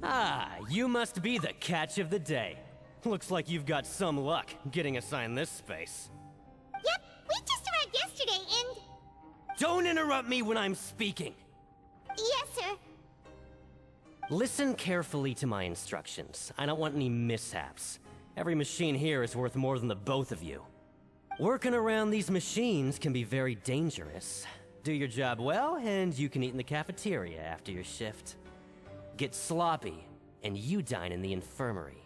Ah, you must be the catch of the day. Looks like you've got some luck getting assigned this space. Yep, we just arrived yesterday and... Don't interrupt me when I'm speaking! Yes, sir. Listen carefully to my instructions. I don't want any mishaps. Every machine here is worth more than the both of you. Working around these machines can be very dangerous. Do your job well, and you can eat in the cafeteria after your shift. Get sloppy, and you dine in the infirmary.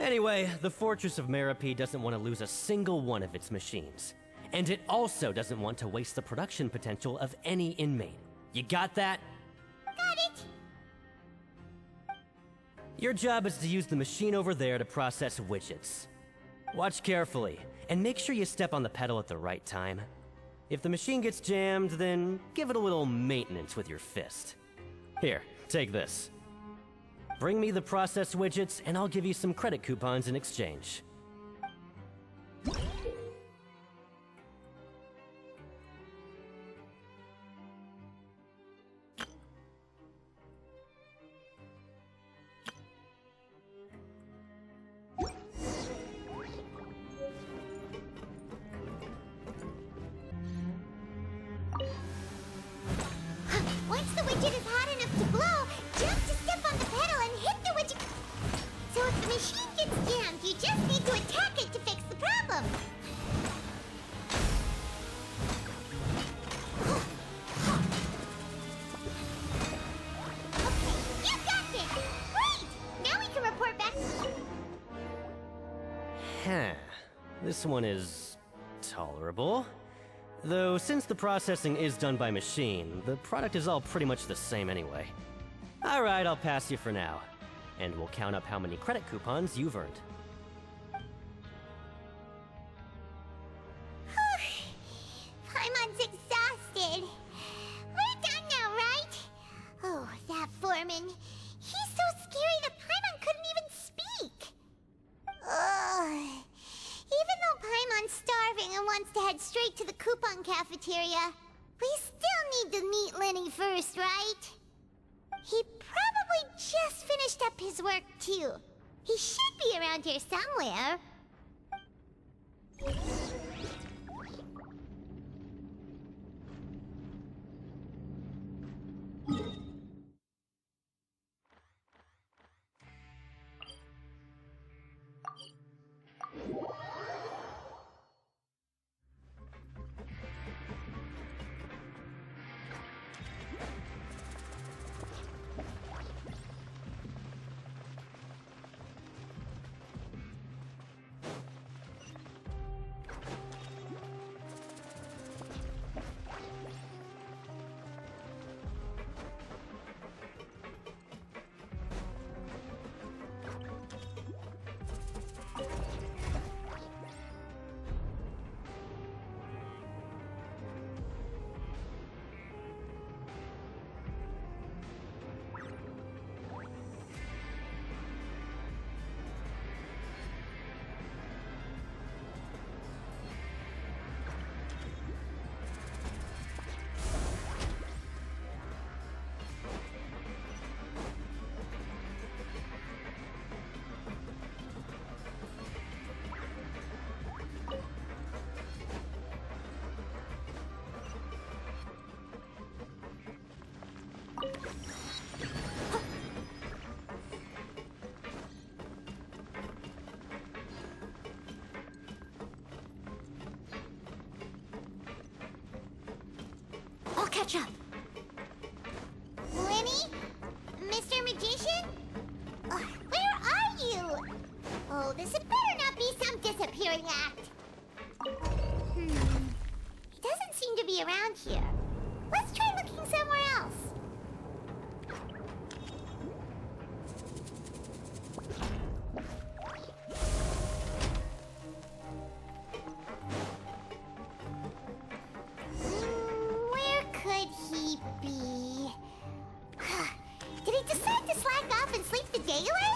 Anyway, the Fortress of Meropee doesn't want to lose a single one of its machines. And it also doesn't want to waste the production potential of any inmate. You got that? Got it. Your job is to use the machine over there to process widgets. Watch carefully, and make sure you step on the pedal at the right time. If the machine gets jammed, then give it a little maintenance with your fist. Here, take this. Bring me the processed widgets, and I'll give you some credit coupons in exchange. Once the widget is hot enough to blow, jump to step on the pedal and hit the widget. So if the machine gets jammed, you just need to attack it to fix the problem. Okay, you got this. Great! Now we can report back. Huh. This one is tolerable. Though, since the processing is done by machine, the product is all pretty much the same anyway. Alright, I'll pass you for now. And we'll count up how many credit coupons you've earned. Paimon's exhausted. We're done now, right? Oh, that foreman. He's so scary that Paimon couldn't even speak. Ugh. Even though Paimon's starving and wants to head straight to the coupon cafeteria, we still need to meet Lenny first, right? He probably just finished up his work, too. He should be around here somewhere. I'll catch up. Lenny? Mr. Magician? Where are you? Oh, this had better not be some disappearing act. He doesn't seem to be around here. Let's try looking somewhere else. Where could he be? Did he decide to slack off and sleep the day away?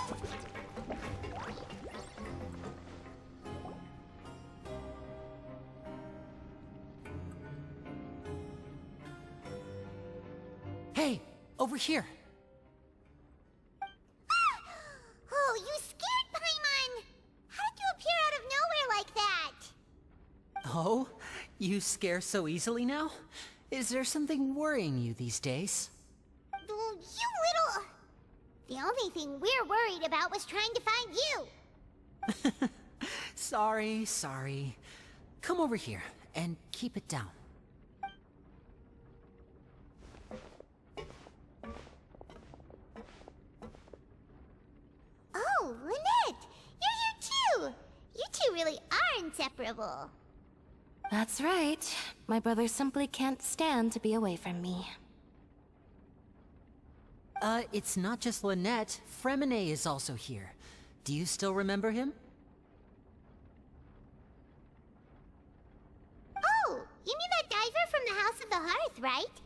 Hey, over here! You scare so easily now? Is there something worrying you these days? You little... The only thing we're worried about was trying to find you. Sorry. Come over here and keep it down. Oh, Lynette! You're here too! You two really are inseparable. That's right. My brother simply can't stand to be away from me. It's not just Lynette. Fremine is also here. Do you still remember him? Oh, you mean that diver from the House of the Hearth, right?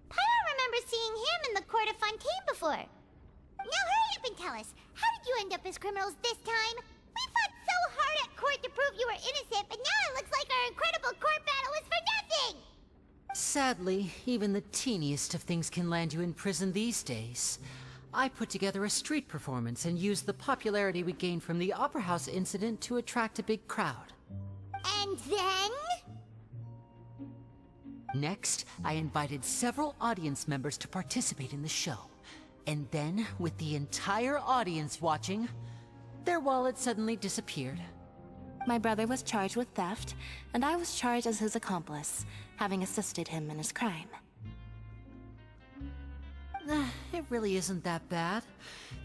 Paimon remembers seeing him in the Court of Fontaine before. Now hurry up and tell us, how did you end up as criminals this time? We fought so hard at court to prove you were innocent, but now it looks like our incredible court battle was for nothing! Sadly, even the teeniest of things can land you in prison these days. I put together a street performance and used the popularity we gained from the Opera House incident to attract a big crowd. And then? Next, I invited several audience members to participate in the show. And then, with the entire audience watching, their wallet suddenly disappeared. My brother was charged with theft, and I was charged as his accomplice, having assisted him in his crime. It really isn't that bad.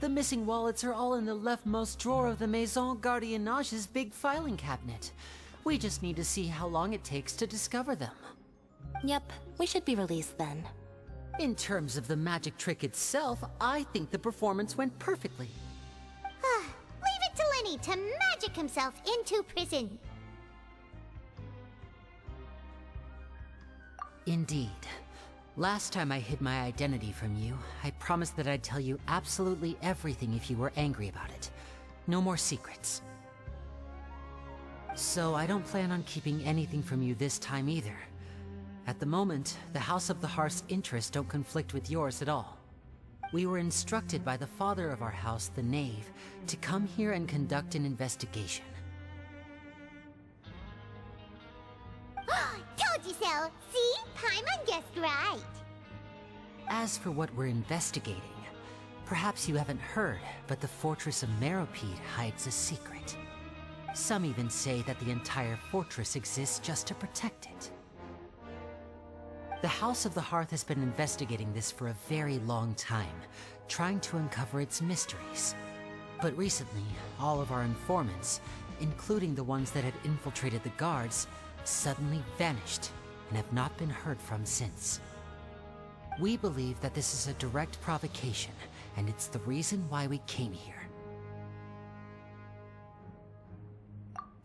The missing wallets are all in the leftmost drawer of the Maison Gardiennage's big filing cabinet. We just need to see how long it takes to discover them. Yep, we should be released then. In terms of the magic trick itself, I think the performance went perfectly. Leave it to Lenny to magic himself into prison. Indeed. Last time I hid my identity from you, I promised that I'd tell you absolutely everything if you were angry about it. No more secrets. So I don't plan on keeping anything from you this time either. At the moment, the House of the Hearth's interests don't conflict with yours at all. We were instructed by the father of our house, the Knave, to come here and conduct an investigation. Told you so! See? Paimon guessed right. As for what we're investigating, perhaps you haven't heard, but the fortress of Meropide hides a secret. Some even say that the entire fortress exists just to protect it. The House of the Hearth has been investigating this for a very long time, trying to uncover its mysteries. But recently, all of our informants, including the ones that had infiltrated the guards, suddenly vanished and have not been heard from since. We believe that this is a direct provocation, and it's the reason why we came here.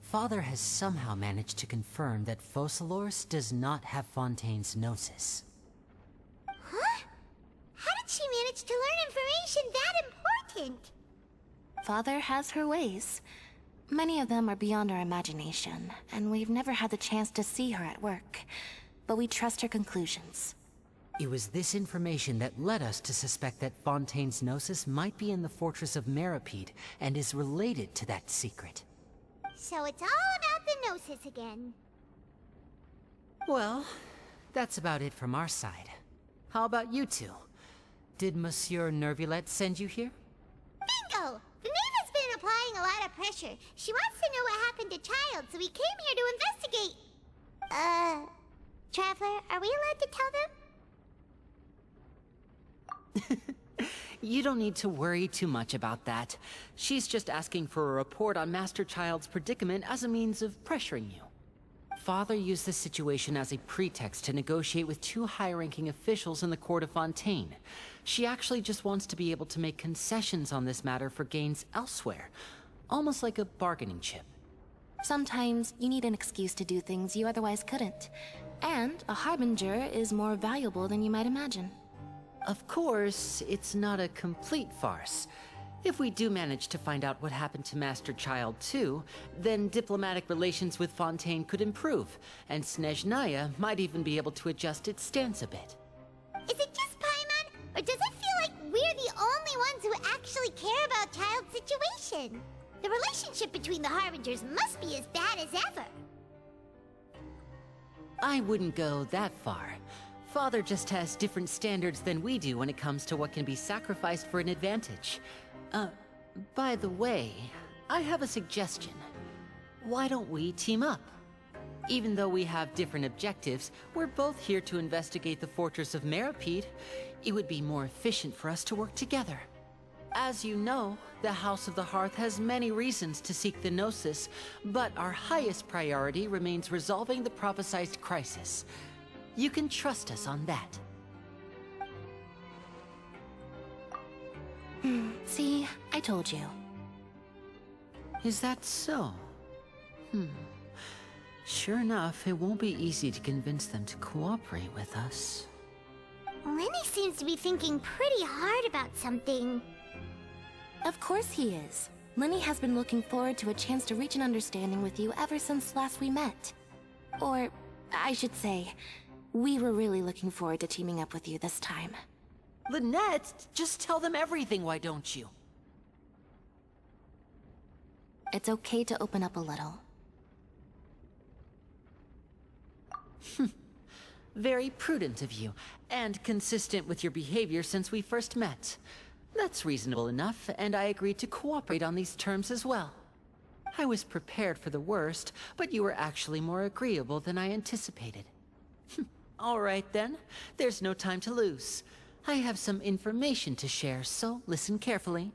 Father has somehow managed to confirm that Focalors does not have Fontaine's Gnosis. Huh? How did she manage to learn information that important? Father has her ways. Many of them are beyond our imagination, and we've never had the chance to see her at work. But we trust her conclusions. It was this information that led us to suspect that Fontaine's Gnosis might be in the fortress of Meropide and is related to that secret. So it's all about the Gnosis again. Well, that's about it from our side. How about you two? Did Monsieur Nervulette send you here? Bingo! The Knave has been applying a lot of pressure. She wants to know what happened to Child, so we came here to investigate. Traveler, are we allowed to tell them? You don't need to worry too much about that. She's just asking for a report on Master Child's predicament as a means of pressuring you. Father used this situation as a pretext to negotiate with two high-ranking officials in the court of Fontaine. She actually just wants to be able to make concessions on this matter for gains elsewhere, almost like a bargaining chip. Sometimes you need an excuse to do things you otherwise couldn't. And a harbinger is more valuable than you might imagine. Of course, it's not a complete farce. If we do manage to find out what happened to Master Child too, then diplomatic relations with Fontaine could improve, and Snezhnaya might even be able to adjust its stance a bit. Is it just Paimon, or does it feel like we're the only ones who actually care about Child's situation? The relationship between the Harbingers must be as bad as ever. I wouldn't go that far. Father just has different standards than we do when it comes to what can be sacrificed for an advantage. By the way, I have a suggestion. Why don't we team up? Even though we have different objectives, we're both here to investigate the fortress of Meropide. It would be more efficient for us to work together. As you know, the House of the Hearth has many reasons to seek the Gnosis, but our highest priority remains resolving the prophesized crisis. You can trust us on that. See, I told you. Is that so? Sure enough, it won't be easy to convince them to cooperate with us. Lenny seems to be thinking pretty hard about something. Of course he is. Lenny has been looking forward to a chance to reach an understanding with you ever since last we met. Or, I should say, we were really looking forward to teaming up with you this time. Lynette, just tell them everything, why don't you? It's okay to open up a little. Very prudent of you, and consistent with your behavior since we first met. That's reasonable enough, and I agreed to cooperate on these terms as well. I was prepared for the worst, but you were actually more agreeable than I anticipated. All right then, there's no time to lose. I have some information to share, so listen carefully.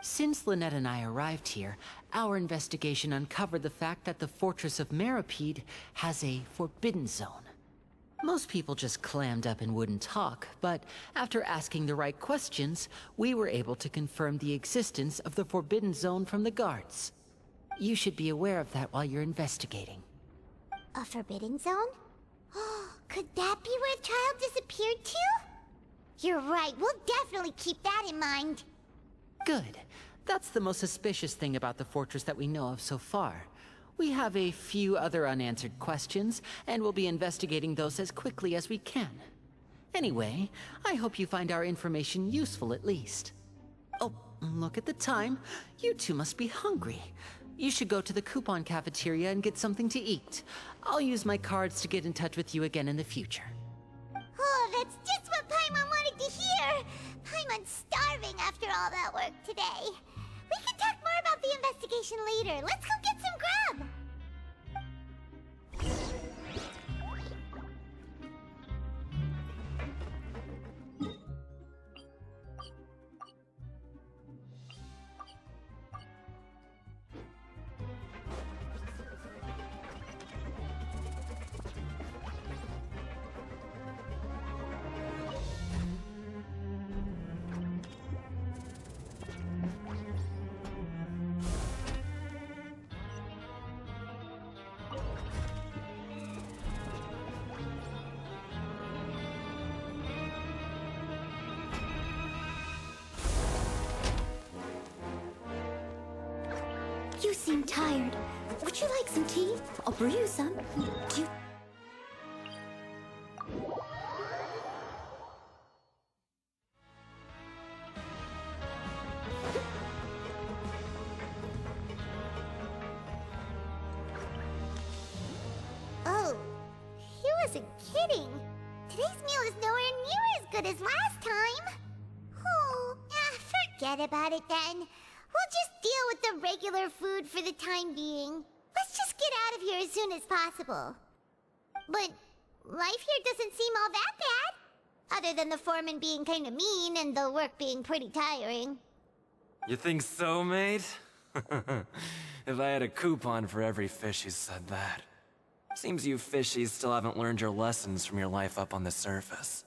Since Lynette and I arrived here, our investigation uncovered the fact that the Fortress of Meropide has a forbidden zone. Most people just clammed up and wouldn't talk, but after asking the right questions, we were able to confirm the existence of the forbidden zone from the guards. You should be aware of that while you're investigating. A forbidden zone? Could that be where the child disappeared to? You're right, we'll definitely keep that in mind. Good. That's the most suspicious thing about the fortress that we know of so far. We have a few other unanswered questions, and we'll be investigating those as quickly as we can. Anyway, I hope you find our information useful at least. Oh, look at the time. You two must be hungry. You should go to the coupon cafeteria and get something to eat. I'll use my cards to get in touch with you again in the future. Oh, that's just what Paimon wanted to hear! Paimon's starving after all that work today. We can talk more about the investigation later. Let's go get some grub! You seem tired. Would you like some tea? I'll brew you some. Do you... Oh, he wasn't kidding. Today's meal is nowhere near as good as last time. Oh, forget about it then. We'll just deal with the regular food for the time being. Let's just get out of here as soon as possible. But life here doesn't seem all that bad. Other than the foreman being kind of mean and the work being pretty tiring. You think so, mate? If I had a coupon for every fish who said that. Seems you fishies still haven't learned your lessons from your life up on the surface.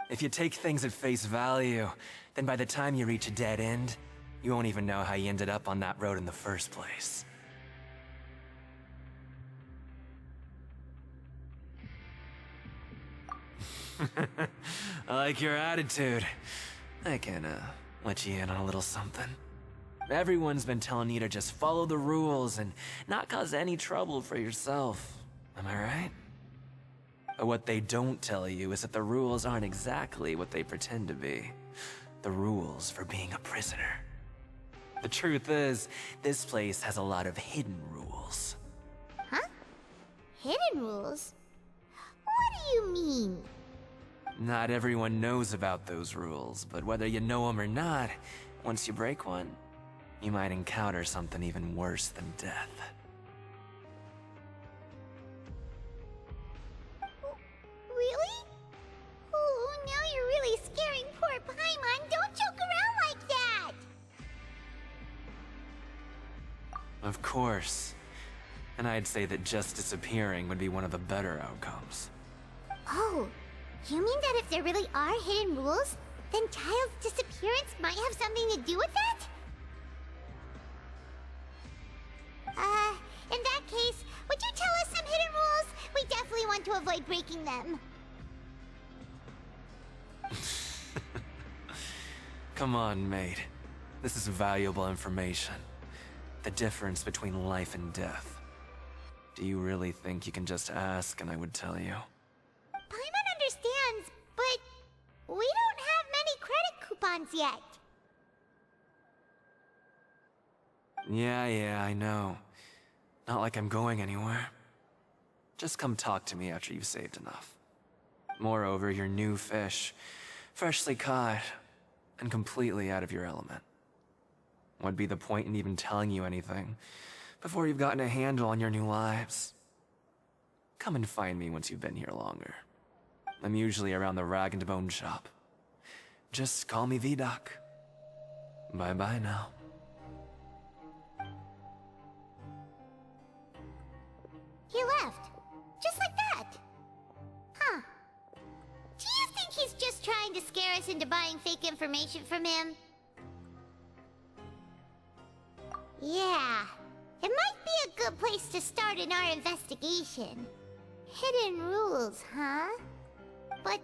If you take things at face value, then by the time you reach a dead end, you won't even know how you ended up on that road in the first place. I like your attitude. I can, let you in on a little something. Everyone's been telling you to just follow the rules and not cause any trouble for yourself. Am I right? But what they don't tell you is that the rules aren't exactly what they pretend to be. The rules for being a prisoner. The truth is, this place has a lot of hidden rules. Huh? Hidden rules? What do you mean? Not everyone knows about those rules, but whether you know them or not, once you break one, you might encounter something even worse than death. Really? Oh, now you're really scaring poor Paimon. Don't joke around like that! Of course. And I'd say that just disappearing would be one of the better outcomes. Oh, you mean that if there really are hidden rules, then Child's disappearance might have something to do with that? In that case, would you tell us some hidden rules? We definitely want to avoid breaking them. Come on, mate. This is valuable information. The difference between life and death. Do you really think you can just ask and I would tell you? Paimon understands, but we don't have many credit coupons yet. Yeah, I know. Not like I'm going anywhere. Just come talk to me after you've saved enough. Moreover, you're new fish, freshly caught, and completely out of your element. What'd be the point in even telling you anything before you've gotten a handle on your new lives? Come and find me once you've been here longer. I'm usually around the rag and bone shop. Just call me V-Doc. Bye-bye now. He left. Just like that. Huh. Do you think he's just trying to scare us into buying fake information from him? Yeah. It might be a good place to start in our investigation. Hidden rules, huh? But,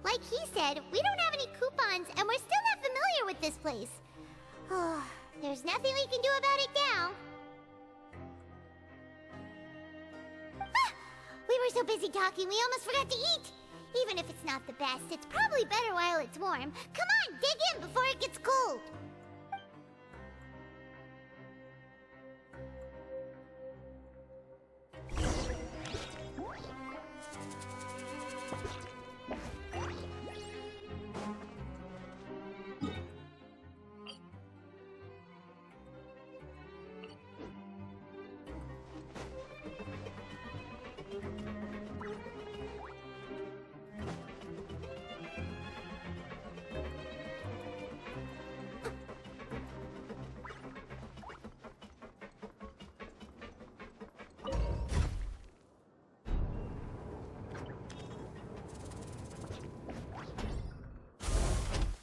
like he said, we don't have any coupons and we're still not familiar with this place. Oh, there's nothing we can do about it now. Ah! We were so busy talking, we almost forgot to eat. Even if it's not the best, it's probably better while it's warm. Come on, dig in before it gets cold.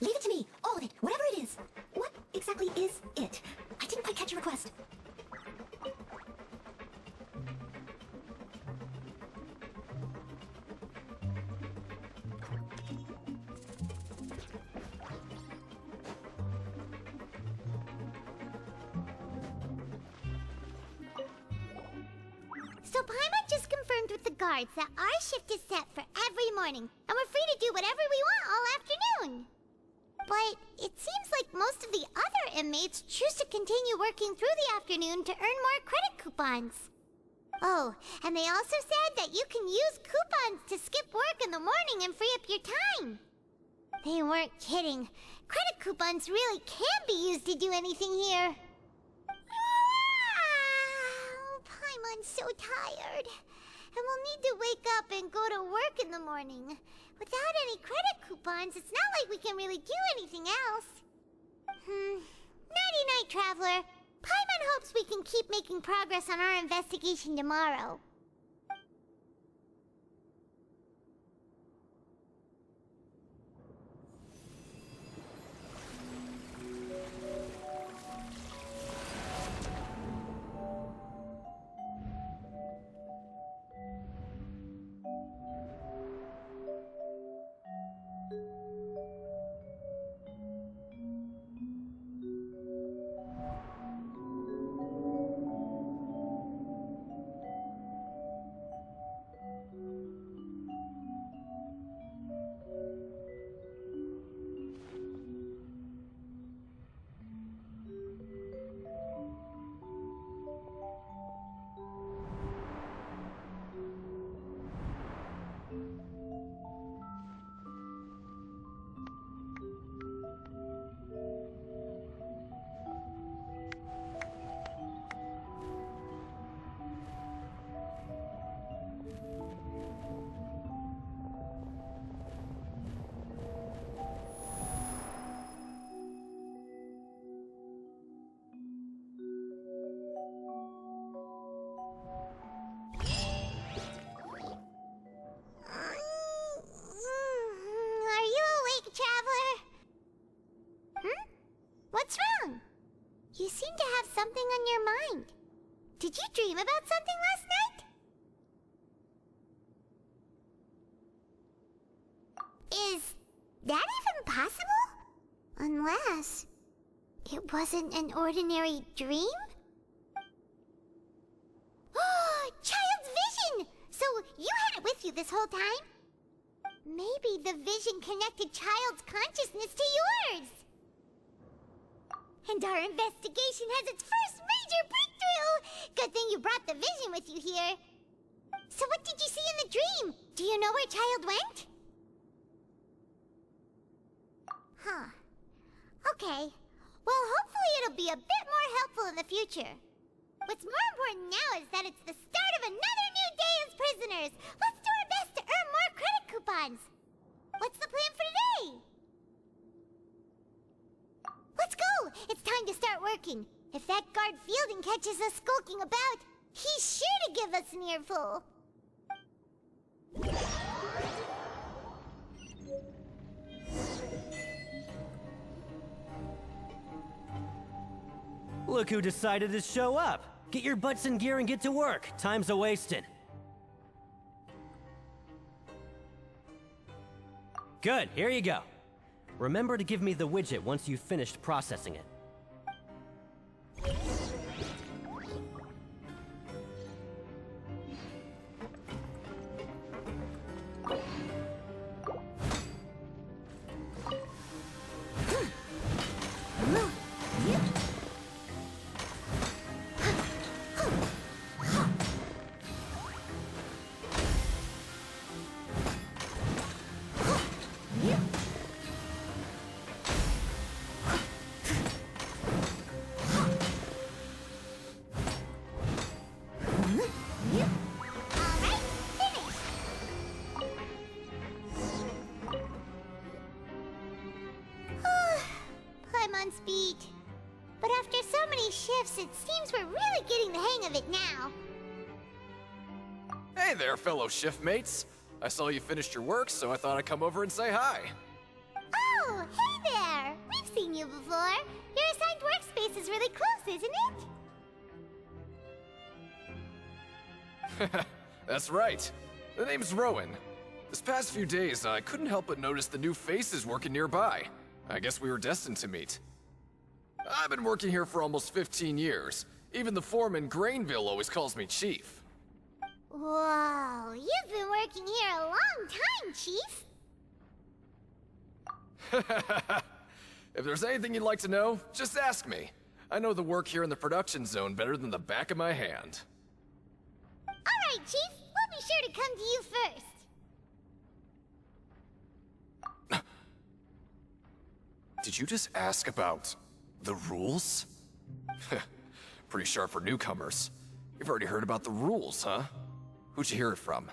Leave it to me, all of it, whatever it is. What exactly is it? I didn't quite catch your request. So Paimon just confirmed with the guards that our shift is set for every morning, and we're free to do whatever we want all afternoon. But it seems like most of the other inmates choose to continue working through the afternoon to earn more credit coupons. Oh, and they also said that you can use coupons to skip work in the morning and free up your time. They weren't kidding. Credit coupons really can be used to do anything here. Paimon's so tired. And we'll need to wake up and go to work in the morning. Without any credit coupons, it's not like we can really do anything else. Nighty-night, Traveler. Paimon hopes we can keep making progress on our investigation tomorrow. What's wrong? You seem to have something on your mind. Did you dream about something last night? Is that even possible? Unless it wasn't an ordinary dream? Oh, child's vision! So you had it with you this whole time? Maybe the vision connected child's consciousness to yours. And our investigation has its first major breakthrough! Good thing you brought the vision with you here. So what did you see in the dream? Do you know where child went? Huh. Okay. Well, hopefully it'll be a bit more helpful in the future. What's more important now is that it's the start of another new day as prisoners. Let's do our best to earn more credit coupons. What's the plan for today? Let's go! It's time to start working. If that guard Fielding catches us skulking about, he's sure to give us an earful. Look who decided to show up. Get your butts in gear and get to work. Time's a-wasting. Good, here you go. Remember to give me the widget once you've finished processing it. Paimon's beat. But after so many shifts, it seems we're really getting the hang of it now. Hey there, fellow shift mates. I saw you finished your work, so I thought I'd come over and say hi. Oh, hey there! We've seen you before. Your assigned workspace is really close, isn't it? That's right. The name's Rowan. This past few days, I couldn't help but notice the new faces working nearby. I guess we were destined to meet. I've been working here for almost 15 years. Even the foreman, Grainville, always calls me Chief. Whoa, you've been working here a long time, Chief. If there's anything you'd like to know, just ask me. I know the work here in the production zone better than the back of my hand. All right, Chief. We'll be sure to come to you first. Did you just ask about the rules? Pretty sharp for newcomers. You've already heard about the rules, huh? Who'd you hear it from?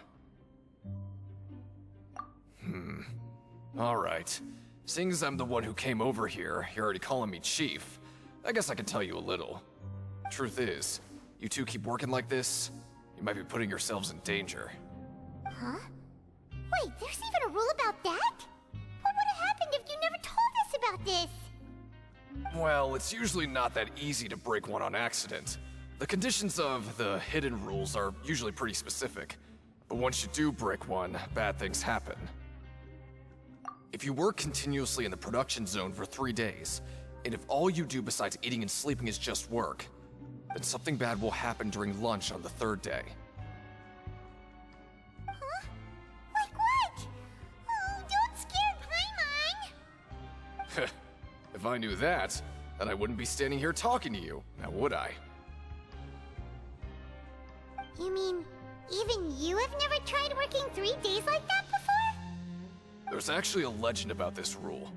All right. Seeing as I'm the one who came over here, you're already calling me Chief. I guess I can tell you a little. Truth is, you two keep working like this, you might be putting yourselves in danger. Huh? Wait, there's even a rule about that? What would have happened if you never told us about this? Well, it's usually not that easy to break one on accident. The conditions of the hidden rules are usually pretty specific. But once you do break one, bad things happen. If you work continuously in the production zone for 3 days, and if all you do besides eating and sleeping is just work, then something bad will happen during lunch on the 3rd day. Huh? Like what? Oh, don't scare Paimon! If I knew that, then I wouldn't be standing here talking to you, now would I? You mean, even you have never tried working 3 days like that before? There's actually a legend about this rule.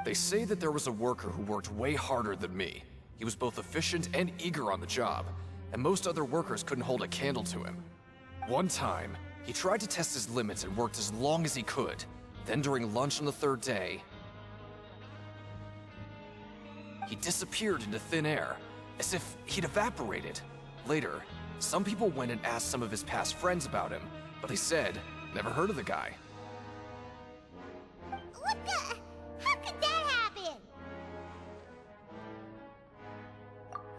They say that there was a worker who worked way harder than me. He was both efficient and eager on the job, and most other workers couldn't hold a candle to him. One time, he tried to test his limits and worked as long as he could. Then during lunch on the 3rd day, he disappeared into thin air, as if he'd evaporated. Later, some people went and asked some of his past friends about him, but they said, never heard of the guy. What the? How could that happen?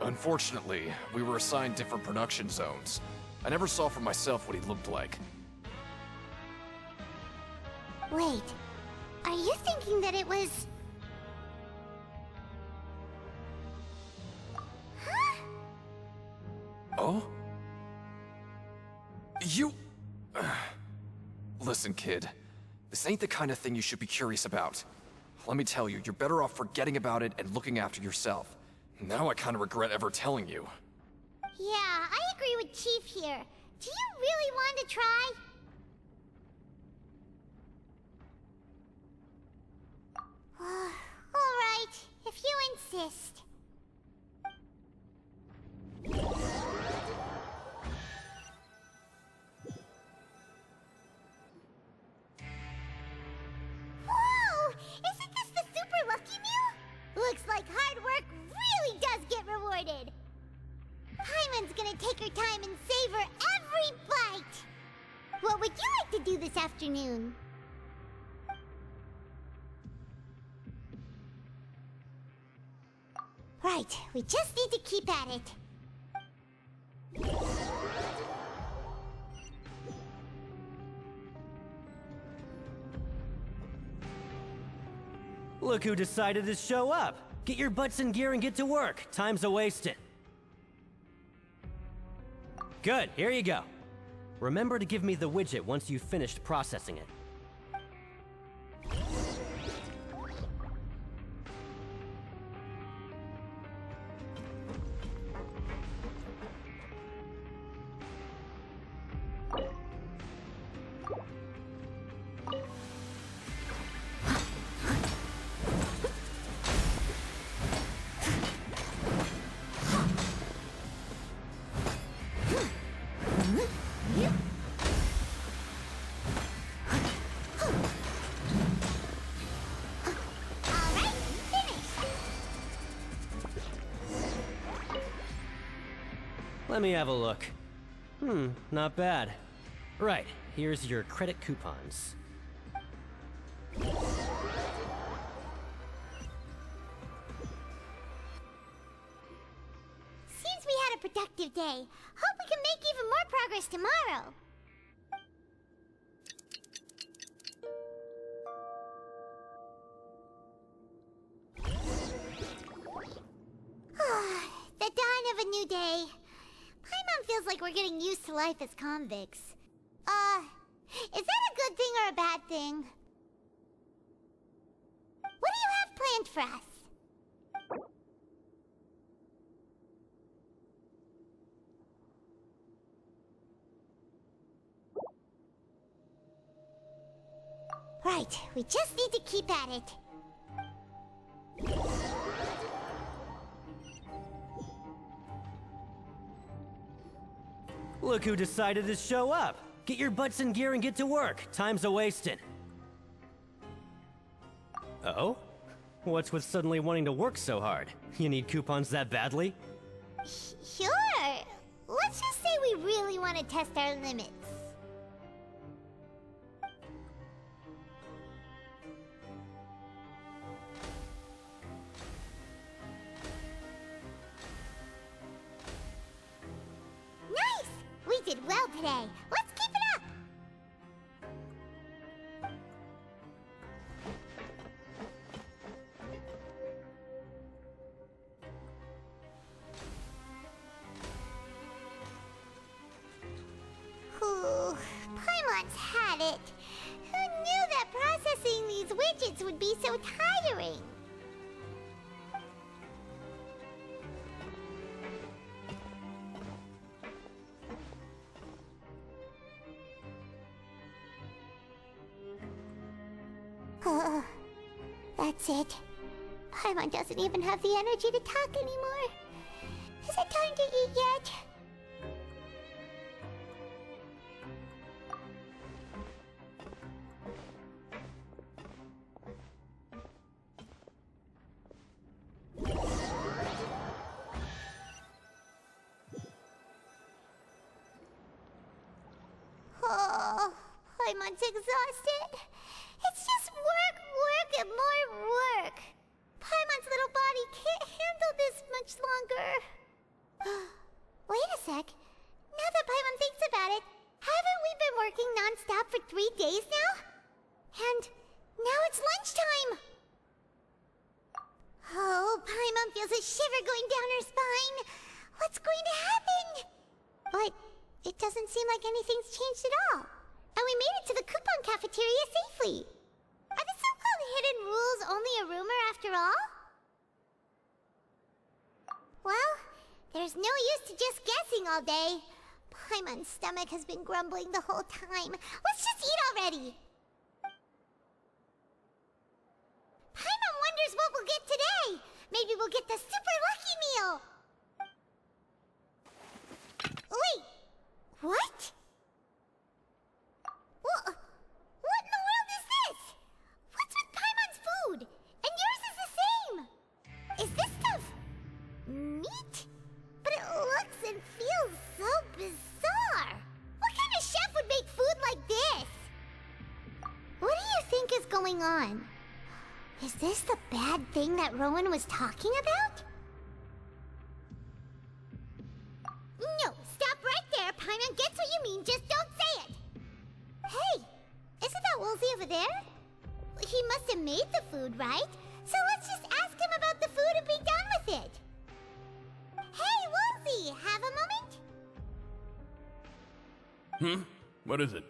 Unfortunately, we were assigned different production zones. I never saw for myself what he looked like. Wait, are you thinking that it was... Huh? Oh? You... Listen, kid. This ain't the kind of thing you should be curious about. Let me tell you, you're better off forgetting about it and looking after yourself. Now I kind of regret ever telling you. Yeah, I agree with Chief here. Do you really want to try? Alright, if you insist. Whoa! Isn't this the Super Lucky Meal? Looks like hard work really does get rewarded. Paimon's gonna take her time and savor every bite. What would you like to do this afternoon? Right, we just need to keep at it. Look who decided to show up. Get your butts in gear and get to work. Time's a-wasting. Good, here you go. Remember to give me the widget once you've finished processing it. Let me have a look. Not bad. Right, here's your credit coupons. Seems we had a productive day. Hope we can make even more progress tomorrow. The dawn of a new day. Paimon feels like we're getting used to life as convicts. Is that a good thing or a bad thing? What do you have planned for us? Right, we just need to keep at it. Look who decided to show up. Get your butts in gear and get to work. Time's a-wasting. Oh? What's with suddenly wanting to work so hard? You need coupons that badly? Sure. Let's just say we really want to test our limits. Nice! We did well today. Let's keep it up! Ooh, Paimon's had it. Who knew that processing these widgets would be so tiring? That's it. Paimon doesn't even have the energy to talk anymore. Is it time to eat yet? Oh, Paimon's exhausted. It's just work, work, and more work. Paimon's little body can't handle this much longer. shiver going down her spine. What's going to happen? But it doesn't seem like anything's changed at all. And we made it to the coupon cafeteria safely. Are the so-called hidden rules only a rumor after all? Well, there's no use to just guessing all day. Paimon's stomach has been grumbling the whole time. Let's just eat already. Paimon wonders what we'll get today. Maybe we'll get the super lucky meal. Wait, what? What in the world is this? What's with Paimon's food? And yours is the same. Is this stuff meat? But it looks and feels so bizarre. What kind of chef would make food like this? What do you think is going on? Is this the bad thing that Rowan was talking about? No, stop right there. Paimon gets what you mean, just don't say it. Hey, isn't that Woolsey over there? He must have made the food, right? So let's just ask him about the food and be done with it. Hey, Woolsey, have a moment? What is it?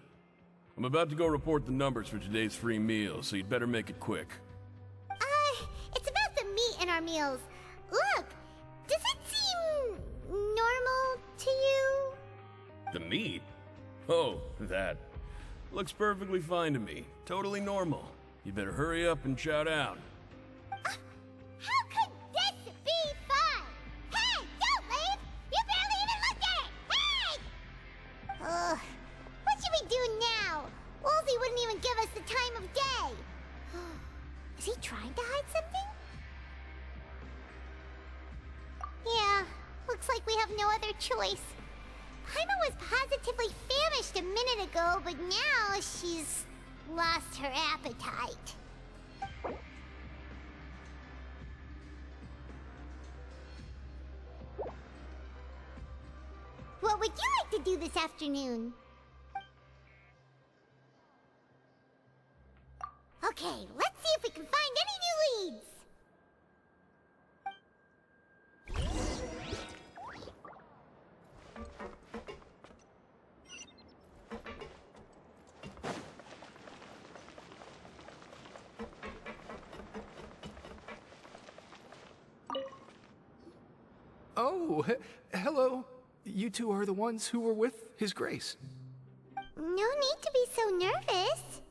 I'm about to go report the numbers for today's free meal, so you'd better make it quick. It's about the meat in our meals. Look, does it seem normal to you? The meat? Oh, that. Looks perfectly fine to me. Totally normal. You'd better hurry up and chow down. How could this be fun? Hey, don't leave! You barely even looked at it! Hey! Ugh, what should we do now? Woolsey wouldn't even give us the time of day. Is he trying to hide something? Yeah, looks like we have no other choice. Paimon was positively famished a minute ago, but now she's lost her appetite. What would you like to do this afternoon? Okay, let's see if we can find any new leads. Oh, hello. You two are the ones who were with His Grace. No need to be so nervous.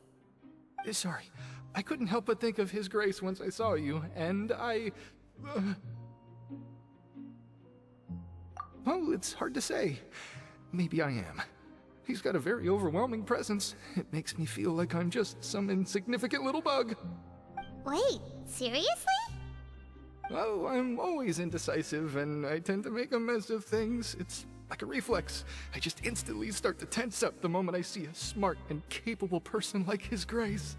Sorry, I couldn't help but think of His Grace once I saw you, and Well, it's hard to say. Maybe I am. He's got a very overwhelming presence. It makes me feel like I'm just some insignificant little bug. Wait, seriously? Oh, I'm always indecisive, and I tend to make a mess of things. It's like a reflex. I just instantly start to tense up the moment I see a smart and capable person like His Grace.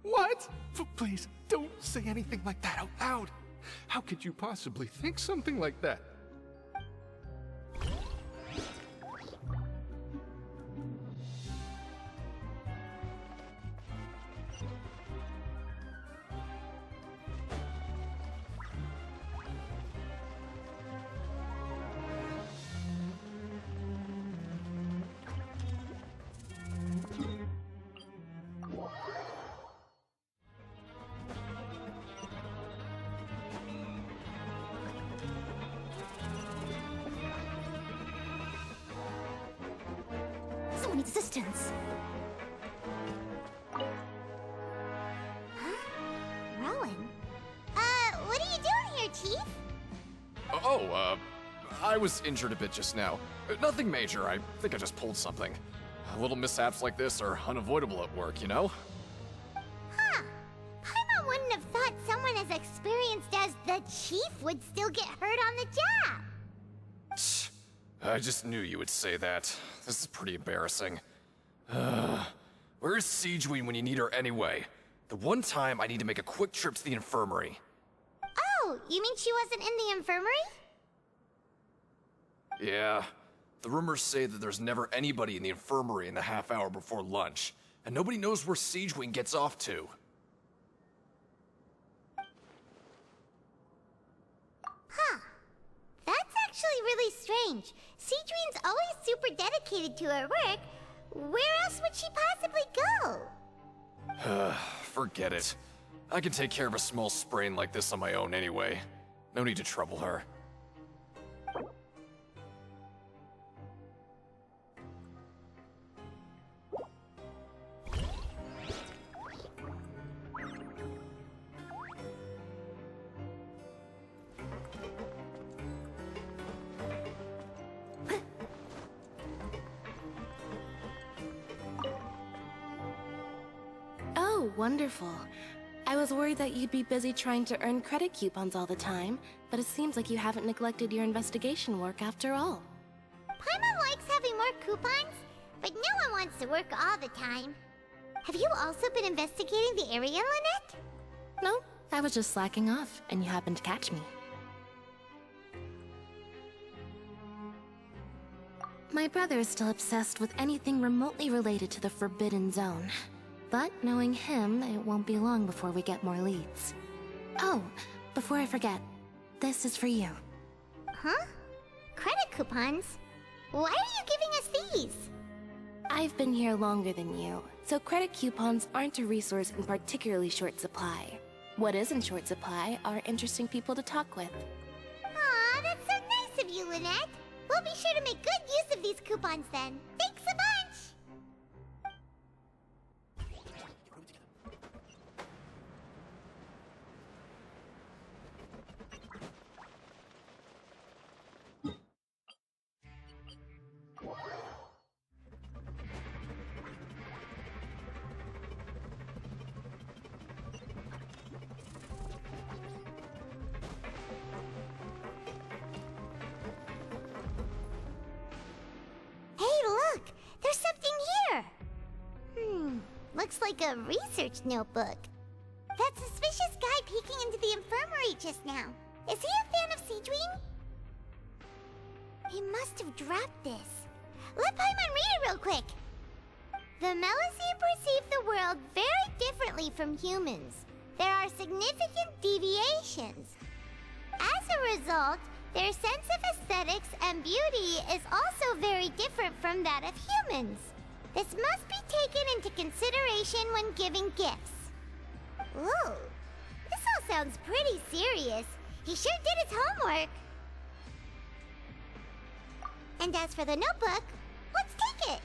What? Please, don't say anything like that out loud. How could you possibly think something like that? Someone needs assistance. Rowan? What are you doing here, Chief? I was injured a bit just now. Nothing major, I think I just pulled something. Little mishaps like this are unavoidable at work, you know? Huh. Paimon wouldn't have thought someone as experienced as the Chief would still get hurt on the job. I just knew you would say that. This is pretty embarrassing. Where's Siegeween when you need her anyway? The one time I need to make a quick trip to the infirmary. Oh, you mean she wasn't in the infirmary? Yeah. The rumors say that there's never anybody in the infirmary in the half hour before lunch, and nobody knows where Siegeween gets off to. strange. Cedrine's always super dedicated to her work. Where else would she possibly go? Forget it. I can take care of a small sprain like this on my own anyway. No need to trouble her. Oh, wonderful. I was worried that you'd be busy trying to earn credit coupons all the time, but it seems like you haven't neglected your investigation work after all. Paimon likes having more coupons, but no one wants to work all the time. Have you also been investigating the area, Lynette? No, I was just slacking off, and you happened to catch me. My brother is still obsessed with anything remotely related to the Forbidden Zone. But knowing him, it won't be long before we get more leads. Oh, before I forget, this is for you. Huh? Credit coupons? Why are you giving us these? I've been here longer than you, so credit coupons aren't a resource in particularly short supply. What is in short supply are interesting people to talk with. Aw, that's so nice of you, Lynette. We'll be sure to make good use of these coupons then. Thanks a bunch! Hey, look! There's something here! Looks like a research notebook. That suspicious guy peeking into the infirmary just now. Is he a fan of Cedrine? He must have dropped this. Let Paimon read it real quick! The Melusine perceive the world very differently from humans. There are significant deviations. As a result, their sense of aesthetics and beauty is also very different from that of humans. This must be taken into consideration when giving gifts. Ooh, this all sounds pretty serious. He sure did his homework. And as for the notebook, let's take it.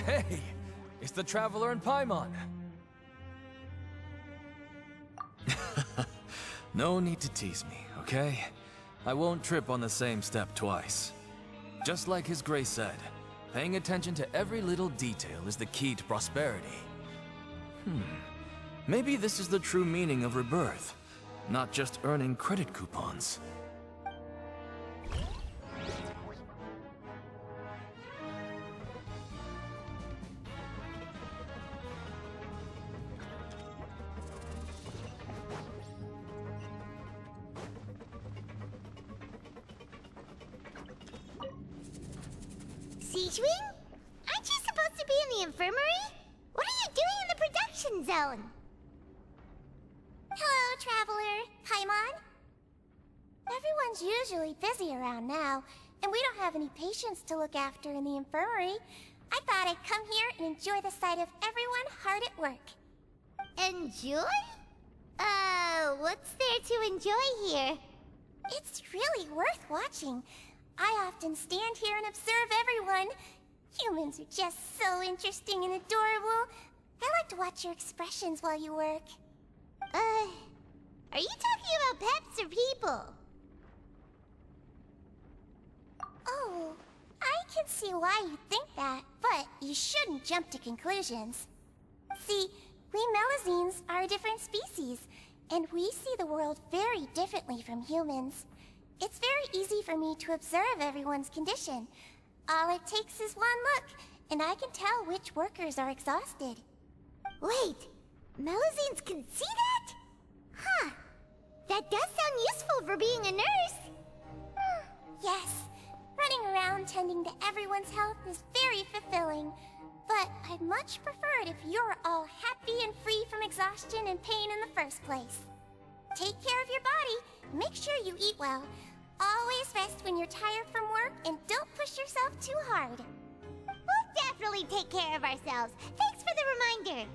Hey, it's the Traveler and Paimon. No need to tease me, okay? I won't trip on the same step twice. Just like His Grace said, paying attention to every little detail is the key to prosperity. Maybe this is the true meaning of rebirth, not just earning credit coupons. Cedrine? Aren't you supposed to be in the infirmary? What are you doing in the production zone? Hello, Traveler. Paimon? Everyone Everyone's usually busy around now, and we don't have any patients to look after in the infirmary. I thought I'd come here and enjoy the sight of everyone hard at work. Enjoy? What's there to enjoy here? It's really worth watching. I often stand here and observe everyone. Humans are just so interesting and adorable. I like to watch your expressions while you work. Are you talking about pets or people? Oh, I can see why you think that, but you shouldn't jump to conclusions. See, we Melazines are a different species, and we see the world very differently from humans. It's very easy for me to observe everyone's condition. All it takes is one look, and I can tell which workers are exhausted. Wait, Melazines can see that? Huh. That does sound useful for being a nurse. Yes, running around tending to everyone's health is very fulfilling. But I'd much prefer it if you're all happy and free from exhaustion and pain in the first place. Take care of your body, make sure you eat well. Always rest when you're tired from work, and don't push yourself too hard. We'll definitely take care of ourselves. Thanks for the reminder.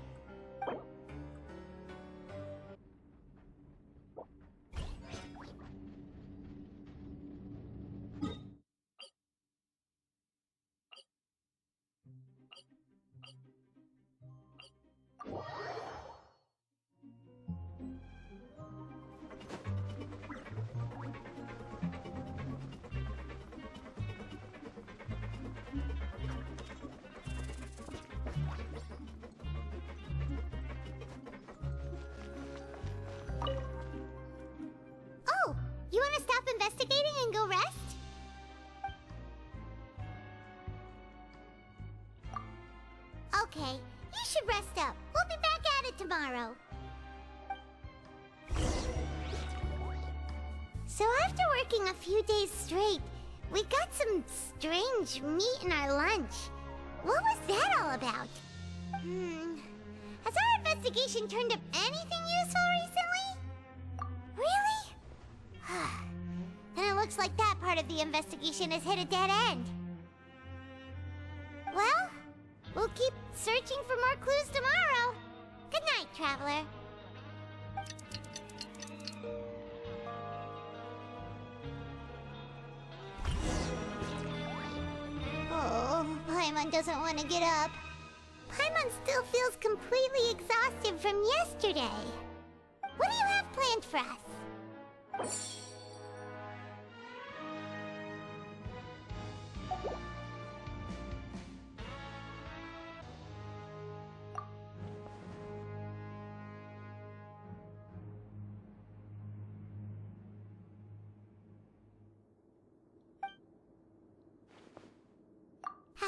Oh, you want to stop investigating and go rest? Okay, you should rest up. We'll be back at it tomorrow. So after working a few days straight, we got some strange meat in our lunch. What was that all about? Has our investigation turned up anything useful recently? Really? Then it looks like that part of the investigation has hit a dead end. Well, we'll keep searching for more clues tomorrow. Good night, Traveler. Oh, Paimon doesn't want to get up. Paimon still feels completely exhausted from yesterday. What do you have planned for us?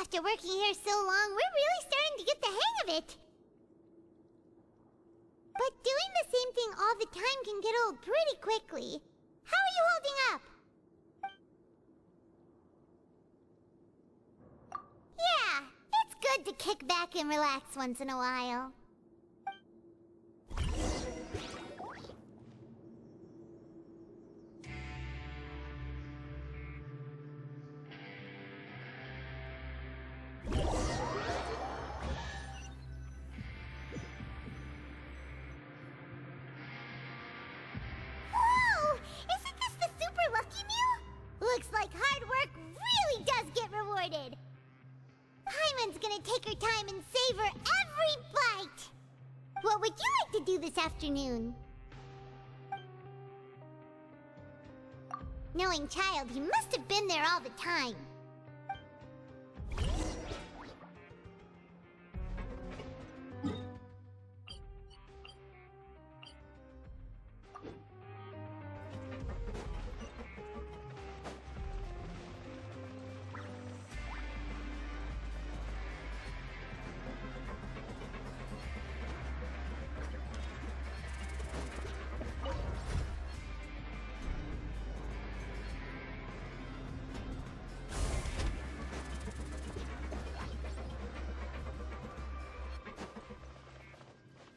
After working here so long, we're really starting to get the hang of it. But doing the same thing all the time can get old pretty quickly. How are you holding up? Yeah, it's good to kick back and relax once in a while. Looks like hard work really does get rewarded. Paimon's gonna take her time and savor every bite. What would you like to do this afternoon? Knowing Child, he must have been there all the time.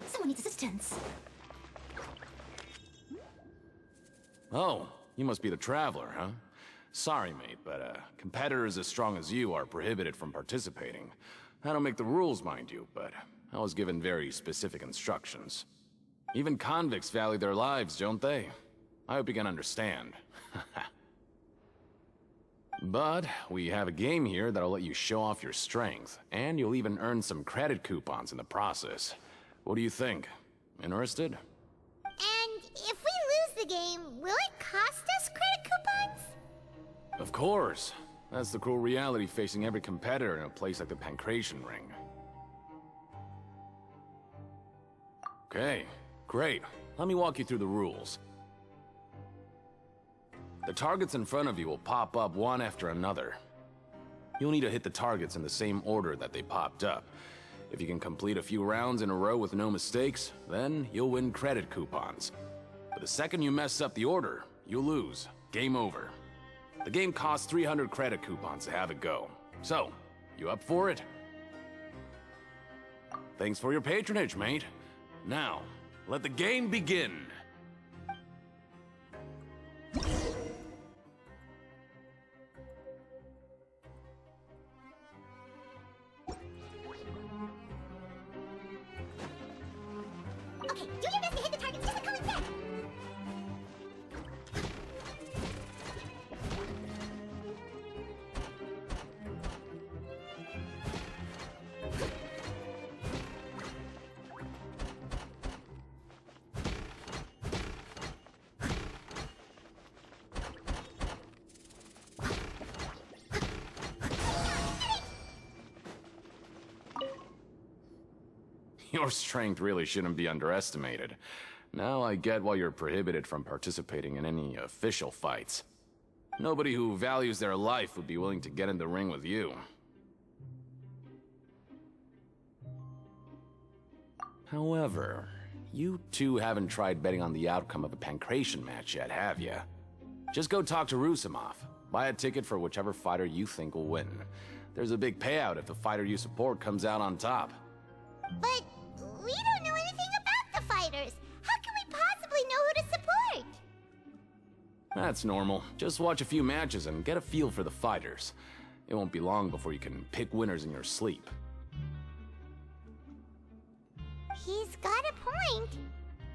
Someone needs assistance. Oh, you must be the Traveler, huh? Sorry, mate, but competitors as strong as you are prohibited from participating. I don't make the rules, mind you, but I was given very specific instructions. Even convicts value their lives, don't they? I hope you can understand. But we have a game here that'll let you show off your strength, and you'll even earn some credit coupons in the process. What do you think? Interested? And if we lose the game, will it cost us credit coupons? Of course. That's the cruel reality facing every competitor in a place like the Pancration Ring. Okay, great. Let me walk you through the rules. The targets in front of you will pop up one after another. You'll need to hit the targets in the same order that they popped up. If you can complete a few rounds in a row with no mistakes, then you'll win credit coupons. But the second you mess up the order, you'll lose. Game over. The game costs 300 credit coupons to have it go. So, you up for it? Thanks for your patronage, mate. Now, let the game begin. Okay, do your best to hit the targets just like Colin said. Your strength really shouldn't be underestimated. Now I get why you're prohibited from participating in any official fights. Nobody who values their life would be willing to get in the ring with you. However, you two haven't tried betting on the outcome of a Pancration match yet, have you? Just go talk to Rusimov. Buy a ticket for whichever fighter you think will win. There's a big payout if the fighter you support comes out on top. But we don't know anything about the fighters. How can we possibly know who to support? That's normal. Just watch a few matches and get a feel for the fighters. It won't be long before you can pick winners in your sleep. He's got a point.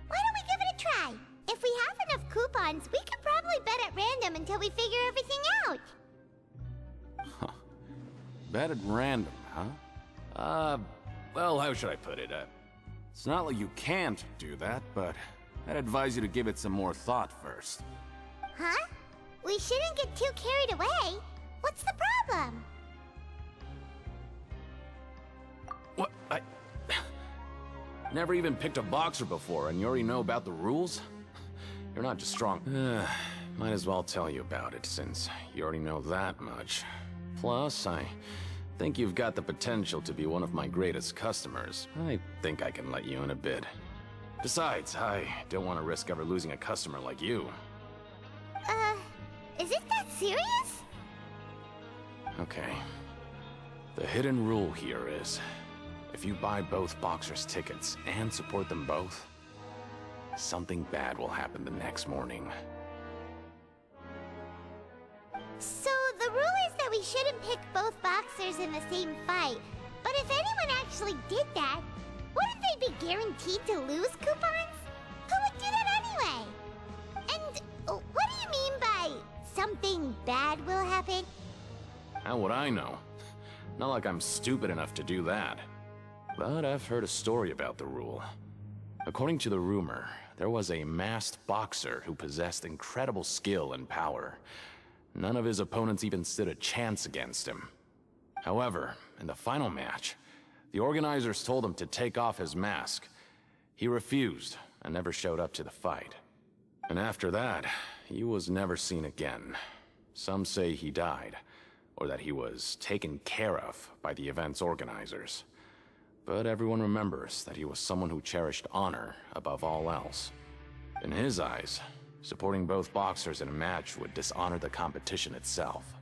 Why don't we give it a try? If we have enough coupons, we could probably bet at random until we figure everything out. Bet at random, huh? Well, how should I put it? It's not like you can't do that, but I'd advise you to give it some more thought first. Huh? We shouldn't get too carried away. What's the problem? What? I never even picked a boxer before, and you already know about the rules? You're not just strong. Might as well tell you about it, since you already know that much. Plus, I think you've got the potential to be one of my greatest customers. I think I can let you in a bit. Besides, I don't want to risk ever losing a customer like you. Is it that serious? Okay. The hidden rule here is, if you buy both boxers' tickets and support them both, something bad will happen the next morning. So the rule is that we shouldn't pick both boxers in the same fight. But if anyone actually did that, wouldn't they be guaranteed to lose coupons? Who would do that anyway? And what do you mean by something bad will happen? How would I know? Not like I'm stupid enough to do that. But I've heard a story about the rule. According to the rumor, there was a masked boxer who possessed incredible skill and power. None of his opponents even stood a chance against him. However, in the final match, the organizers told him to take off his mask. He refused and never showed up to the fight. And after that, he was never seen again. Some say he died, or that he was taken care of by the event's organizers. But everyone remembers that he was someone who cherished honor above all else. In his eyes, supporting both boxers in a match would dishonor the competition itself.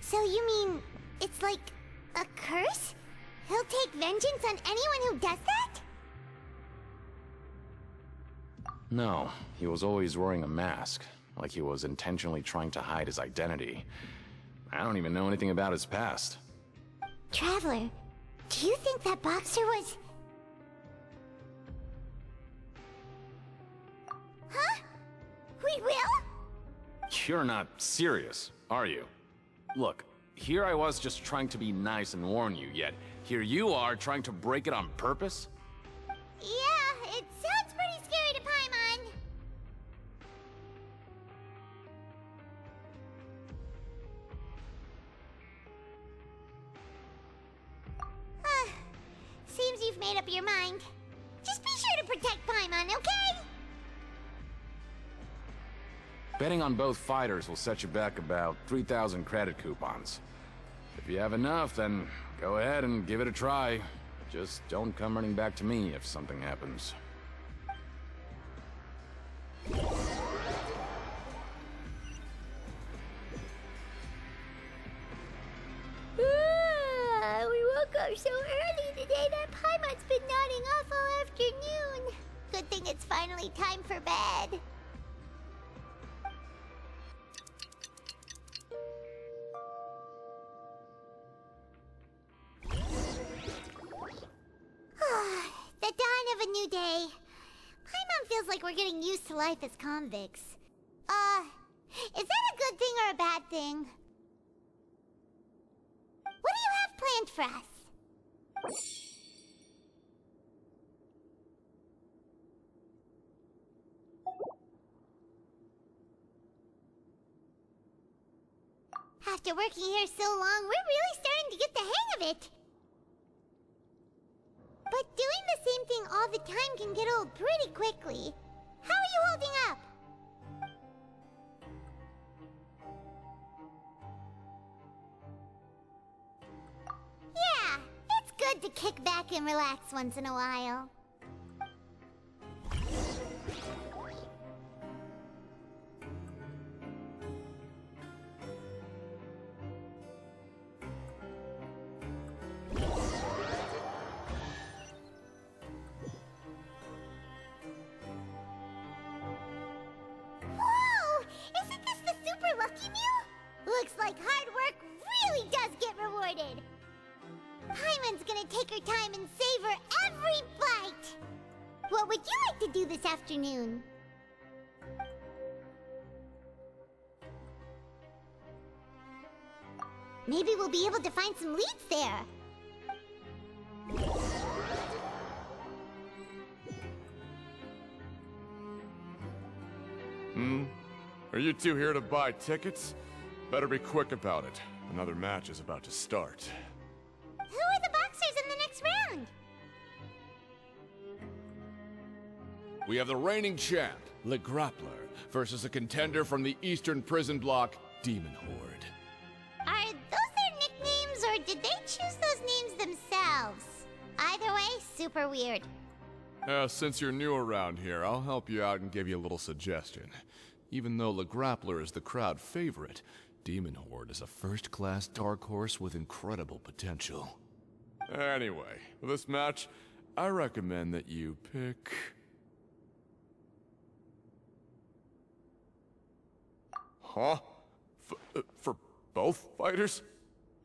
So you mean it's like a curse? He'll take vengeance on anyone who does that? No, he was always wearing a mask, like he was intentionally trying to hide his identity. I don't even know anything about his past. Traveler, do you think that boxer was... Huh? We will? You're not serious, are you? Look, here I was just trying to be nice and warn you, yet here you are trying to break it on purpose? Yeah, it sounds pretty scary to Paimon. Seems you've made up your mind. Just be sure to protect Paimon, okay? Betting on both fighters will set you back about 3,000 credit coupons. If you have enough, then go ahead and give it a try. Just don't come running back to me if something happens. We woke up so early today that Paimon's been nodding off all afternoon. Good thing it's finally time for bed. The dawn of a new day. Paimon feels like we're getting used to life as convicts. Is that a good thing or a bad thing? What do you have planned for us? After working here so long, we're really starting to get the hang of it. But doing the same thing all the time can get old pretty quickly. How are you holding up? Yeah, it's good to kick back and relax once in a while. Whoa! Isn't this the super lucky meal? Looks like hard work really does get rewarded. Paimon's gonna take her time and savor every bite. What would you like to do this afternoon? Maybe we'll be able to find some leads there. Are you two here to buy tickets? Better be quick about it. Another match is about to start. Who are the boxers in the next round? We have the reigning champ, Le Grappler, versus a contender from the Eastern Prison Block, Demon Horde. Are those their nicknames, or did they choose those names themselves? Either way, super weird. Since you're new around here, I'll help you out and give you a little suggestion. Even though Le Grappler is the crowd favorite, Demon Horde is a first-class dark horse with incredible potential. Anyway, for this match, I recommend that you pick... Huh? For both fighters?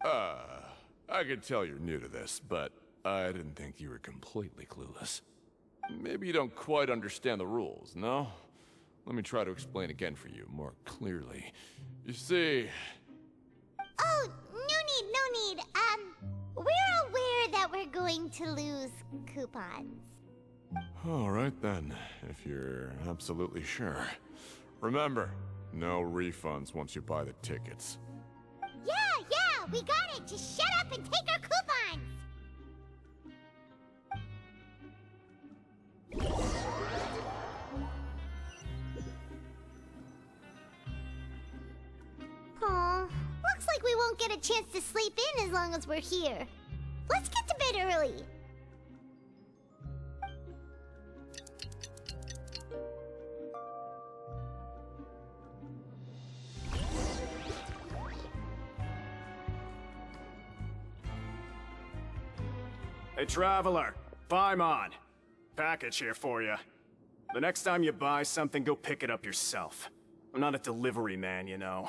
I could tell you're new to this, but I didn't think you were completely clueless. Maybe you don't quite understand the rules, no? Let me try to explain again for you more clearly. You see... Oh, no need. We're aware that we're going to lose coupons. All right then, if you're absolutely sure. Remember, no refunds once you buy the tickets. Yeah, we got it. Just shut up and take our coupons. Aw, looks like we won't get a chance to sleep in as long as we're here. Let's get to bed early. Hey, Traveler. Paimon. Package here for you. The next time you buy something, go pick it up yourself. I'm not a delivery man, you know.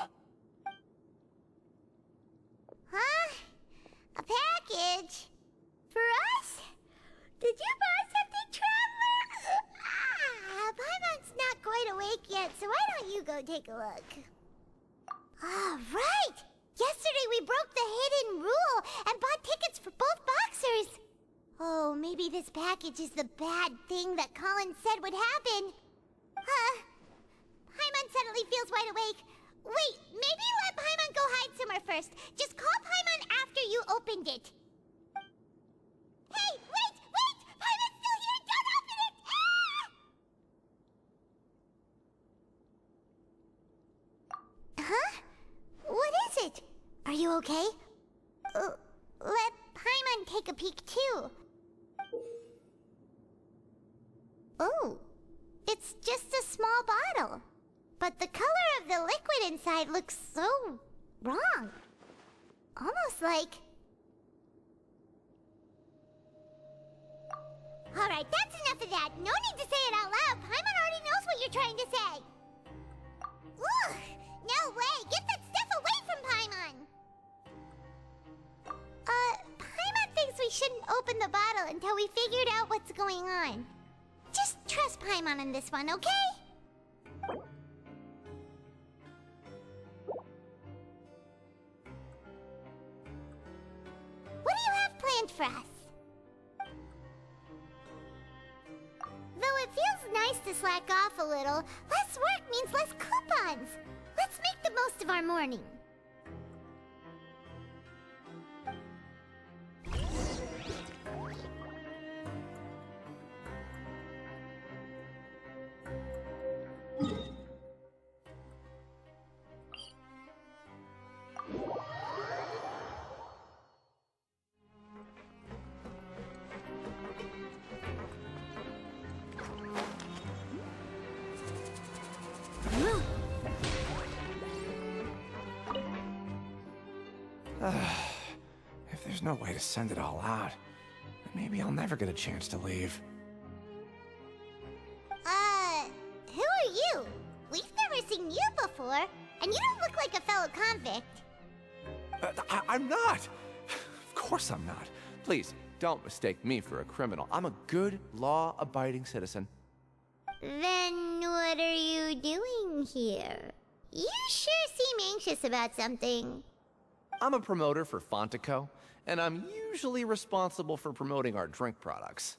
Huh? A package? For us? Did you buy something, Traveler? Paimon's not quite awake yet, so why don't you go take a look? Ah, right! Yesterday we broke the hidden rule and bought tickets for both boxers. Oh, maybe this package is the bad thing that Colin said would happen. Paimon suddenly feels wide awake. Wait, maybe let Paimon go hide somewhere first. Just call Paimon after you opened it. Hey, wait! Paimon's still here! Don't open it! Ah! Huh? What is it? Are you okay? Let Paimon take a peek too. Oh, it's just a small bottle. But the color of the liquid inside looks so wrong. Almost like... Alright, that's enough of that. No need to say it out loud. Paimon already knows what you're trying to say. Ugh, no way. Get that stuff away from Paimon. Paimon thinks we shouldn't open the bottle until we figured out what's going on. Just trust Paimon on this one, okay? What do you have planned for us? Though it feels nice to slack off a little, less work means less coupons. Let's make the most of our morning. If there's no way to send it all out, then maybe I'll never get a chance to leave. Who are you? We've never seen you before, and you don't look like a fellow convict. I'm not! Of course I'm not. Please, don't mistake me for a criminal. I'm a good, law-abiding citizen. Then what are you doing here? You sure seem anxious about something. I'm a promoter for Fontico, and I'm usually responsible for promoting our drink products.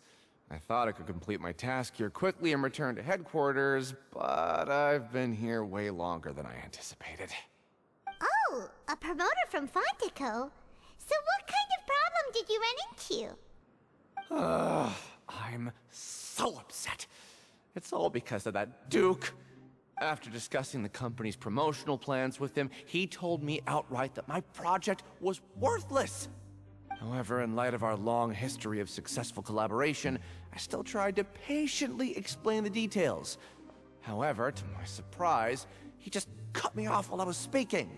I thought I could complete my task here quickly and return to headquarters, but I've been here way longer than I anticipated. Oh, a promoter from Fontico? So what kind of problem did you run into? I'm so upset. It's all because of that Duke. After discussing the company's promotional plans with him, he told me outright that my project was worthless. However, in light of our long history of successful collaboration, I still tried to patiently explain the details. However, to my surprise, he just cut me off while I was speaking.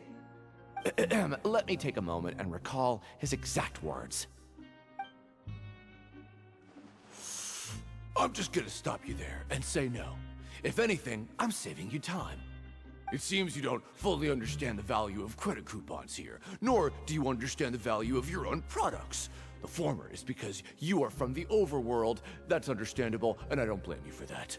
Let me take a moment and recall his exact words. I'm just gonna stop you there and say no. If anything, I'm saving you time. It seems you don't fully understand the value of credit coupons here, nor do you understand the value of your own products. The former is because you are from the overworld. That's understandable, and I don't blame you for that.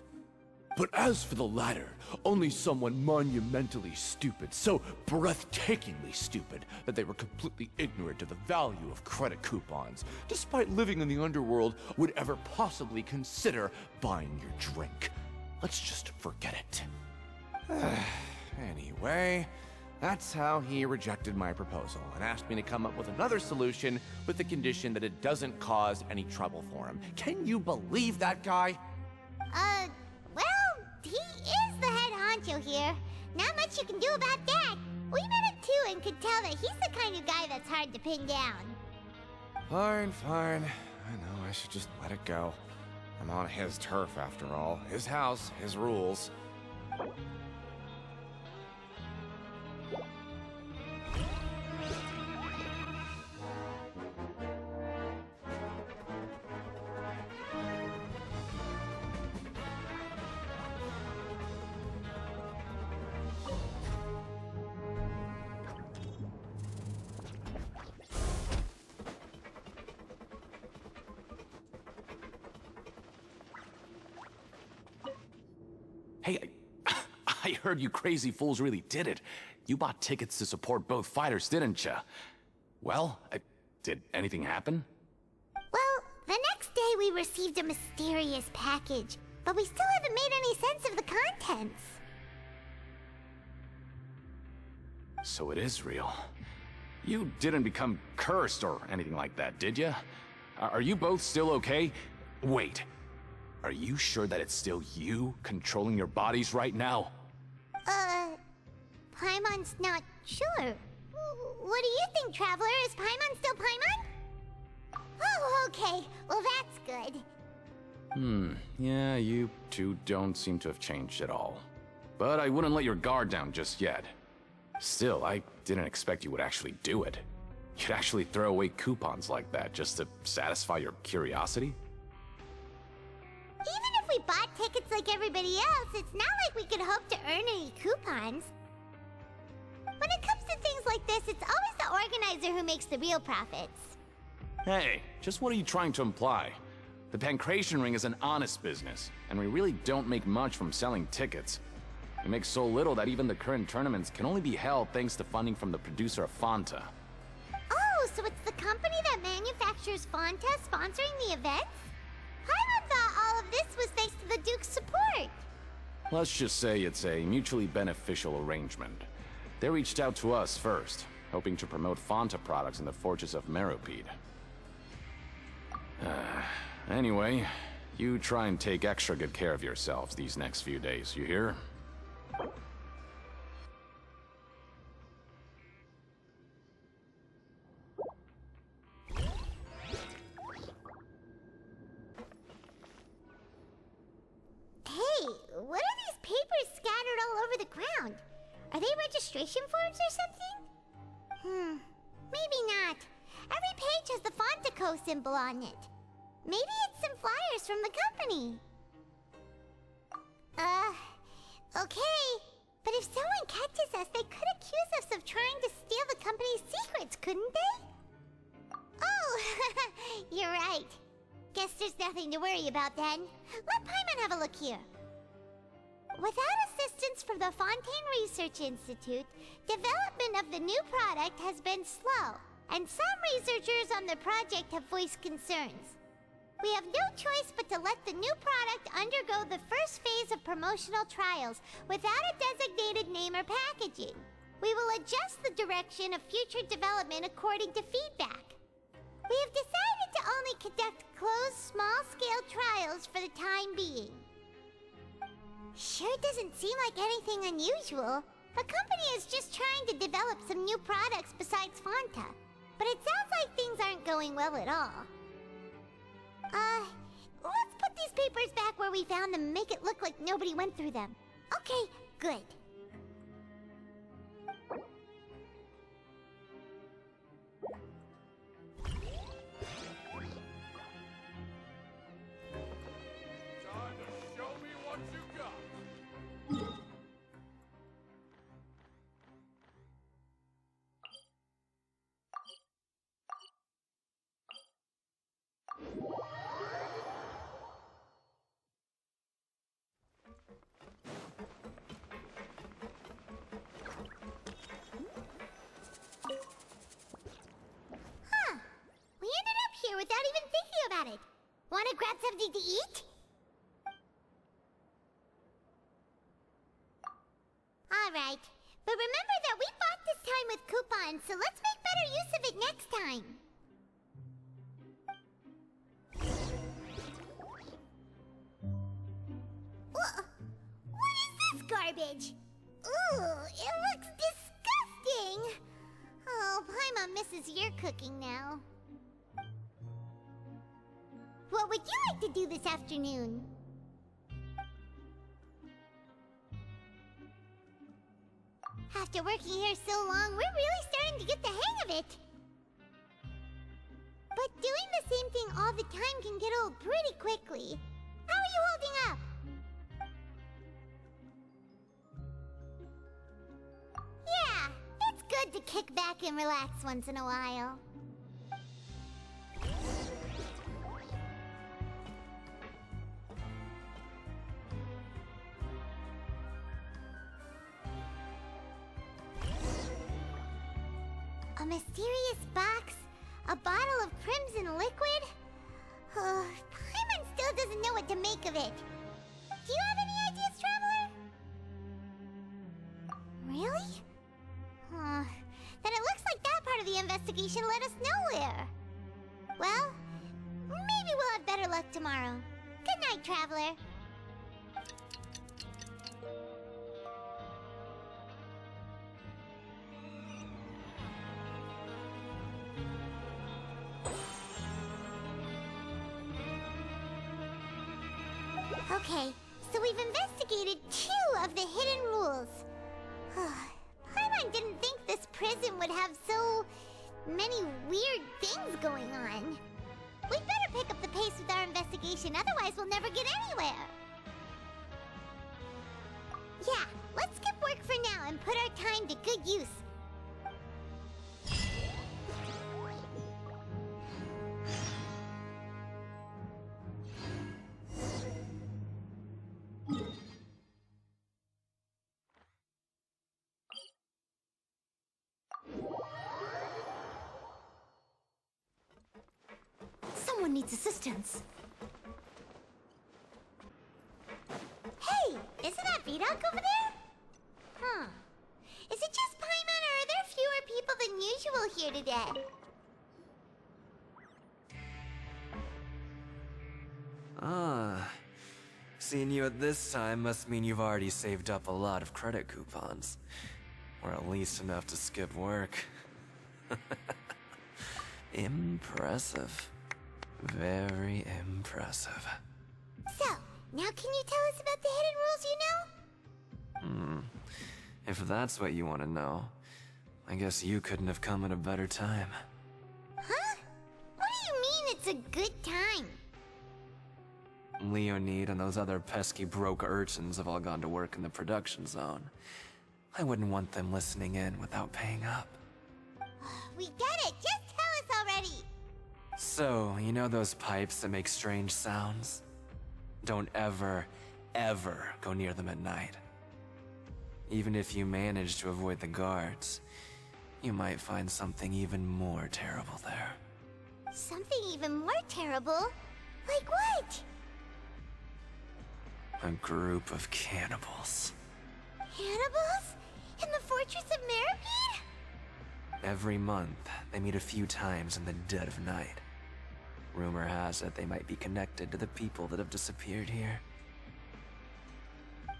But as for the latter, only someone monumentally stupid, so breathtakingly stupid that they were completely ignorant of the value of credit coupons, despite living in the underworld, would ever possibly consider buying your drink. Let's just forget it. Anyway, that's how he rejected my proposal and asked me to come up with another solution with the condition that it doesn't cause any trouble for him. Can you believe that guy? Well, he is the head honcho here. Not much you can do about that. We met him too and could tell that he's the kind of guy that's hard to pin down. Fine. I know I should just let it go. I'm on his turf after all. His house, his rules. Hey, I heard you crazy fools really did it. You bought tickets to support both fighters, didn't ya? Well, did anything happen? Well, the next day we received a mysterious package, but we still haven't made any sense of the contents. So it is real. You didn't become cursed or anything like that, did ya? Are you both still okay? Wait. Are you sure that it's still you controlling your bodies right now? Paimon's not sure. What do you think, Traveler? Is Paimon still Paimon? Oh, okay. Well, that's good. Yeah, you two don't seem to have changed at all. But I wouldn't let your guard down just yet. Still, I didn't expect you would actually do it. You'd actually throw away coupons like that just to satisfy your curiosity? Even if we bought tickets like everybody else, it's not like we could hope to earn any coupons. When it comes to things like this, it's always the organizer who makes the real profits. Hey, just what are you trying to imply? The Pancration Ring is an honest business, and we really don't make much from selling tickets. We make so little that even the current tournaments can only be held thanks to funding from the producer of Fanta. Oh, so it's the company that manufactures Fanta sponsoring the events? Paimon thought all of this was thanks to the Duke's support. Let's just say it's a mutually beneficial arrangement. They reached out to us first, hoping to promote Fanta products in the Fortress of Meropide. Anyway, you try and take extra good care of yourselves these next few days, you hear? Hey, what are these papers scattered all over the ground? Are they registration forms or something? Maybe not. Every page has the Fontaco symbol on it. Maybe it's some flyers from the company. Okay. But if someone catches us, they could accuse us of trying to steal the company's secrets, couldn't they? Oh, you're right. Guess there's nothing to worry about then. Let Paimon have a look here. Without assistance from the Fontaine Research Institute, development of the new product has been slow, and some researchers on the project have voiced concerns. We have no choice but to let the new product undergo the first phase of promotional trials without a designated name or packaging. We will adjust the direction of future development according to feedback. We have decided to only conduct closed, small-scale trials for the time being. Sure doesn't seem like anything unusual. The company is just trying to develop some new products besides Fanta. But it sounds like things aren't going well at all. Let's put these papers back where we found them and make it look like nobody went through them. Okay, good. Time to show me what you got. We ended up here without even thinking about it. Wanna grab something to eat? Alright, but remember that we bought this time with coupons, so let's make better use of it next time. What is this garbage? Ooh, it looks disgusting! Oh, Paimon misses your cooking now. What would you like to do this afternoon? After working here so long, we're really starting to get the hang of it. But doing the same thing all the time can get old pretty quickly. How are you holding up? Yeah, it's good to kick back and relax once in a while. A mysterious box? A bottle of crimson liquid? Paimon still doesn't know what to make of it. Do you have any ideas, Traveler? Really? Then it looks like that part of the investigation led us nowhere. Well, maybe we'll have better luck tomorrow. Good night, Traveler. Okay, so we've investigated 2 of the hidden rules. Paimon didn't think this prison would have so many weird things going on. We'd better pick up the pace with our investigation, otherwise we'll never get anywhere. Yeah, let's skip work for now and put our time to good use. Someone needs assistance. Hey, isn't that Vidoc over there? Huh. Is it just Paimon, or are there fewer people than usual here today? Seeing you at this time must mean you've already saved up a lot of credit coupons. Or at least enough to skip work. Impressive. Very impressive. So, now can you tell us about the hidden rules you know? If that's what you want to know, I guess you couldn't have come at a better time. Huh? What do you mean it's a good time? Leonid and those other pesky broke urchins have all gone to work in the production zone. I wouldn't want them listening in without paying up. We get it! Just tell us already! So, you know those pipes that make strange sounds? Don't ever, ever go near them at night. Even if you manage to avoid the guards, you might find something even more terrible there. Something even more terrible? Like what? A group of cannibals. Cannibals? In the Fortress of Meripede? Every month, they meet a few times in the dead of night. Rumor has it they might be connected to the people that have disappeared here.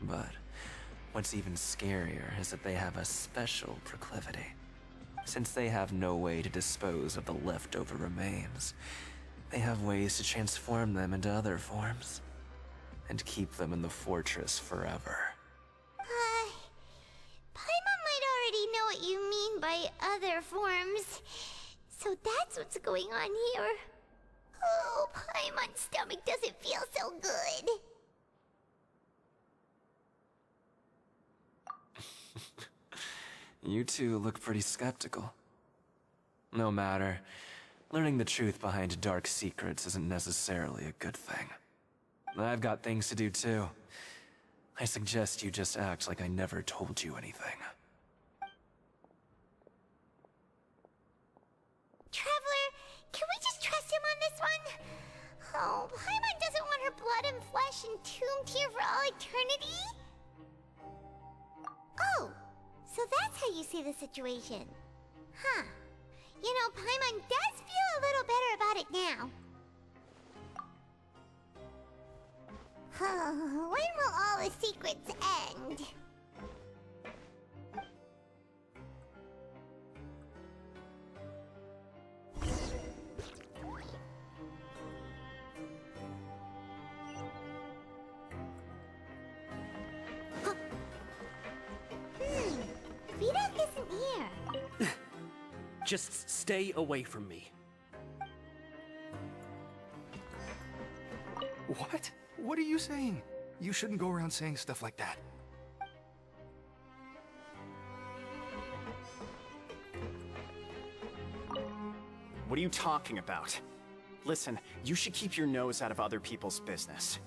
But what's even scarier is that they have a special proclivity. Since they have no way to dispose of the leftover remains, they have ways to transform them into other forms and keep them in the fortress forever. Paimon might already know what you mean by other forms. So that's what's going on here. Oh, Paimon's stomach doesn't feel so good. You two look pretty skeptical. No matter, learning the truth behind dark secrets isn't necessarily a good thing. I've got things to do too. I suggest you just act like I never told you anything. Traveler, can we just trust him on this one? Oh, Paimon doesn't want her blood and flesh entombed here for all eternity? Oh, so that's how you see the situation. Huh. You know, Paimon does feel a little better about it now. When will all the secrets end? Vidoc isn't here. Just stay away from me. What? What are you saying? You shouldn't go around saying stuff like that. What are you talking about? Listen, you should keep your nose out of other people's business.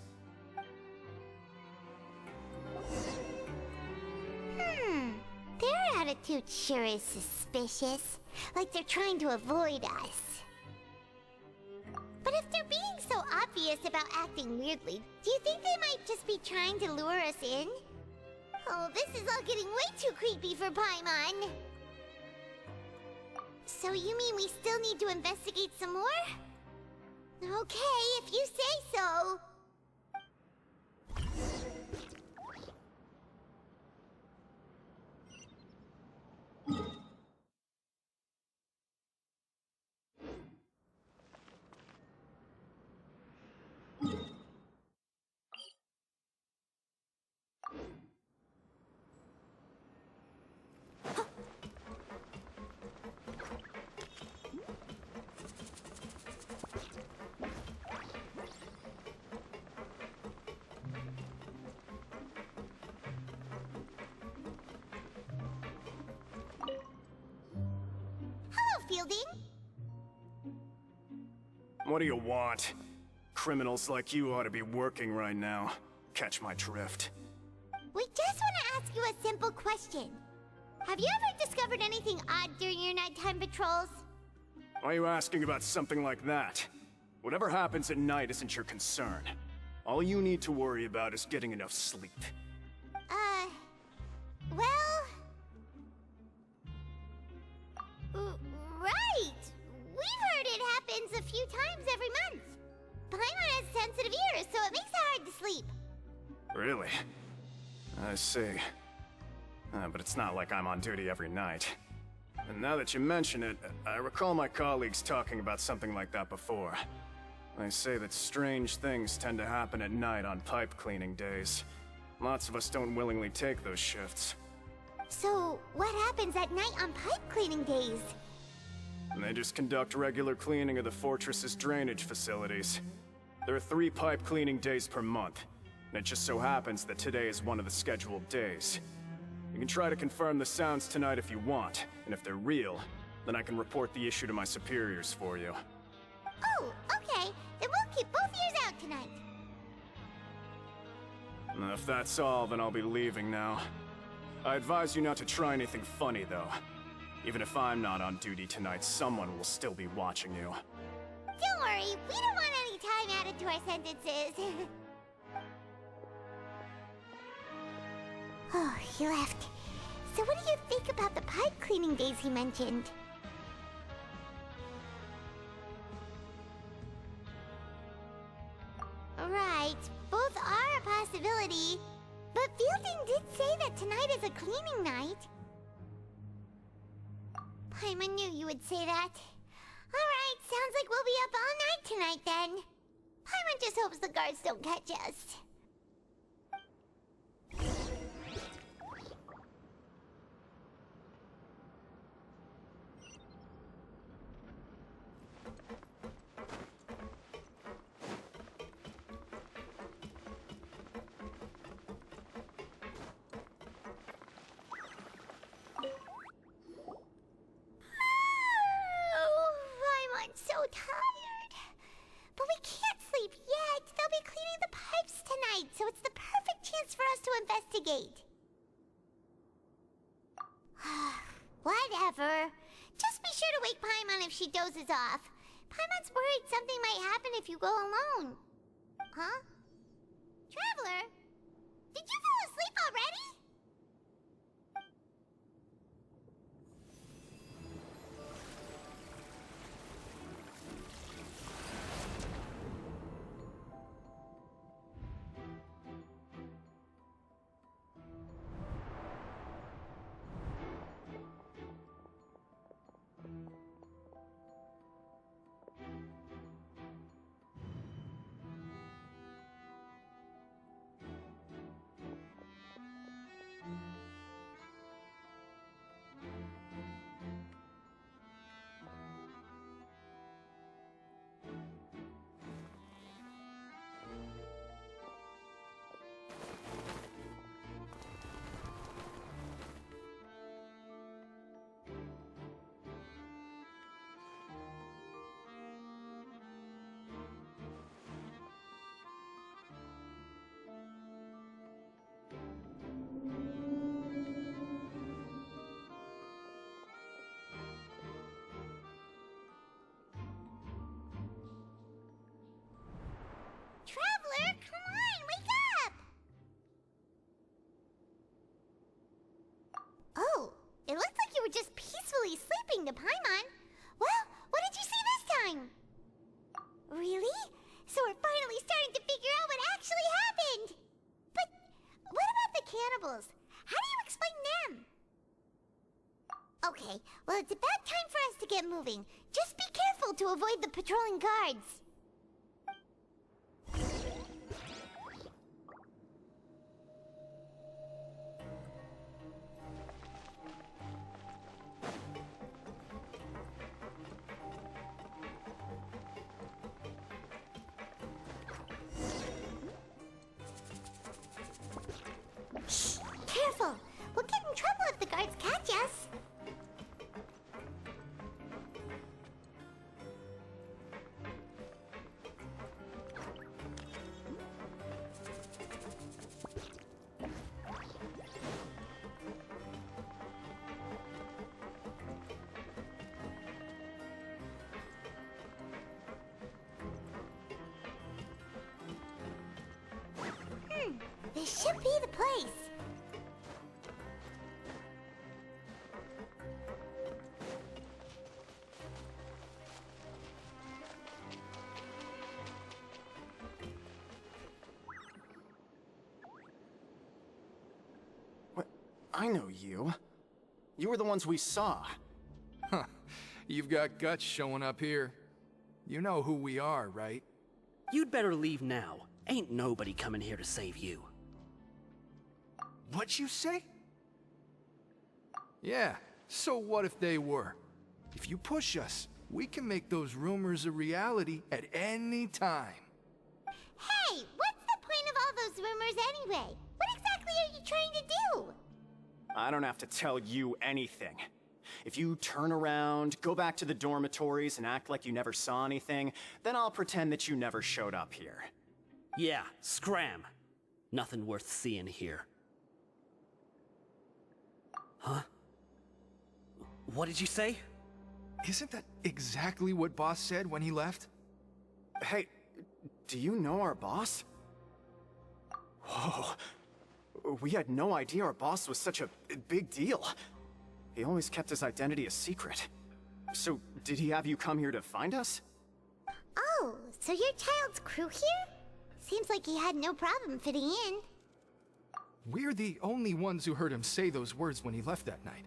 Their attitude sure is suspicious. Like they're trying to avoid us. But if they're being so obvious about acting weirdly, do you think they might just be trying to lure us in? Oh, this is all getting way too creepy for Paimon. So you mean we still need to investigate some more? Okay, if you say so. Fielding? What do you want? Criminals like you ought to be working right now. Catch my drift. We just want to ask you a simple question. Have you ever discovered anything odd during your nighttime patrols? Why are you asking about something like that? Whatever happens at night isn't your concern. All you need to worry about is getting enough sleep. Well... right! We've heard it happens a few times every month. Paimon has sensitive ears, so it makes it hard to sleep. Really? I see. But it's not like I'm on duty every night. And now that you mention it, I recall my colleagues talking about something like that before. They say that strange things tend to happen at night on pipe cleaning days. Lots of us don't willingly take those shifts. So, what happens at night on pipe cleaning days? And they just conduct regular cleaning of the fortress's drainage facilities. There are 3 pipe cleaning days per month, and it just so happens that today is one of the scheduled days. You can try to confirm the sounds tonight if you want, and if they're real, then I can report the issue to my superiors for you. Oh, okay. Then we'll keep both ears out tonight. And if that's all, then I'll be leaving now. I advise you not to try anything funny, though. Even if I'm not on duty tonight, someone will still be watching you. Don't worry, we don't want any time added to our sentences. Oh, he left. So what do you think about the pipe cleaning days he mentioned? Right, both are a possibility. But Fielding did say that tonight is a cleaning night. Paimon knew you would say that. Alright, sounds like we'll be up all night tonight then. Paimon just hopes the guards don't catch us. I'm so tired. But we can't sleep yet. They'll be cleaning the pipes tonight, so it's the perfect chance for us to investigate. Whatever. Just be sure to wake Paimon if she dozes off. Paimon's worried something might happen if you go alone. Huh? Traveler? Did you fall asleep already? It looked like you were just peacefully sleeping to Paimon. Well, what did you see this time? Really? So we're finally starting to figure out what actually happened! But what about the cannibals? How do you explain them? Okay, well it's about time for us to get moving. Just be careful to avoid the patrolling guards. Shh! Careful! We'll get in trouble if the guards catch us. This should be the place. What? I know you. You were the ones we saw. Huh. You've got guts showing up here. You know who we are, right? You'd better leave now. Ain't nobody coming here to save you. What'd you say? Yeah, so what if they were? If you push us, we can make those rumors a reality at any time. Hey, what's the point of all those rumors anyway? What exactly are you trying to do? I don't have to tell you anything. If you turn around, go back to the dormitories, and act like you never saw anything, then I'll pretend that you never showed up here. Yeah, scram. Nothing worth seeing here. Huh? What did you say? Isn't that exactly what Boss said when he left? Hey, do you know our boss? Whoa. We had no idea our boss was such a big deal. He always kept his identity a secret. So, did he have you come here to find us? Oh, so your child's crew here? Seems like he had no problem fitting in. We're the only ones who heard him say those words when he left that night.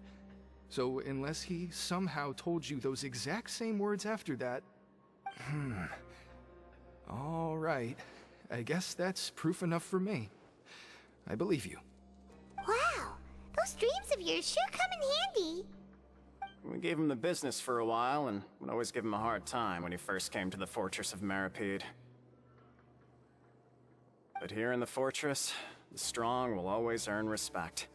So unless he somehow told you those exact same words after that... All right. I guess that's proof enough for me. I believe you. Wow, those dreams of yours sure come in handy. We gave him the business for a while, and would always give him a hard time when he first came to the Fortress of Meripede. But here in the fortress, the strong will always earn respect.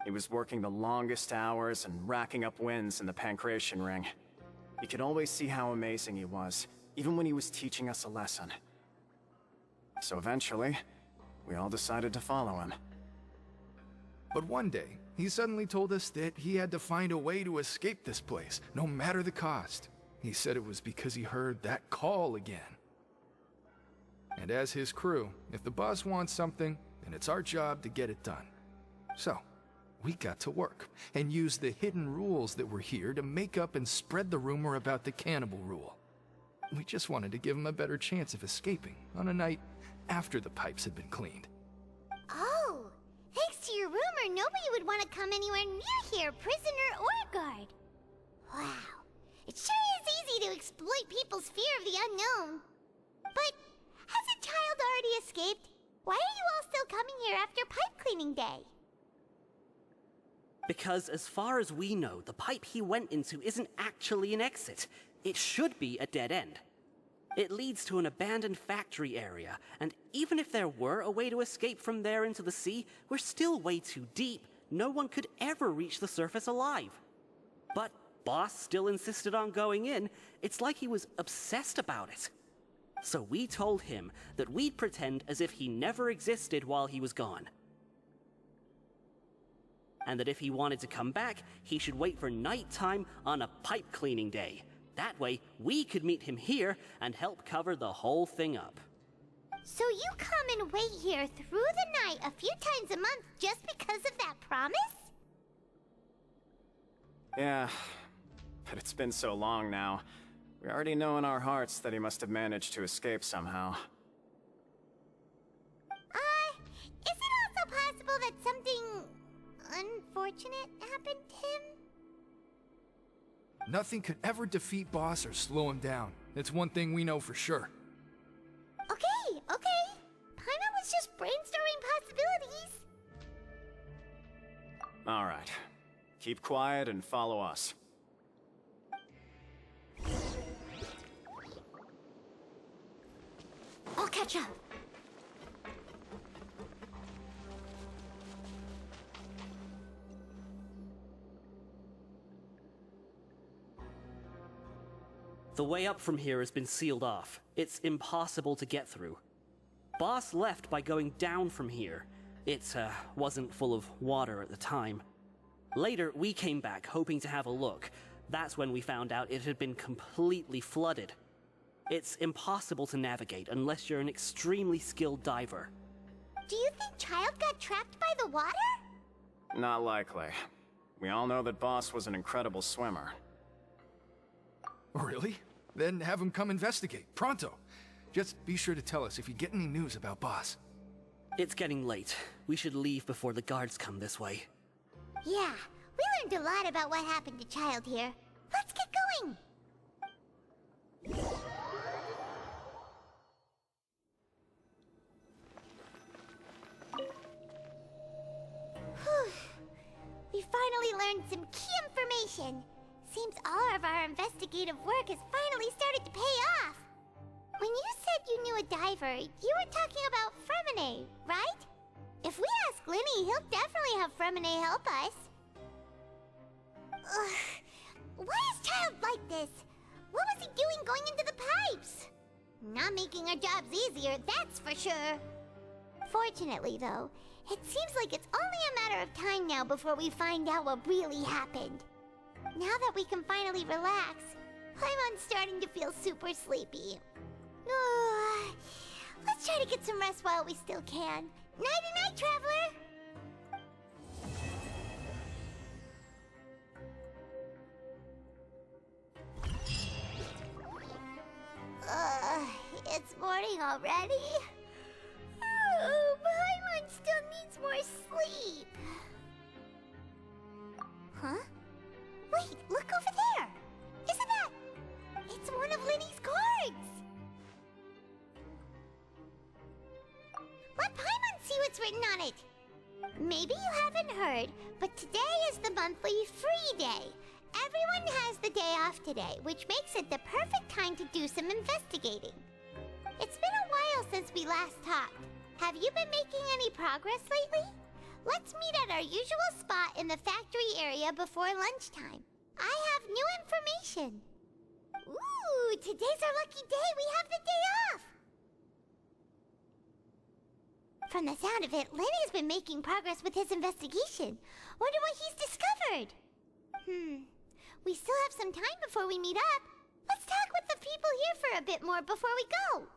He was working the longest hours and racking up wins in the Pancration Ring. You could always see how amazing he was, even when he was teaching us a lesson. So eventually, we all decided to follow him. But one day, he suddenly told us that he had to find a way to escape this place, no matter the cost. He said it was because he heard that call again. And as his crew, if the boss wants something, then it's our job to get it done. So, we got to work, and used the hidden rules that were here to make up and spread the rumor about the cannibal rule. We just wanted to give him a better chance of escaping on a night after the pipes had been cleaned. Oh, thanks to your rumor, nobody would want to come anywhere near here, prisoner or guard. Wow, it sure is easy to exploit people's fear of the unknown. But has a child already escaped? Why are you all still coming here after pipe cleaning day? Because as far as we know, the pipe he went into isn't actually an exit. It should be a dead end. It leads to an abandoned factory area, and even if there were a way to escape from there into the sea, we're still way too deep. No one could ever reach the surface alive. But Boss still insisted on going in. It's like he was obsessed about it. So we told him that we'd pretend as if he never existed while he was gone. And that if he wanted to come back, he should wait for nighttime on a pipe cleaning day. That way, we could meet him here and help cover the whole thing up. So you come and wait here through the night a few times a month just because of that promise? Yeah, but it's been so long now. We already know in our hearts that he must have managed to escape somehow. Is it also possible that something unfortunate happened to him? Nothing could ever defeat Boss or slow him down. It's one thing we know for sure. Okay. Paimon was just brainstorming possibilities. Alright. Keep quiet and follow us. I'll catch up. The way up from here has been sealed off. It's impossible to get through. Boss left by going down from here. It wasn't full of water at the time. Later, we came back hoping to have a look. That's when we found out it had been completely flooded. It's impossible to navigate unless you're an extremely skilled diver. Do you think Child got trapped by the water? Not likely. We all know that Boss was an incredible swimmer. Really? Then have him come investigate, pronto. Just be sure to tell us if you get any news about Boss. It's getting late. We should leave before the guards come this way. Yeah, we learned a lot about what happened to Child here. Let's get going! Whew. We finally learned some key information. Seems all of our investigative work has finally started to pay off. When you said you knew a diver, you were talking about Fremine, right? If we ask Linny, he'll definitely have Fremine help us. Ugh. Why is Child like this? What was he doing going into the pipes? Not making our jobs easier, that's for sure. Fortunately, though, it seems like it's only a matter of time now before we find out what really happened. Now that we can finally relax, Paimon's starting to feel super sleepy. Let's try to get some rest while we still can. Nighty-night, traveler! It's morning already? Oh, Paimon still needs more sleep. Huh? Wait, look over there! Isn't that... It's one of Linny's cards! Let Paimon see what's written on it! Maybe you haven't heard, but today is the monthly free day. Everyone has the day off today, which makes it the perfect time to do some investigating. It's been a while since we last talked. Have you been making any progress lately? Let's meet at our usual spot in the factory area before lunchtime. I have new information. Ooh, today's our lucky day. We have the day off. From the sound of it, Lenny's been making progress with his investigation. Wonder what he's discovered. We still have some time before we meet up. Let's talk with the people here for a bit more before we go.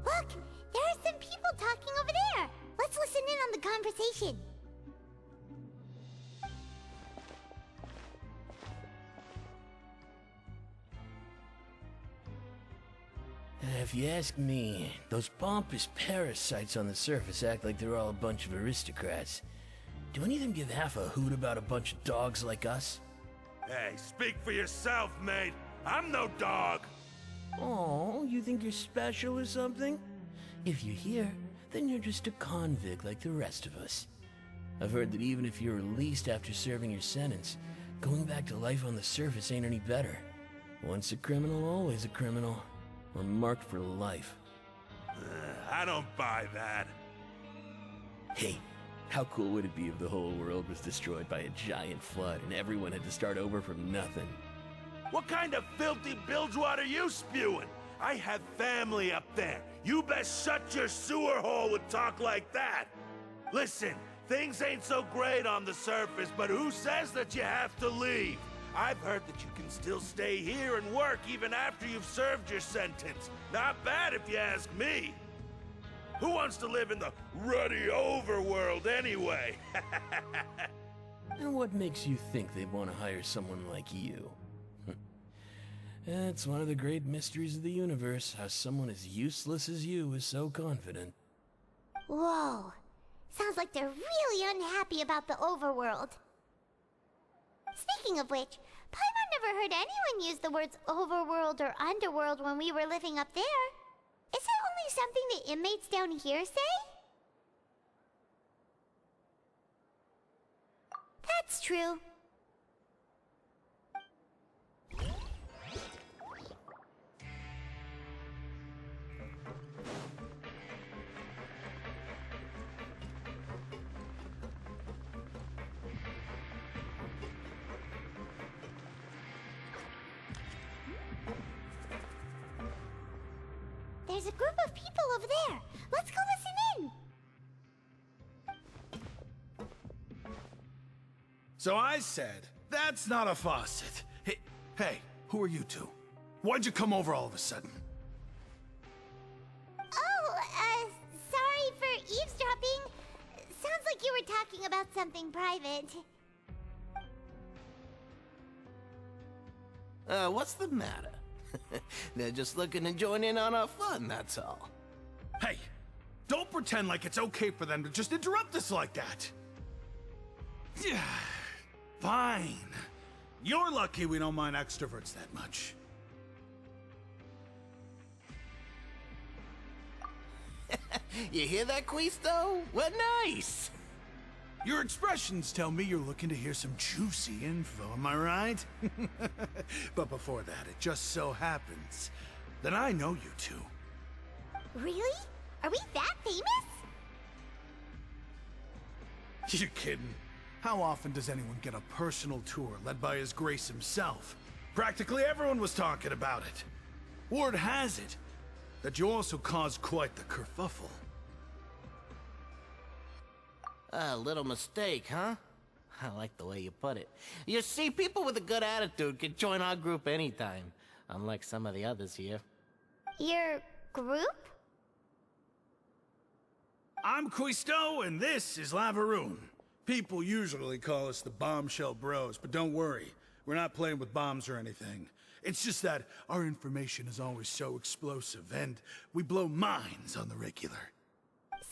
Look, there are some people talking over there. Let's listen in on the conversation. If you ask me, those pompous parasites on the surface act like they're all a bunch of aristocrats. Do any of them give half a hoot about a bunch of dogs like us? Hey, speak for yourself, mate. I'm no dog. Oh, you think you're special or something? If you're here, then you're just a convict like the rest of us. I've heard that even if you're released after serving your sentence, going back to life on the surface ain't any better. Once a criminal, always a criminal. Or marked for life. I don't buy that. Hey, how cool would it be if the whole world was destroyed by a giant flood and everyone had to start over from nothing? What kind of filthy bilgewater are you spewing? I have family up there. You best shut your sewer hole with talk like that. Listen, things ain't so great on the surface, but who says that you have to leave? I've heard that you can still stay here and work even after you've served your sentence. Not bad if you ask me. Who wants to live in the ruddy overworld anyway? And what makes you think they'd want to hire someone like you? It's one of the great mysteries of the universe, how someone as useless as you is so confident. Whoa. Sounds like they're really unhappy about the overworld. Speaking of which, Paimon never heard anyone use the words overworld or underworld when we were living up there. Is it only something the inmates down here say? That's true. There's a group of people over there. Let's go listen in. So I said, that's not a faucet. Hey, who are you two? Why'd you come over all of a sudden? Oh, sorry for eavesdropping. Sounds like you were talking about something private. What's the matter? They're just looking to join in on our fun, that's all. Hey, don't pretend like it's okay for them to just interrupt us like that. Yeah, fine. You're lucky we don't mind extroverts that much. You hear that, Quisto? What nice! Your expressions tell me you're looking to hear some juicy info, am I right? But before that, it just so happens that I know you two. Really? Are we that famous? You're kidding. How often does anyone get a personal tour led by His Grace himself? Practically everyone was talking about it. Word has it that you also caused quite the kerfuffle. A little mistake, huh? I like the way you put it. You see, people with a good attitude can join our group anytime, unlike some of the others here. Your group? I'm Quisto, and this is Lavaroon. People usually call us the Bombshell Bros, but don't worry, we're not playing with bombs or anything. It's just that our information is always so explosive, and we blow minds on the regular.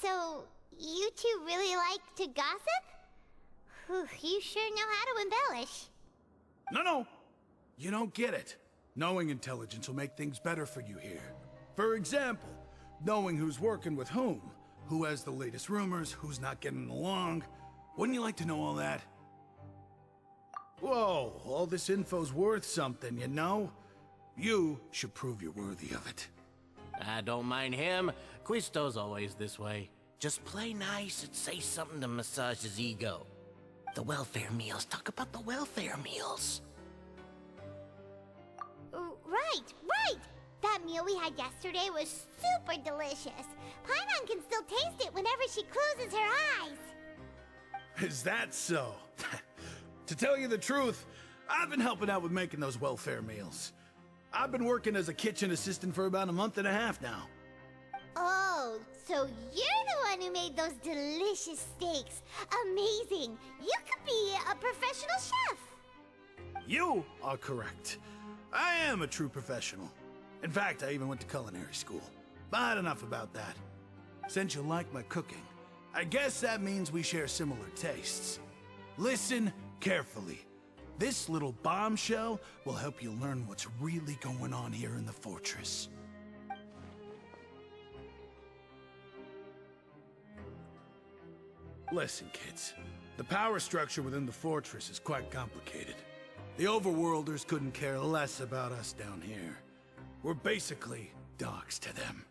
So, you two really like to gossip? Whew, you sure know how to embellish. No, you don't get it. Knowing intelligence will make things better for you here. For example, knowing who's working with whom, who has the latest rumors, who's not getting along. Wouldn't you like to know all that? Whoa, all this info's worth something, you know? You should prove you're worthy of it. I don't mind him. Quisto's always this way. Just play nice and say something to massage his ego. The welfare meals. Talk about the welfare meals. Right! That meal we had yesterday was super delicious. Paimon can still taste it whenever she closes her eyes. Is that so? To tell you the truth, I've been helping out with making those welfare meals. I've been working as a kitchen assistant for about a month and a half now. Oh, so you're the one who made those delicious steaks. Amazing. You could be a professional chef. You are correct. I am a true professional. In fact, I even went to culinary school. But enough about that. Since you like my cooking, I guess that means we share similar tastes. Listen carefully. This little bombshell will help you learn what's really going on here in the fortress. Listen, kids. The power structure within the fortress is quite complicated. The overworlders couldn't care less about us down here. We're basically dogs to them.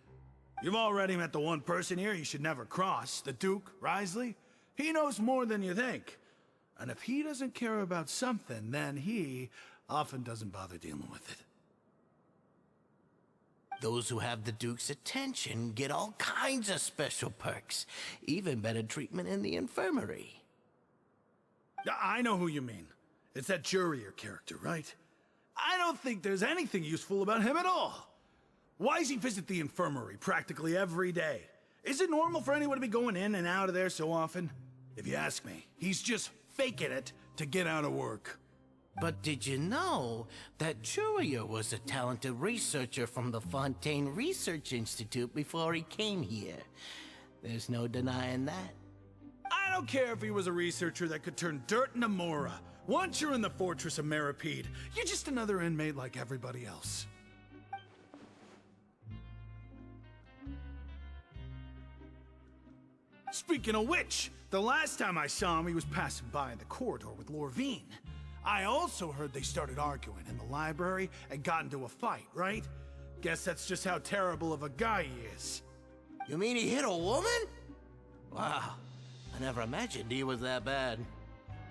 You've already met the one person here you should never cross, the Duke, Risley. He knows more than you think. And if he doesn't care about something, then he often doesn't bother dealing with it. Those who have the Duke's attention get all kinds of special perks, even better treatment in the infirmary. I know who you mean. It's that Jurier character, right? I don't think there's anything useful about him at all. Why does he visit the infirmary practically every day? Is it normal for anyone to be going in and out of there so often? If you ask me, he's just faking it to get out of work. But did you know that Jurier was a talented researcher from the Fontaine Research Institute before he came here? There's no denying that. I don't care if he was a researcher that could turn dirt into Mora. Once you're in the fortress of Meripede, you're just another inmate like everybody else. Speaking of which, the last time I saw him, he was passing by in the corridor with Lorvine. I also heard they started arguing in the library and got into a fight, right? Guess that's just how terrible of a guy he is. You mean he hit a woman? Wow, I never imagined he was that bad.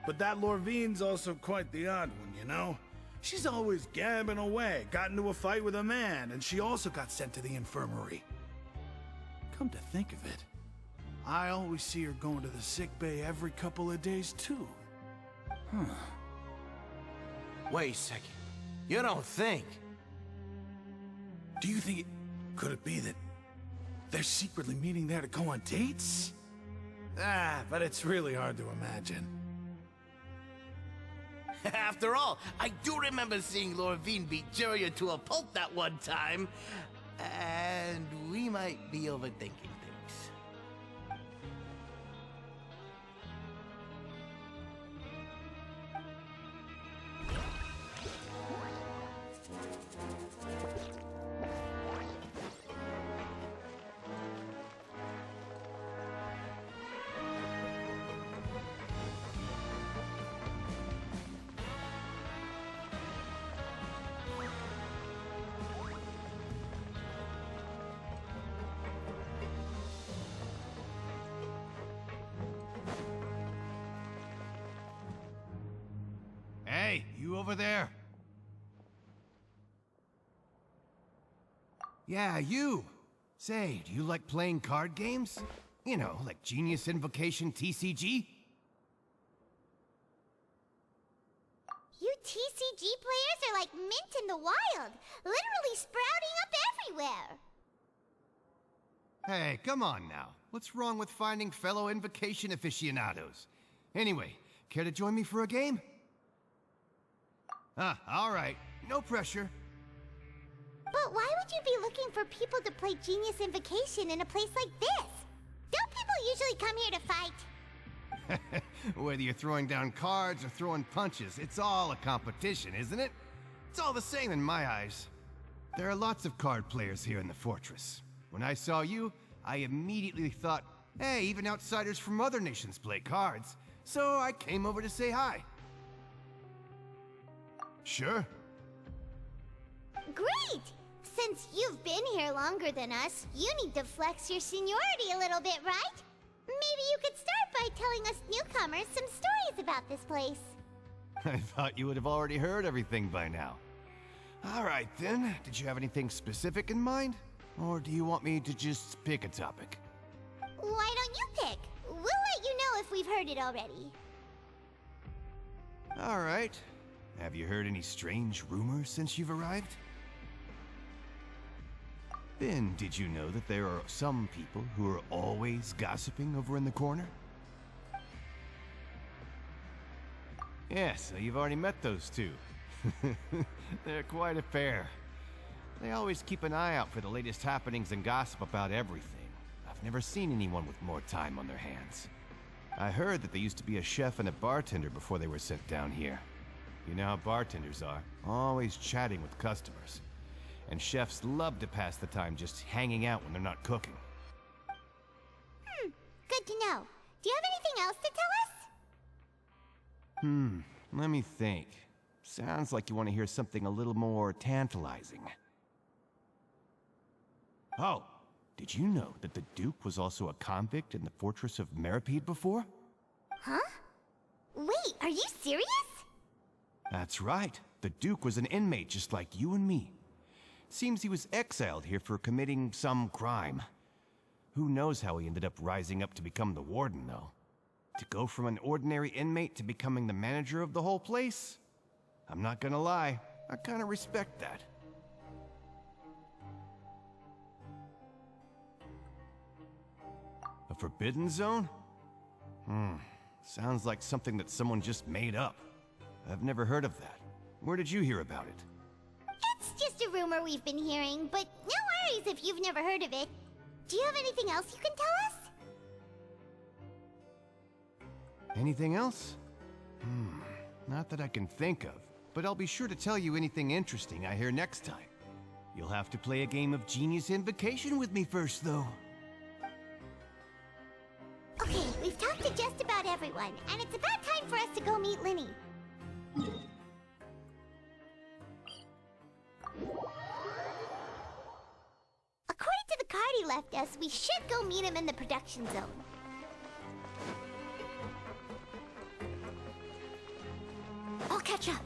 But that Lorvine's also quite the odd one, you know? She's always gabbing away, got into a fight with a man, and she also got sent to the infirmary. Come to think of it, I always see her going to the sick bay every couple of days, too. Huh. Wait a second. You don't think? Do you think could it be that they're secretly meeting there to go on dates? But it's really hard to imagine. After all, I do remember seeing Lorvine beat Jurier to a pulp that one time. And we might be overthinking things. Hey, you over there? Yeah, you. Say, do you like playing card games? You know, like Genius Invocation TCG? You TCG players are like mint in the wild, literally sprouting up everywhere. Hey, come on now. What's wrong with finding fellow Invocation aficionados? Anyway, care to join me for a game? Alright. No pressure. But why would you be looking for people to play Genius Invocation in a place like this? Don't people usually come here to fight? Whether you're throwing down cards or throwing punches, it's all a competition, isn't it? It's all the same in my eyes. There are lots of card players here in the fortress. When I saw you, I immediately thought, hey, even outsiders from other nations play cards. So I came over to say hi. Sure. Great! Since you've been here longer than us, you need to flex your seniority a little bit, right? Maybe you could start by telling us newcomers some stories about this place. I thought you would have already heard everything by now. All right then, did you have anything specific in mind? Or do you want me to just pick a topic? Why don't you pick? We'll let you know if we've heard it already. All right. Have you heard any strange rumors since you've arrived? Then, did you know that there are some people who are always gossiping over in the corner? Yeah, so you've already met those two. They're quite a pair. They always keep an eye out for the latest happenings and gossip about everything. I've never seen anyone with more time on their hands. I heard that they used to be a chef and a bartender before they were sent down here. You know how bartenders are, always chatting with customers. And chefs love to pass the time just hanging out when they're not cooking. Good to know. Do you have anything else to tell us? Let me think. Sounds like you want to hear something a little more tantalizing. Oh, did you know that the Duke was also a convict in the fortress of Meripede before? Huh? Wait, are you serious? That's right. The Duke was an inmate just like you and me. Seems he was exiled here for committing some crime. Who knows how he ended up rising up to become the warden, though. To go from an ordinary inmate to becoming the manager of the whole place? I'm not gonna lie, I kinda respect that. A forbidden zone? Sounds like something that someone just made up. I've never heard of that. Where did you hear about it? It's just a rumor we've been hearing, but no worries if you've never heard of it. Do you have anything else you can tell us? Anything else? Not that I can think of, but I'll be sure to tell you anything interesting I hear next time. You'll have to play a game of Genius Invocation with me first, though. Okay, we've talked to just about everyone, and it's about time for us to go meet Linny. According to the card he left us, we should go meet him in the production zone. I'll catch up.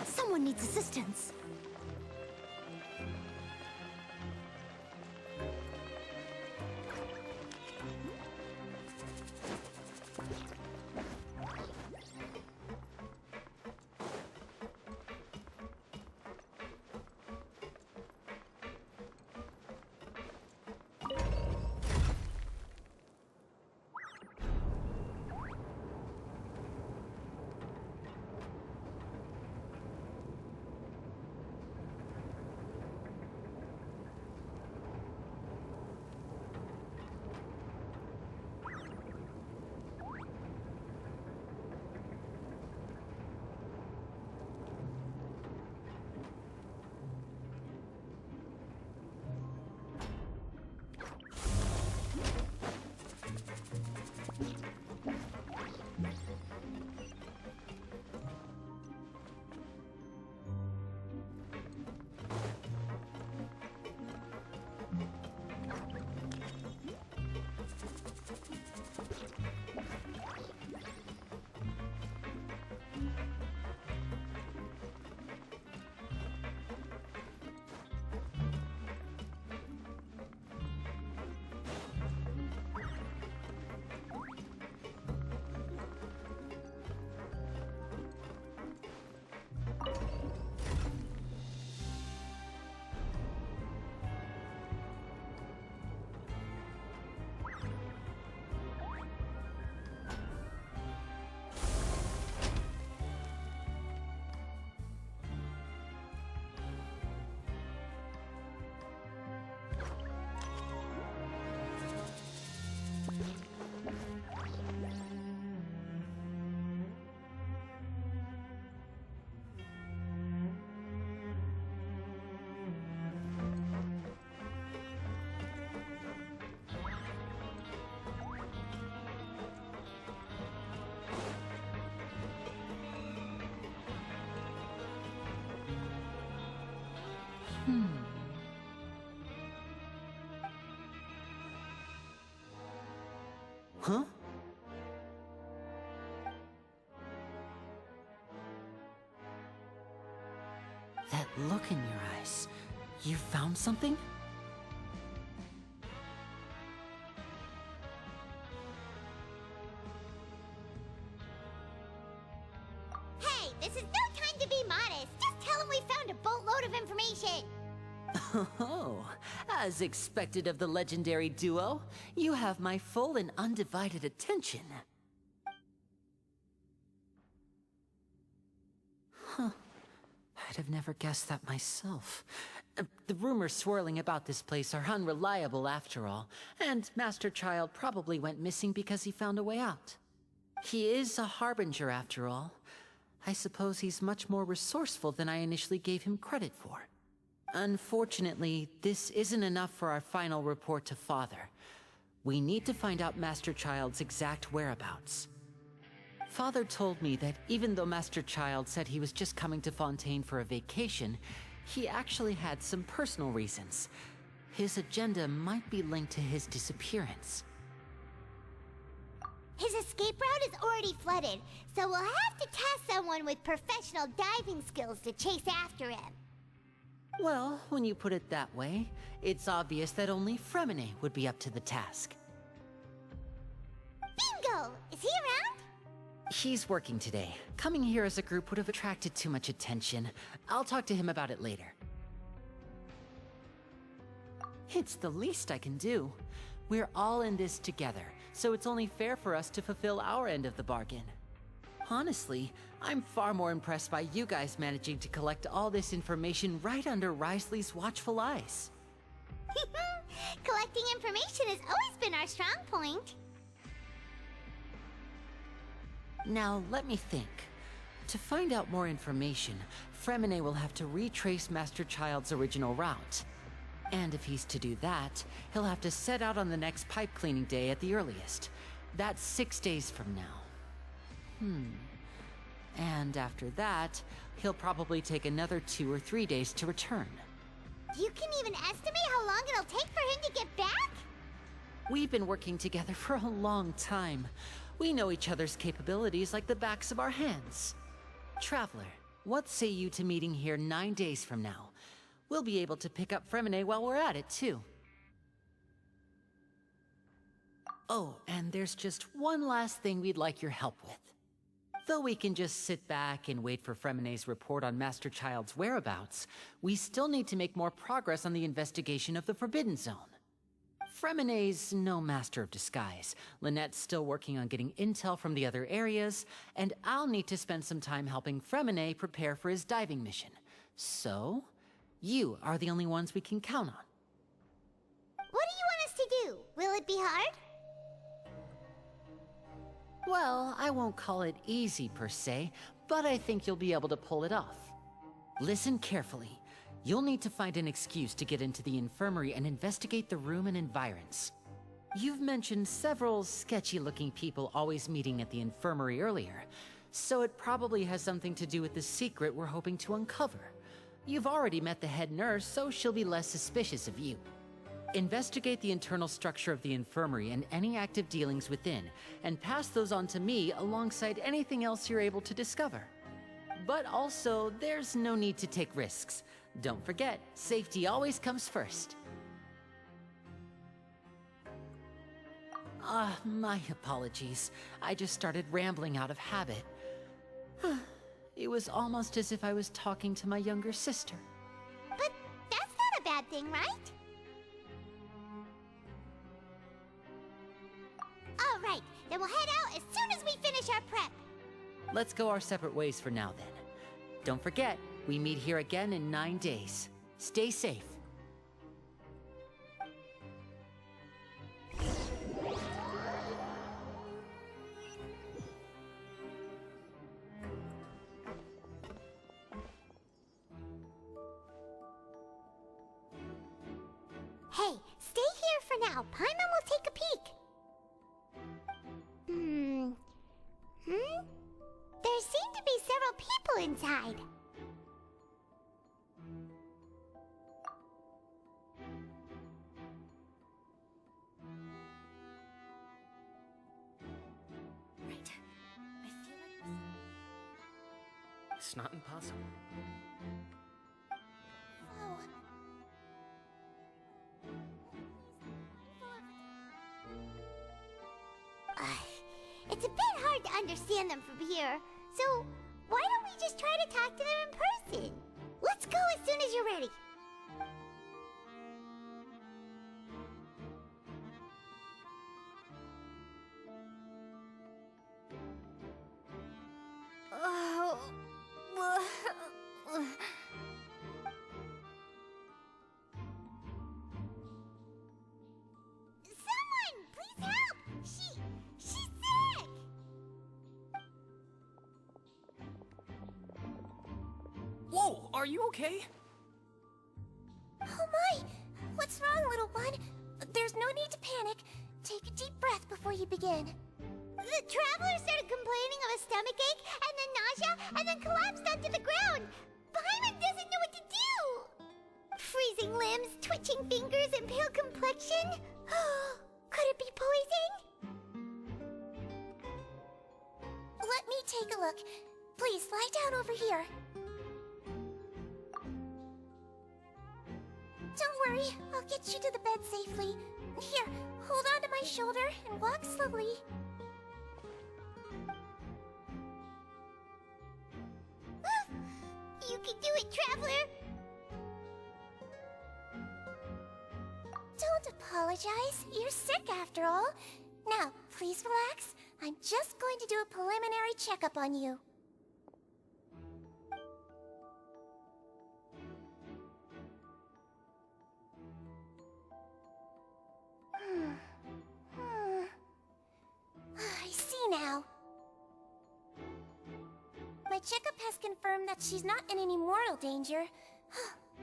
Someone needs assistance. Huh? That look in your eyes. You found something? Hey, this is no time to be modest. Just tell him we found a boatload of information. Oh, as expected of the legendary duo, you have my full and undivided attention. Huh. I'd have never guessed that myself. The rumors swirling about this place are unreliable after all, and Master Child probably went missing because he found a way out. He is a harbinger after all. I suppose he's much more resourceful than I initially gave him credit for. Unfortunately, this isn't enough for our final report to Father. We need to find out Master Child's exact whereabouts. Father told me that even though Master Child said he was just coming to Fontaine for a vacation, he actually had some personal reasons. His agenda might be linked to his disappearance. His escape route is already flooded, so we'll have to task someone with professional diving skills to chase after him. Well, when you put it that way, it's obvious that only Fremine would be up to the task. Bingo! Is he around? He's working today. Coming here as a group would have attracted too much attention. I'll talk to him about it later. It's the least I can do. We're all in this together, so it's only fair for us to fulfill our end of the bargain. Honestly, I'm far more impressed by you guys managing to collect all this information right under Risley's watchful eyes. Collecting information has always been our strong point. Now, let me think. To find out more information, Fremine will have to retrace Master Child's original route. And if he's to do that, he'll have to set out on the next pipe cleaning day at the earliest. That's 6 days from now. And after that, he'll probably take another 2 or 3 days to return. You can even estimate how long it'll take for him to get back? We've been working together for a long time. We know each other's capabilities like the backs of our hands. Traveler, what say you to meeting here 9 days from now? We'll be able to pick up Fremine while we're at it, too. Oh, and there's just one last thing we'd like your help with. Though we can just sit back and wait for Fremine's report on Master Child's whereabouts, we still need to make more progress on the investigation of the Forbidden Zone. Fremine's no master of disguise. Lynette's still working on getting intel from the other areas, and I'll need to spend some time helping Fremine prepare for his diving mission. So, you are the only ones we can count on. What do you want us to do? Will it be hard? Well, I won't call it easy per se, but I think you'll be able to pull it off. Listen carefully. You'll need to find an excuse to get into the infirmary and investigate the room and environs. You've mentioned several sketchy-looking people always meeting at the infirmary earlier, so it probably has something to do with the secret we're hoping to uncover. You've already met the head nurse, so she'll be less suspicious of you. Investigate the internal structure of the infirmary and any active dealings within, and pass those on to me alongside anything else you're able to discover. But also, there's no need to take risks. Don't forget, safety always comes first. My apologies. I just started rambling out of habit. It was almost as if I was talking to my younger sister. But that's not a bad thing, right? All right, then we'll head out as soon as we finish our prep. Let's go our separate ways for now, then. Don't forget, we meet here again in 9 days. Stay safe. Hey, stay here for now. Paimon will take a peek. There seem to be several people inside. Right. I feel like it's not impossible. Oh. It's a bit hard to understand them from here, so why don't we just try to talk to them in person? Let's go as soon as you're ready. are you okay? Oh my! What's wrong, little one? There's no need to panic. Take a deep breath before you begin. The traveler started complaining of a stomachache, and then nausea, and then collapsed onto the ground. Paimon doesn't know what to do! Freezing limbs, twitching fingers, and pale complexion? Could it be poison? Let me take a look. Please, lie down over here. Don't worry, I'll get you to the bed safely. Here, hold on to my shoulder and walk slowly. You can do it, traveler! Don't apologize. You're sick after all. Now, please relax. I'm just going to do a preliminary checkup on you. I see now. My checkup has confirmed that she's not in any mortal danger.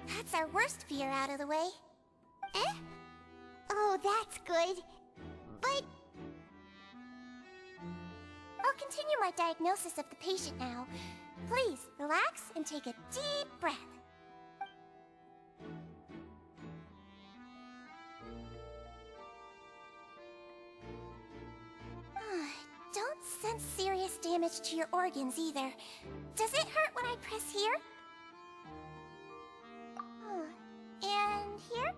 That's our worst fear out of the way. Eh? Oh, that's good. But... I'll continue my diagnosis of the patient now. Please, relax and take a deep breath. Don't sense serious damage to your organs either. Does it hurt when I press here? And here?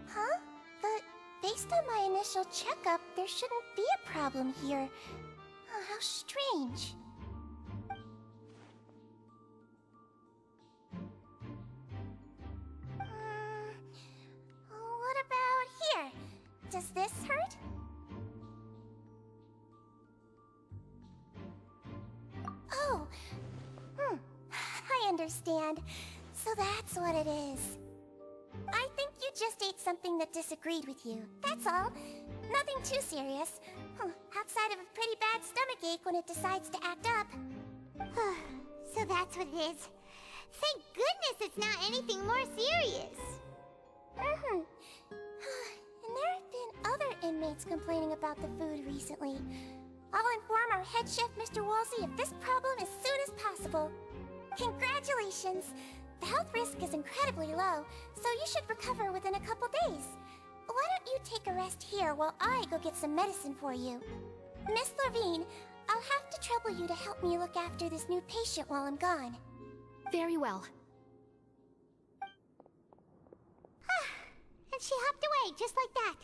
Huh? But based on my initial checkup, there shouldn't be a problem here. Oh, how strange. What about here? Does this hurt? Oh, I understand. So that's what it is. I think you just ate something that disagreed with you. That's all. Nothing too serious. Outside of a pretty bad stomachache when it decides to act up. So that's what it is. Thank goodness it's not anything more serious. And there have been other inmates complaining about the food recently. I'll inform our head chef, Mr. Wolsey, of this problem as soon as possible. Congratulations! The health risk is incredibly low, so you should recover within a couple days. Why don't you take a rest here while I go get some medicine for you? Miss Levine, I'll have to trouble you to help me look after this new patient while I'm gone. Very well. And she hopped away just like that.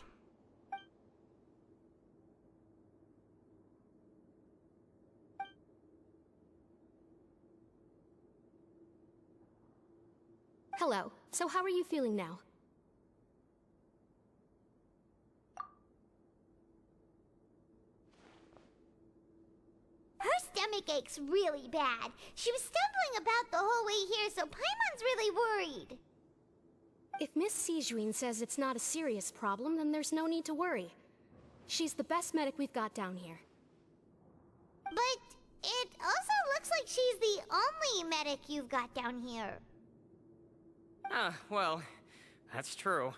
Hello. So how are you feeling now? Her stomach ache's really bad. She was stumbling about the whole way here, so Paimon's really worried. If Miss Sijuin says it's not a serious problem, then there's no need to worry. She's the best medic we've got down here. But it also looks like she's the only medic you've got down here. Well, that's true.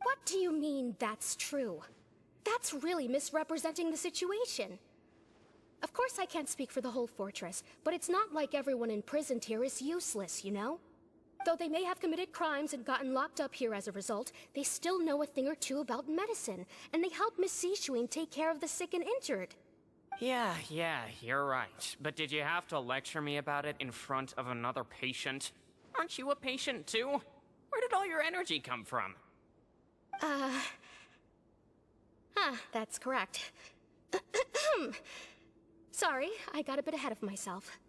What do you mean, that's true? That's really misrepresenting the situation. Of course I can't speak for the whole fortress, but it's not like everyone imprisoned here is useless, you know? Though they may have committed crimes and gotten locked up here as a result, they still know a thing or two about medicine, and they help Miss Sijuin take care of the sick and injured. Yeah, you're right. But did you have to lecture me about it in front of another patient? Aren't you a patient too? Where did all your energy come from? That's correct. Sorry, I got a bit ahead of myself.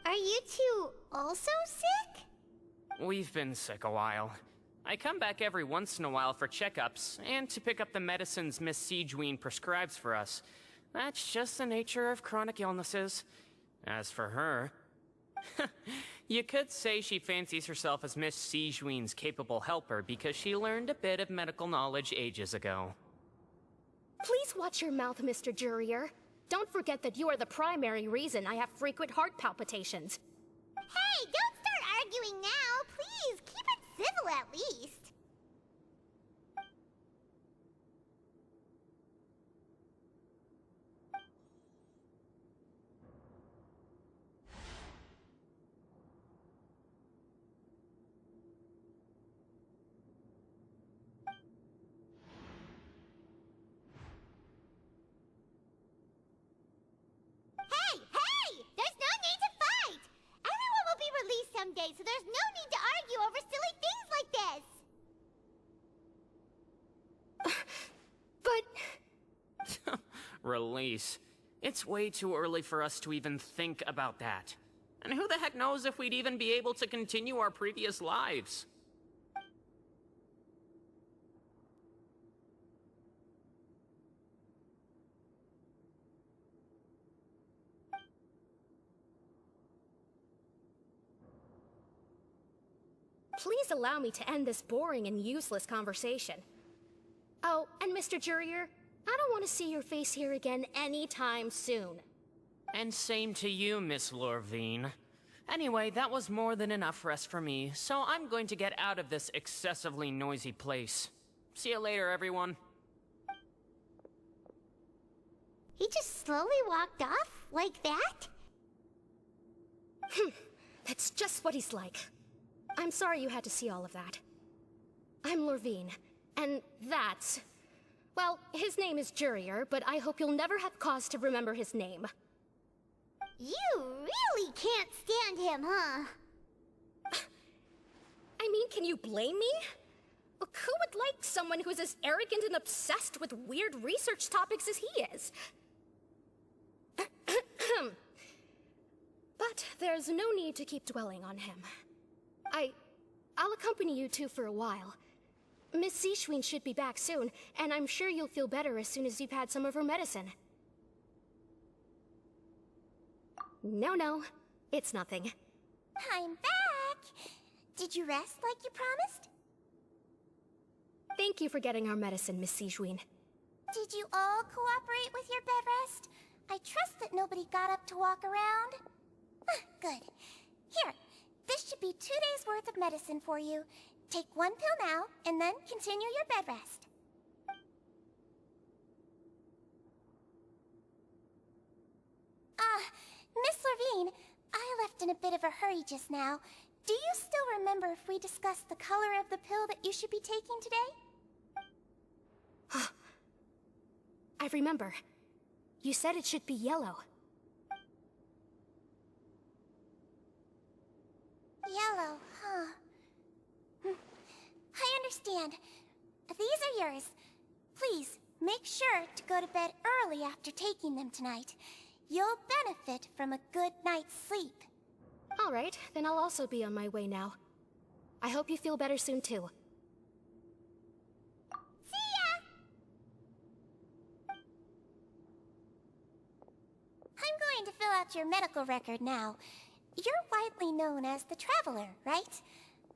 Are you two also sick? We've been sick a while. I come back every once in a while for checkups, and to pick up the medicines Miss Sijuin prescribes for us. That's just the nature of chronic illnesses. As for her... You could say she fancies herself as Miss Sijuin's capable helper because she learned a bit of medical knowledge ages ago. Please watch your mouth, Mr. Jurier. Don't forget that you are the primary reason I have frequent heart palpitations. Hey, don't start arguing now. Please, keep it civil at least. Someday, so there's no need to argue over silly things like this. But... Release. It's way too early for us to even think about that. And who the heck knows if we'd even be able to continue our previous lives? Please allow me to end this boring and useless conversation. Oh, and Mr. Jurier, I don't want to see your face here again anytime soon. And same to you, Miss Lorvine. Anyway, that was more than enough rest for me, so I'm going to get out of this excessively noisy place. See you later, everyone. He just slowly walked off like that? That's just what he's like. I'm sorry you had to see all of that. I'm Lorvine, and that's... Well, his name is Jurier, but I hope you'll never have cause to remember his name. You really can't stand him, huh? I mean, can you blame me? Look, who would like someone who's as arrogant and obsessed with weird research topics as he is? But there's no need to keep dwelling on him. I'll accompany you two for a while. Miss Seashween should be back soon, and I'm sure you'll feel better as soon as you've had some of her medicine. No, it's nothing. I'm back! Did you rest like you promised? Thank you for getting our medicine, Miss Seashween. Did you all cooperate with your bed rest? I trust that nobody got up to walk around. Good. Here, this should be 2 days' worth of medicine for you. Take 1 pill now, and then continue your bed rest. Miss Lorvine, I left in a bit of a hurry just now. Do you still remember if we discussed the color of the pill that you should be taking today? I remember. You said it should be yellow. Yellow, huh? I understand. These are yours. Please, make sure to go to bed early after taking them tonight. You'll benefit from a good night's sleep. All right, then I'll also be on my way now. I hope you feel better soon, too. See ya! I'm going to fill out your medical record now. You're widely known as the Traveler, right?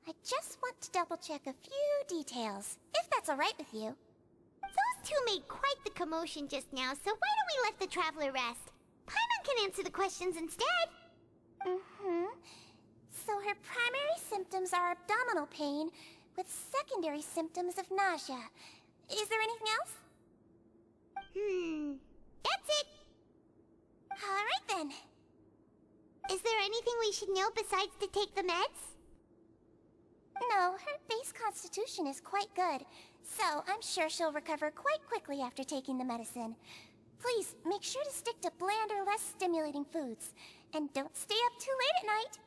I just want to double-check a few details, if that's all right with you. Those two made quite the commotion just now, so why don't we let the Traveler rest? Paimon can answer the questions instead. So her primary symptoms are abdominal pain, with secondary symptoms of nausea. Is there anything else? That's it. All right then. Is there anything we should know besides to take the meds? No, her base constitution is quite good, so I'm sure she'll recover quite quickly after taking the medicine. Please, make sure to stick to bland or less stimulating foods, and don't stay up too late at night.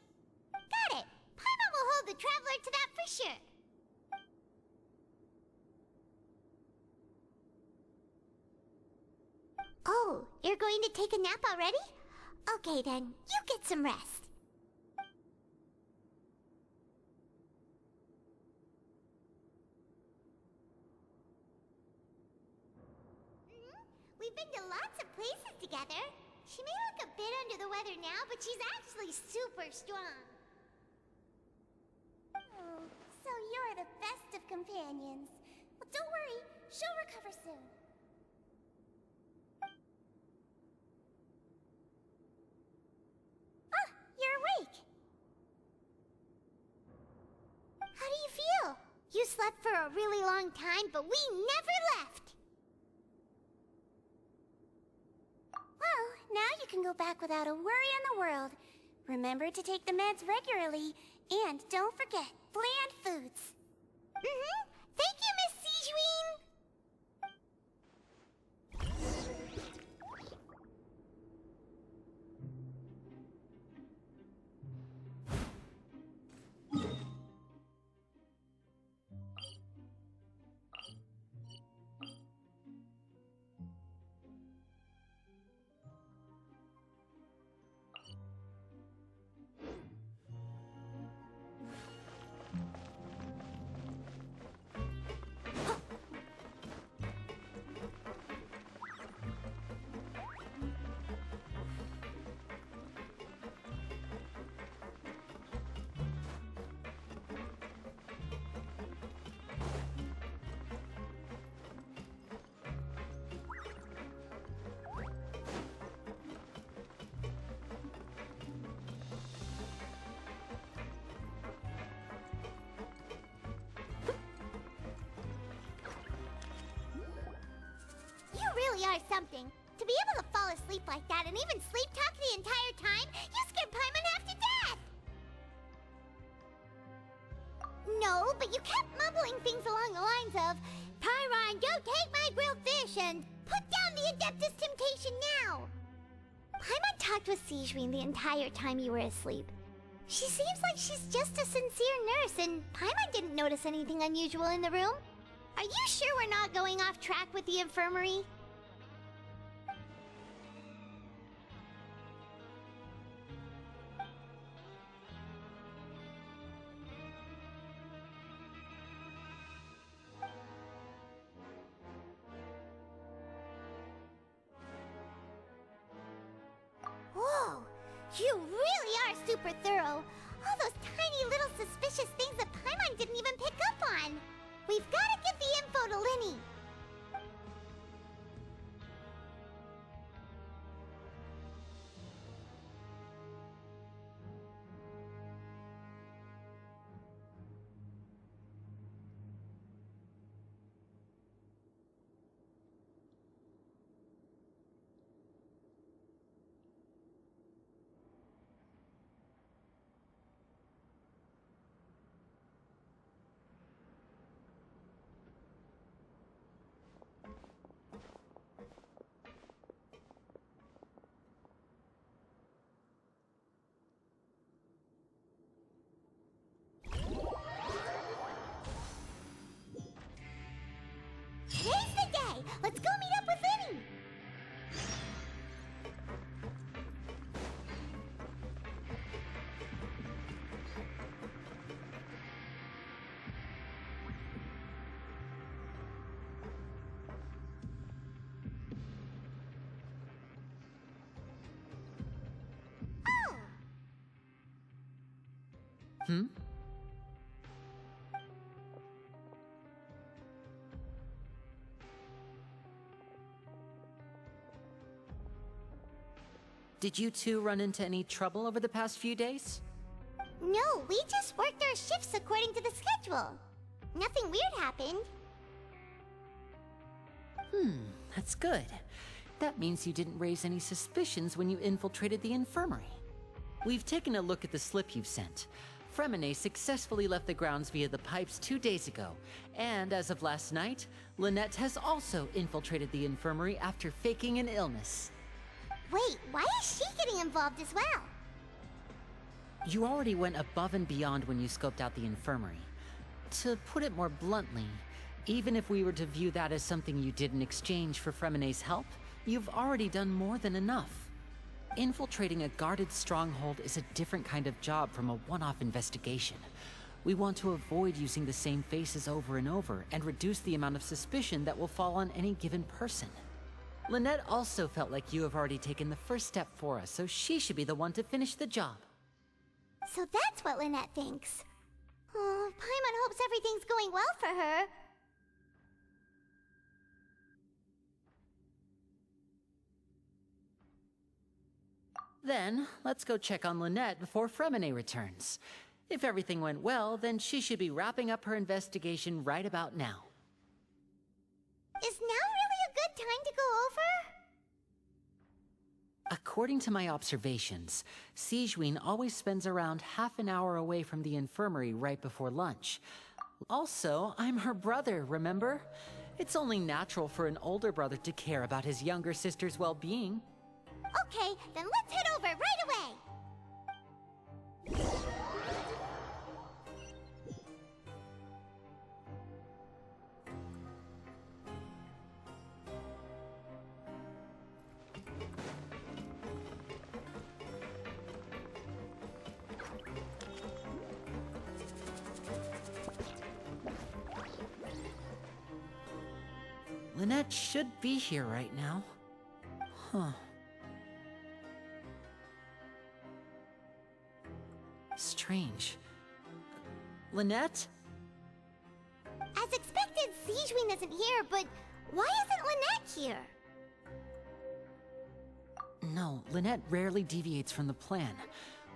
Got it! Paimon will hold the Traveler to that for sure. Oh, you're going to take a nap already? Okay then, you get some rest. We've been to lots of places together. She may look a bit under the weather now, but she's actually super strong. Oh, so you're the best of companions. Well, don't worry, she'll recover soon. slept for a really long time, but we never left. Well, now you can go back without a worry in the world. Remember to take the meds regularly, and don't forget, bland foods. Thank you, Miss Sijuin! You really are something. To be able to fall asleep like that and even sleep talk the entire time, you scared Paimon half to death! No, but you kept mumbling things along the lines of, Pyron, don't take my grilled fish, and put down the Adeptus Temptation now! Paimon talked with Sijuin the entire time you were asleep. She seems like she's just a sincere nurse, and Paimon didn't notice anything unusual in the room. Are you sure we're not going off track with the infirmary? Whoa! You really are super thorough! All those tiny little suspicious things that Paimon didn't even pick up on! We've gotta give the info to Linny! Today's the day! Let's go meet up with Linny! Hmm? Did you two run into any trouble over the past few days? No, we just worked our shifts according to the schedule. Nothing weird happened. That's good. That means you didn't raise any suspicions when you infiltrated the infirmary. We've taken a look at the slip you've sent. Fremine successfully left the grounds via the pipes 2 days ago, and as of last night, Lynette has also infiltrated the infirmary after faking an illness. Wait, why is she getting involved as well? You already went above and beyond when you scoped out the infirmary. To put it more bluntly, even if we were to view that as something you did in exchange for Fremine's help, you've already done more than enough. Infiltrating a guarded stronghold is a different kind of job from a one-off investigation. We want to avoid using the same faces over and over and reduce the amount of suspicion that will fall on any given person. Lynette also felt like you have already taken the first step for us, so she should be the one to finish the job. So that's what Lynette thinks. Oh, Paimon hopes everything's going well for her. Then, let's go check on Lynette before Fremine returns. If everything went well, then she should be wrapping up her investigation right about now. Is now really a good time to go over? According to my observations, Sigewinne always spends around half an hour away from the infirmary right before lunch. Also, I'm her brother, remember? It's only natural for an older brother to care about his younger sister's well-being. Okay, then let's head over right away! Lynette should be here right now. Huh. Strange. Lynette? As expected, Sigewinne isn't here, but why isn't Lynette here? No, Lynette rarely deviates from the plan.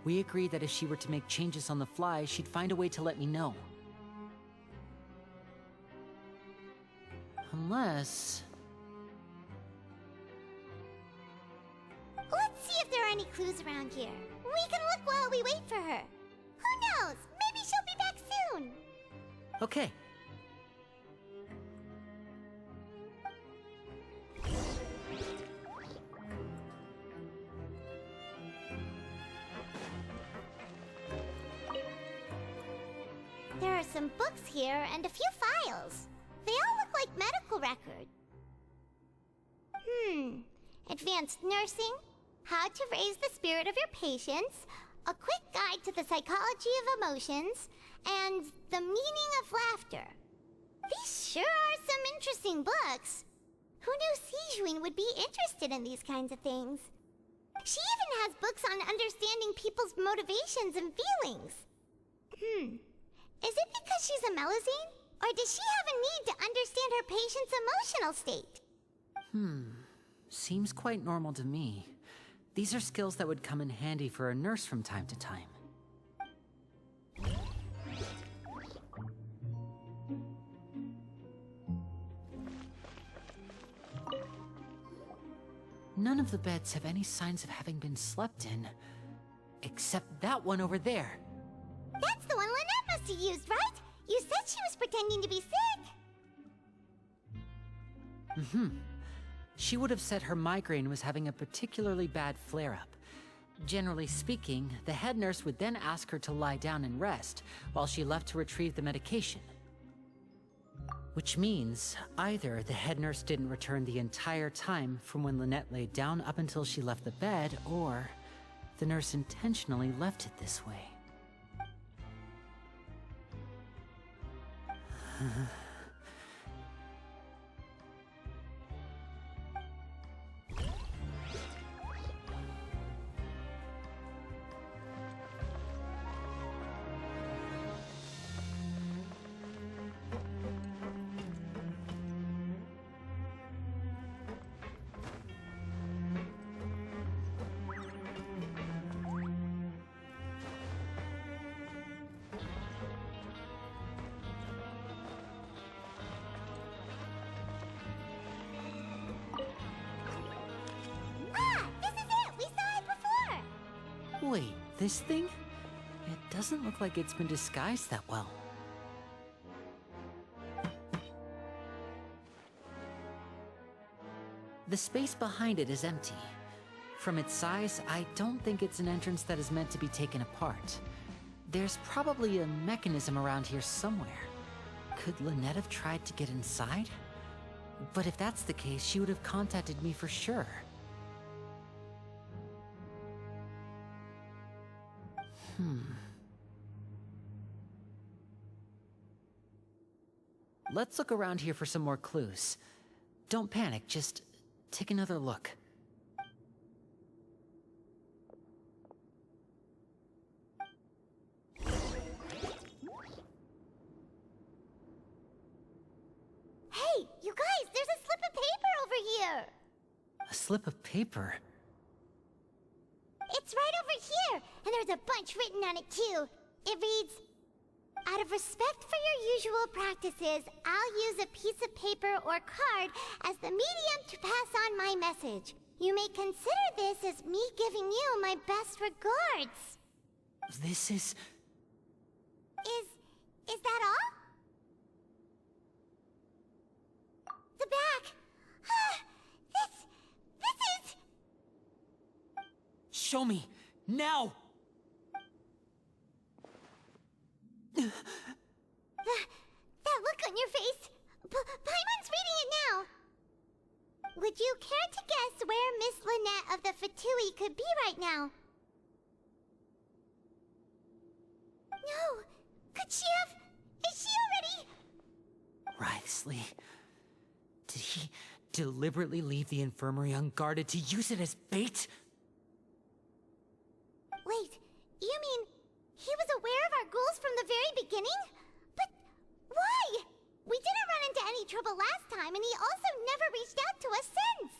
We agreed that if she were to make changes on the fly, she'd find a way to let me know. Unless... Let's see if there are any clues around here. We can look while we wait for her. Who knows? Maybe she'll be back soon. Okay. There are some books here and a few files. They all look like medical records. Advanced nursing, how to raise the spirit of your patients, a quick guide to the psychology of emotions, and the meaning of laughter. These sure are some interesting books. Who knew Sigewinne would be interested in these kinds of things? She even has books on understanding people's motivations and feelings. Is it because she's a Melusine? Or does she have a need to understand her patient's emotional state? Seems quite normal to me. These are skills that would come in handy for a nurse from time to time. None of the beds have any signs of having been slept in. Except that one over there. That's the one Lynette must have used, right? You said she was pretending to be sick. She would have said her migraine was having a particularly bad flare-up. Generally speaking, the head nurse would then ask her to lie down and rest, while she left to retrieve the medication. Which means, either the head nurse didn't return the entire time from when Lynette laid down up until she left the bed, or the nurse intentionally left it this way. Wait, this thing? It doesn't look like it's been disguised that well. The space behind it is empty. From its size, I don't think it's an entrance that is meant to be taken apart. There's probably a mechanism around here somewhere. Could Lynette have tried to get inside? But if that's the case, she would have contacted me for sure. Let's look around here for some more clues. Don't panic, just take another look. Hey, you guys, there's a slip of paper over here! A slip of paper? It's right over here, and there's a bunch written on it too. It reads, out of respect for your usual practices, I'll use a piece of paper or card as the medium to pass on my message. You may consider this as me giving you my best regards. This is... Is that all? The back. This is... Show me! Now! That look on your face. Paimon's reading it now. Would you care to guess where Miss Lynette of the Fatui could be right now? No. Could she have... Is she already... Wriothesley... Did he deliberately leave the infirmary unguarded to use it as bait? Wait, you mean he was aware of our goals from the very beginning? But why? We didn't run into any trouble last time, and he also never reached out to us since.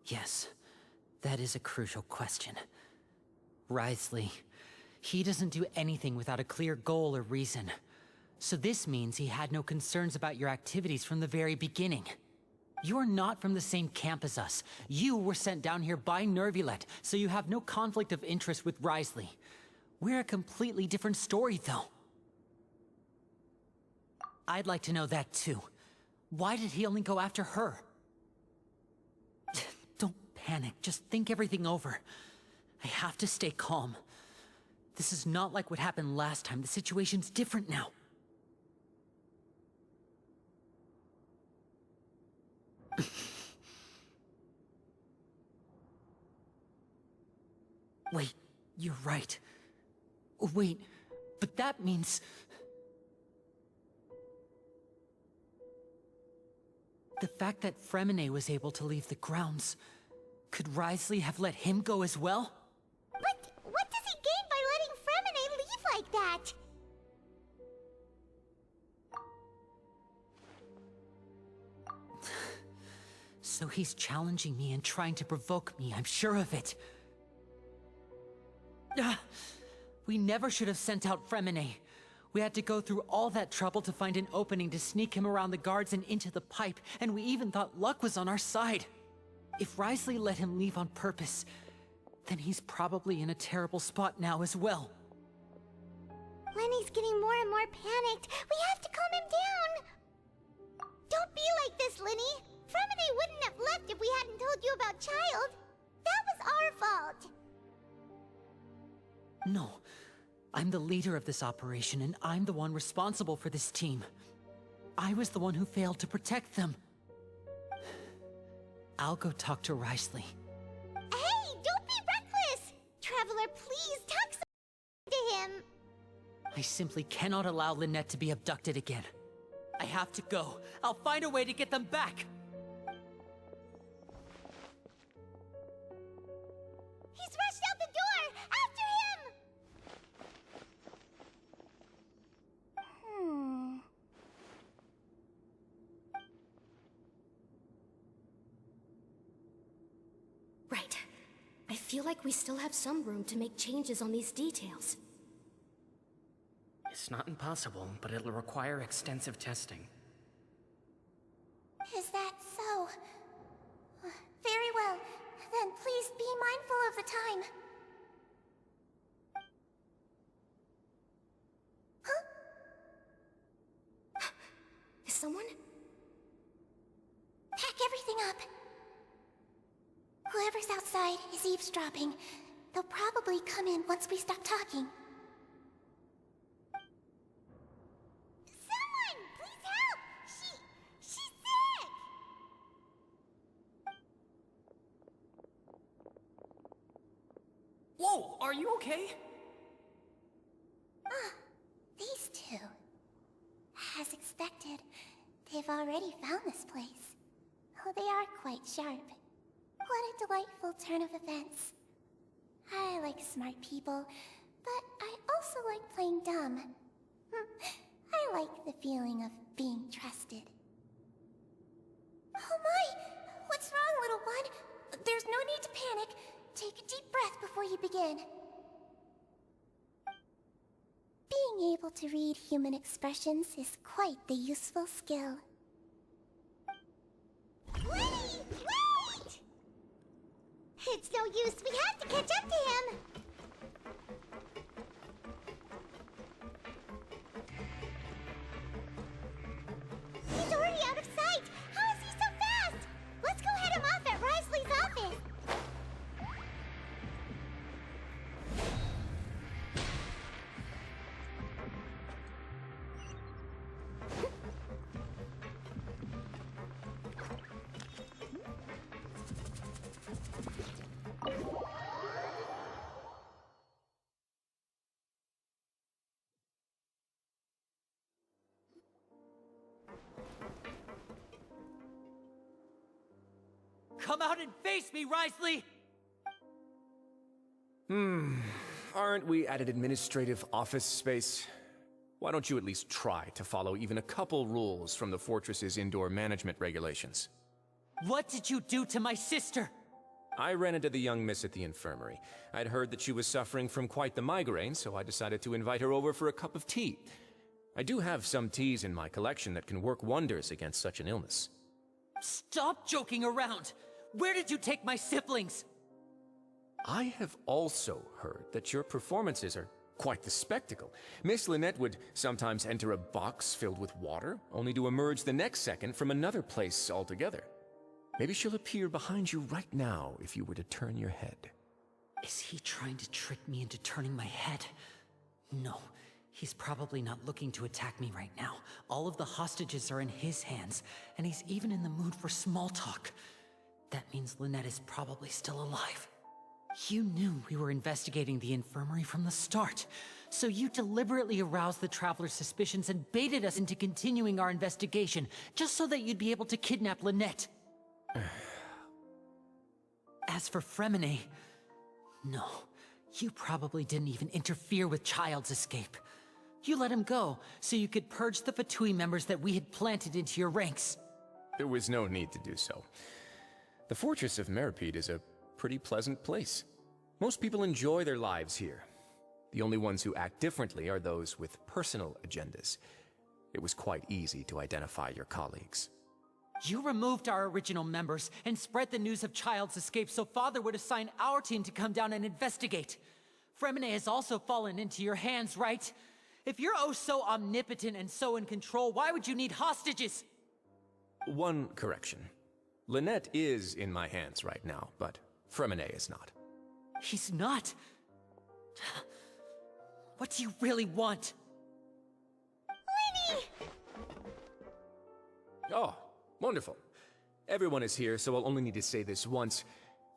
Yes, that is a crucial question. Wriothesley, he doesn't do anything without a clear goal or reason. So this means he had no concerns about your activities from the very beginning. You're not from the same camp as us. You were sent down here by Nervulet, so you have no conflict of interest with Wriothesley. We're a completely different story, though. I'd like to know that, too. Why did he only go after her? Don't panic. Just think everything over. I have to stay calm. This is not like what happened last time. The situation's different now. Wait, you're right. Wait, but that means... The fact that Fremine was able to leave the grounds... Could Wriothesley have let him go as well? But what does he gain by letting Fremine leave like that? So he's challenging me and trying to provoke me, I'm sure of it. We never should have sent out Fremine. We had to go through all that trouble to find an opening to sneak him around the guards and into the pipe, and we even thought luck was on our side. If Wriothesley let him leave on purpose, then he's probably in a terrible spot now as well. Lenny's getting more and more panicked. We have to calm him down. Don't be like this, Lenny. Fremine wouldn't have left if we hadn't told you about Child. That was our fault. No. I'm the leader of this operation, and I'm the one responsible for this team. I was the one who failed to protect them. I'll go talk to Wriothesley. Hey, don't be reckless! Traveler, please talk to him. I simply cannot allow Lynette to be abducted again. I have to go. I'll find a way to get them back. He's rushed out the door! After him! Right. I feel like we still have some room to make changes on these details. It's not impossible, but it'll require extensive testing. Is that so? Very well. Then please be mindful of the time. Huh? Is someone? Pack everything up. Whoever's outside is eavesdropping. They'll probably come in once we stop talking. Someone! Please help! She's sick! Whoa, are you okay? These two. As expected, they've already found this place. Oh, they are quite sharp. What a delightful turn of events. I like smart people, but I also like playing dumb. I like the feeling of being trusted. Oh my! What's wrong, little one? There's no need to panic. Take a deep breath before you begin. able to read human expressions is quite the useful skill. Wait! It's no use. We have to catch up to him. He's already out of sight. How is he so fast? Let's go head him off at Risley's office. Come out and face me, Risley! Aren't we at an administrative office space? Why don't you at least try to follow even a couple rules from the fortress's indoor management regulations? What did you do to my sister? I ran into the young miss at the infirmary. I'd heard that she was suffering from quite the migraine, so I decided to invite her over for a cup of tea. I do have some teas in my collection that can work wonders against such an illness. Stop joking around! Where did you take my siblings? I have also heard that your performances are quite the spectacle. Miss Lynette would sometimes enter a box filled with water, only to emerge the next second from another place altogether. Maybe she'll appear behind you right now if you were to turn your head. Is he trying to trick me into turning my head? No, he's probably not looking to attack me right now. All of the hostages are in his hands, and he's even in the mood for small talk. That means Lynette is probably still alive. You knew we were investigating the infirmary from the start, so you deliberately aroused the Traveler's suspicions and baited us into continuing our investigation, just so that you'd be able to kidnap Lynette. As for Fremine, no, you probably didn't even interfere with Child's escape. You let him go, so you could purge the Fatui members that we had planted into your ranks. There was no need to do so. The Fortress of Meripede is a pretty pleasant place. Most people enjoy their lives here. The only ones who act differently are those with personal agendas. It was quite easy to identify your colleagues. You removed our original members and spread the news of Child's escape so Father would assign our team to come down and investigate. Fremine has also fallen into your hands, right? If you're oh so omnipotent and so in control, why would you need hostages? One correction. Lynette is in my hands right now, but Fremine is not. He's not? What do you really want? Lenny! Oh, wonderful. Everyone is here, so I'll only need to say this once.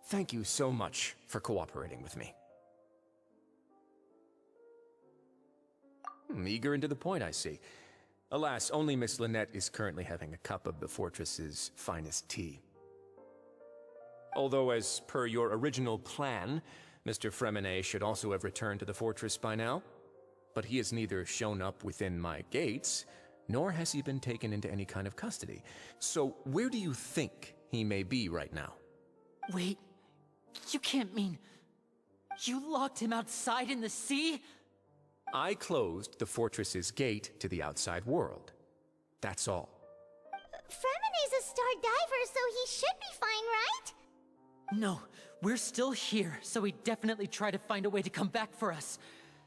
Thank you so much for cooperating with me. Eager and to the point, I see. Alas, only Miss Lynette is currently having a cup of the fortress's finest tea. Although, as per your original plan, Mr. Fremine should also have returned to the fortress by now. But he has neither shown up within my gates, nor has he been taken into any kind of custody. So where do you think he may be right now? Wait, you can't mean... You locked him outside in the sea? I closed the fortress's gate to the outside world. That's all. Fremine's a star diver, so he should be fine, right? No, we're still here, so he'd definitely try to find a way to come back for us.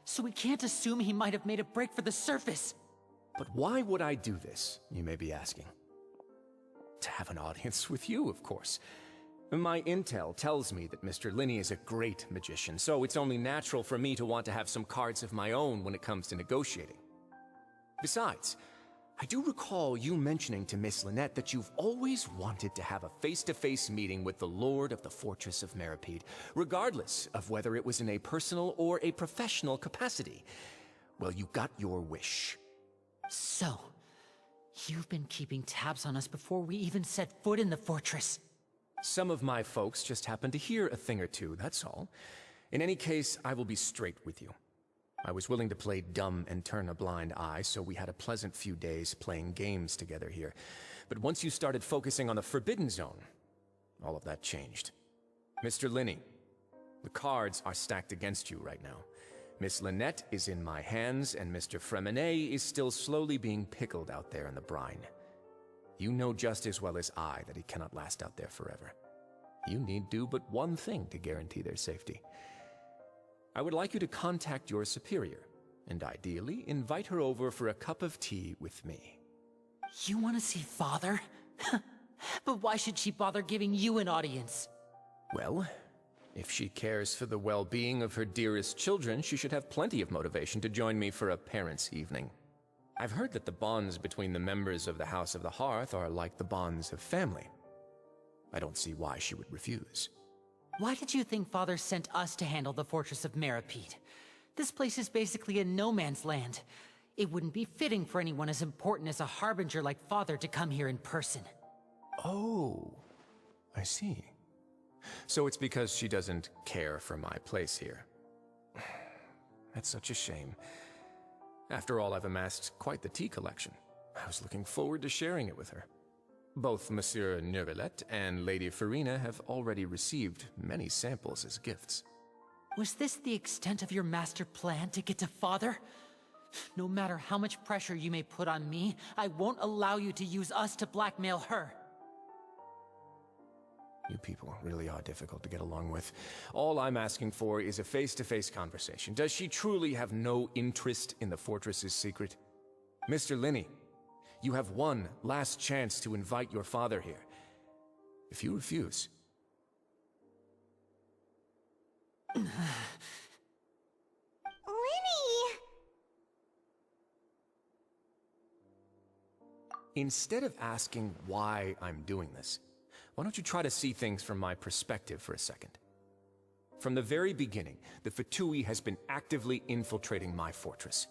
So we can't assume he might have made a break for the surface. But why would I do this, you may be asking? To have an audience with you, of course. My intel tells me that Mr. Linney is a great magician, so it's only natural for me to want to have some cards of my own when it comes to negotiating. Besides, I do recall you mentioning to Miss Lynette that you've always wanted to have a face-to-face meeting with the Lord of the Fortress of Meripede, regardless of whether it was in a personal or a professional capacity. Well, you got your wish. So, you've been keeping tabs on us before we even set foot in the fortress. Some of my folks just happened to hear a thing or two, that's all. In any case, I will be straight with you. I was willing to play dumb and turn a blind eye, so we had a pleasant few days playing games together here. But once you started focusing on the Forbidden Zone, all of that changed. Mr. Linney, the cards are stacked against you right now. Miss Lynette is in my hands, and Mr. Fremenet is still slowly being pickled out there in the brine. You know just as well as I that he cannot last out there forever. You need do but one thing to guarantee their safety. I would like you to contact your superior, and ideally invite her over for a cup of tea with me. You want to see Father? But why should she bother giving you an audience? Well, if she cares for the well-being of her dearest children, she should have plenty of motivation to join me for a parents' evening. I've heard that the bonds between the members of the House of the Hearth are like the bonds of family. I don't see why she would refuse. Why did you think Father sent us to handle the Fortress of Meripede? This place is basically a no-man's land. It wouldn't be fitting for anyone as important as a Harbinger like Father to come here in person. Oh, I see. So it's because she doesn't care for my place here. That's such a shame. After all, I've amassed quite the tea collection. I was looking forward to sharing it with her. Both Monsieur Neuvillette and Lady Farina have already received many samples as gifts. Was this the extent of your master plan to get to Father? No matter how much pressure you may put on me, I won't allow you to use us to blackmail her. You people really are difficult to get along with. All I'm asking for is a face-to-face conversation. Does she truly have no interest in the fortress's secret? Mr. Linney, you have one last chance to invite your father here. If you refuse... Linny! Instead of asking why I'm doing this, why don't you try to see things from my perspective for a second? From the very beginning, the Fatui has been actively infiltrating my fortress.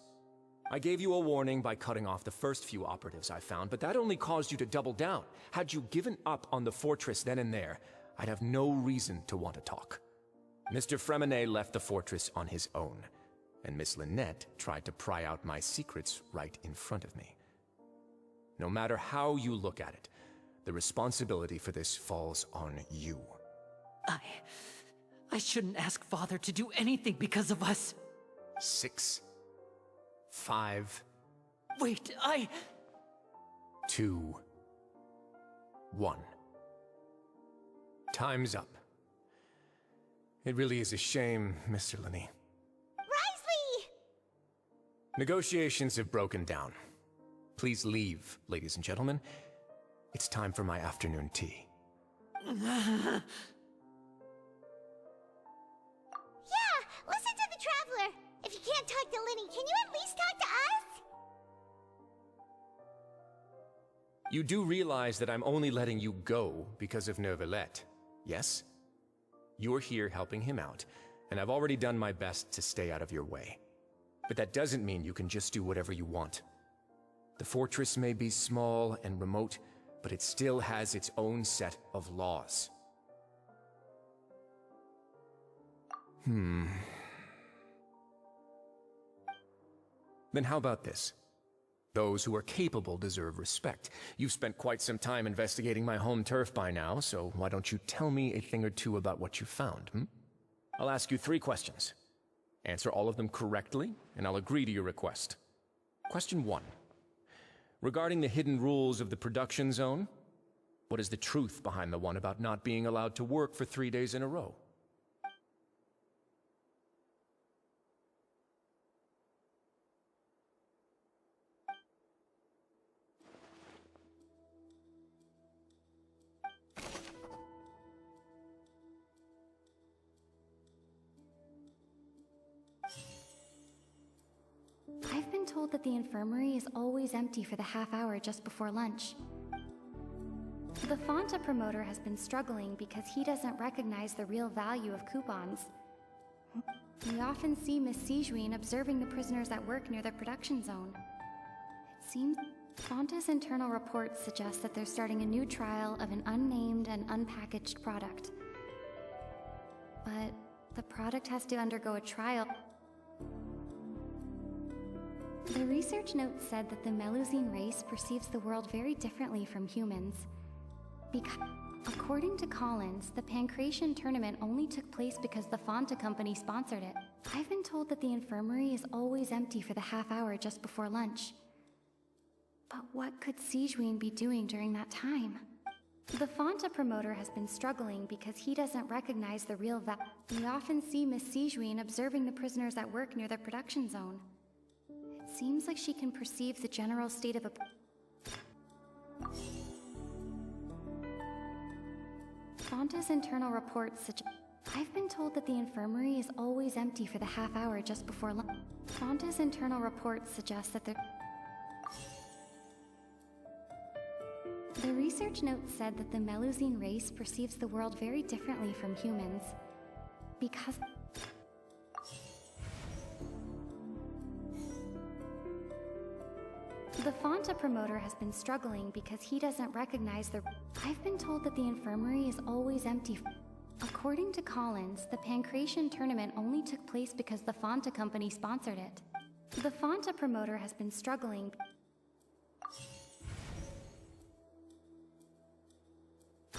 I gave you a warning by cutting off the first few operatives I found, but that only caused you to double down. Had you given up on the fortress then and there, I'd have no reason to want to talk. Mr. Fremenet left the fortress on his own, and Miss Lynette tried to pry out my secrets right in front of me. No matter how you look at it, the responsibility for this falls on you. I shouldn't ask Father to do anything because of us. 6, 5... Wait, 2, 1. Time's up. It really is a shame, Mr. Linney. Risley! Negotiations have broken down. Please leave, ladies and gentlemen. It's time for my afternoon tea. Yeah, listen to the Traveler. If you can't talk to Linny, can you at least talk to us? You do realize that I'm only letting you go because of Neuvillette, yes? You're here helping him out, and I've already done my best to stay out of your way. But that doesn't mean you can just do whatever you want. The fortress may be small and remote, but it still has its own set of laws. Then how about this? Those who are capable deserve respect. You've spent quite some time investigating my home turf by now, so why don't you tell me a thing or two about what you found, I'll ask you 3 questions. Answer all of them correctly, and I'll agree to your request. Question 1. Regarding the hidden rules of the production zone, what is the truth behind the one about not being allowed to work for 3 days in a row? I've been told that the infirmary is always empty for the half hour just before lunch. The Fonta promoter has been struggling because he doesn't recognize the real value of coupons. We often see Miss Sijuin observing the prisoners at work near the production zone. It seems Fonta's internal reports suggest that they're starting a new trial of an unnamed and unpackaged product. But the product has to undergo a trial. The research note said that the Melusine race perceives the world very differently from humans. Because, according to Collins, the Pancration tournament only took place because the Fonta company sponsored it. I've been told that the infirmary is always empty for the half hour just before lunch. But what could Sijuin be doing during that time? The Fonta promoter has been struggling because he doesn't recognize the real value. We often see Miss Sijuin observing the prisoners at work near the production zone. It seems like she can perceive the general state of a... Fonta's internal reports suggest... I've been told that the infirmary is always empty for the half hour just before lunch. Fonta's internal reports suggest that The research notes said that the Melusine race perceives the world very differently from humans. Because... The Fonta promoter has been struggling because he doesn't recognize the... I've been told that the infirmary is always empty. According to Collins, the Pancration tournament only took place because the Fonta company sponsored it. The Fonta promoter has been struggling...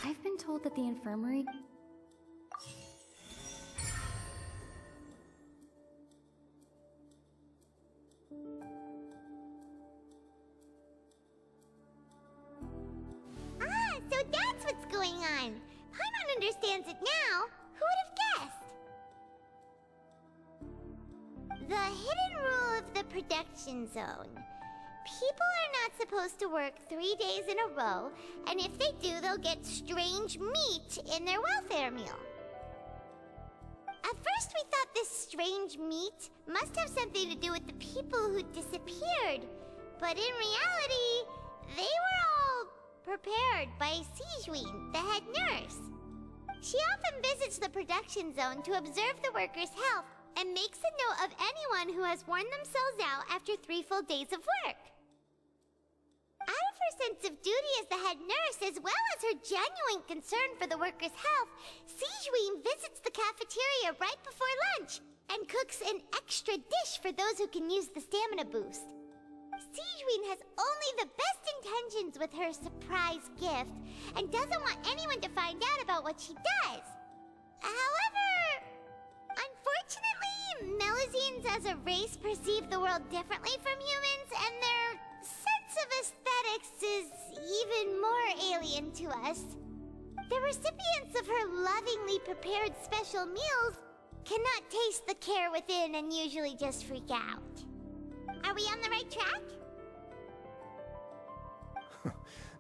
I've been told that the infirmary... So that's what's going on. Paimon understands it now. Who would have guessed? The hidden rule of the production zone. People are not supposed to work 3 days in a row, and if they do, they'll get strange meat in their welfare meal. At first we thought this strange meat must have something to do with the people who disappeared, but in reality, they were all prepared by Sijuin, the head nurse. She often visits the production zone to observe the workers' health and makes a note of anyone who has worn themselves out after 3 full days of work. Out of her sense of duty as the head nurse, as well as her genuine concern for the workers' health, Sijuin visits the cafeteria right before lunch and cooks an extra dish for those who can use the stamina boost. Sijuin has only the best intentions with her surprise gift and doesn't want anyone to find out about what she does. However, unfortunately, Melusines as a race perceive the world differently from humans, and their sense of aesthetics is even more alien to us. The recipients of her lovingly prepared special meals cannot taste the care within and usually just freak out. Are we on the right track?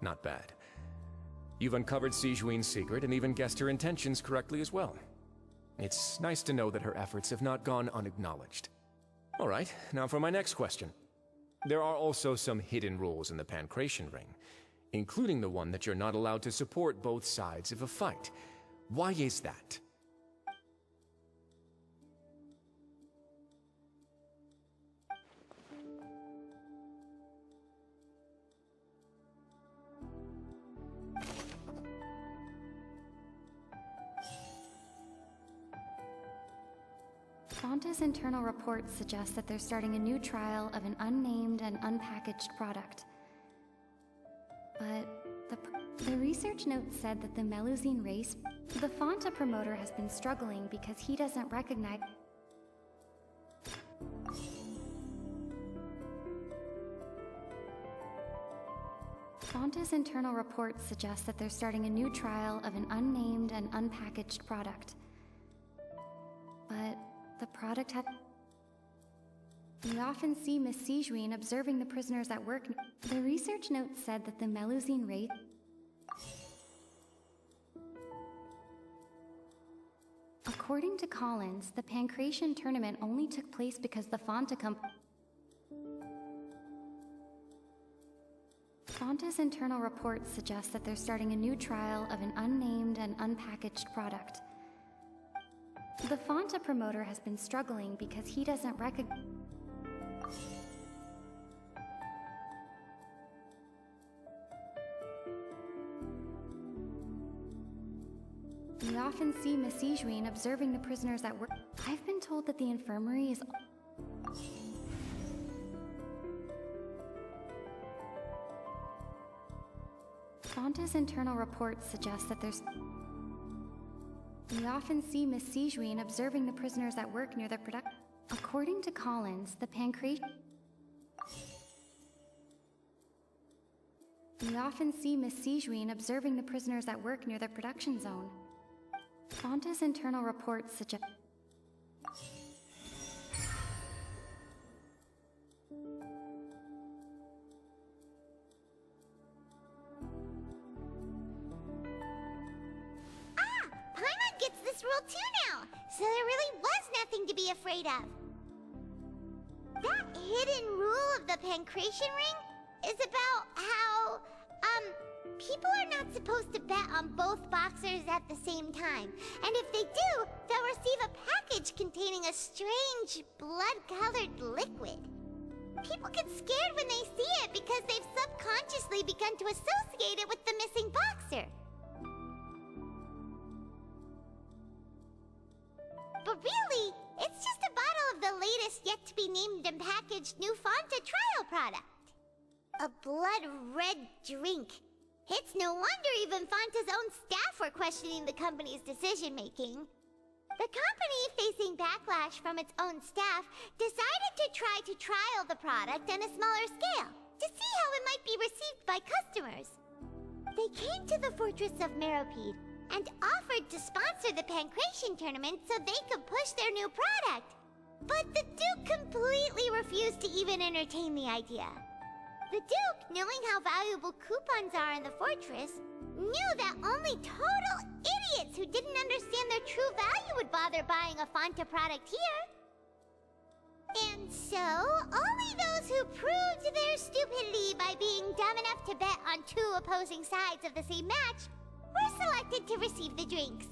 Not bad. You've uncovered Sijuin's secret and even guessed her intentions correctly as well. It's nice to know that her efforts have not gone unacknowledged. All right, now for my next question. There are also some hidden rules in the Pancration Ring, including the one that you're not allowed to support both sides of a fight. Why is that? Fonta's internal reports suggest that they're starting a new trial of an unnamed and unpackaged product. But the research note said that the Melusine race... The Fonta promoter has been struggling because he doesn't recognize... Fonta's internal reports suggest that they're starting a new trial of an unnamed and unpackaged product. But the product had... We often see Miss Sijuin observing the prisoners at work. The research note said that the Melusine race... According to Collins, the Pancration tournament only took place because the Fonta company... Fonta's internal reports suggest that they're starting a new trial of an unnamed and unpackaged product. The Fonta promoter has been struggling because he doesn't recognize... We often see Miss Sijuin observing the prisoners at work. I've been told that the infirmary is... Fonta's internal reports suggest that there's... We often see Miss Sijuin observing the prisoners at work near the product. According to Collins, the pancreas. We often see Miss Sijuin observing the prisoners at work near the production zone. Fonta's internal reports suggest. Paimon gets this rule too now, so there really was nothing to be afraid of. That hidden rule of the pancreation ring is about how, people are not supposed to bet on both boxers at the same time. And if they do, they'll receive a package containing a strange, blood-colored liquid. People get scared when they see it because they've subconsciously begun to associate it with the missing boxer. But really, it's just a bottle of the latest yet-to-be-named and packaged new Fanta trial product. A blood-red drink. It's no wonder even Fanta's own staff were questioning the company's decision-making. The company, facing backlash from its own staff, decided to try to trial the product on a smaller scale, to see how it might be received by customers. They came to the Fortress of Meropide and offered to sponsor the Pancration tournament so they could push their new product. But the Duke completely refused to even entertain the idea. The Duke, knowing how valuable coupons are in the fortress, knew that only total idiots who didn't understand their true value would bother buying a Fanta product here. And so, only those who proved their stupidity by being dumb enough to bet on two opposing sides of the same match were selected to receive the drinks.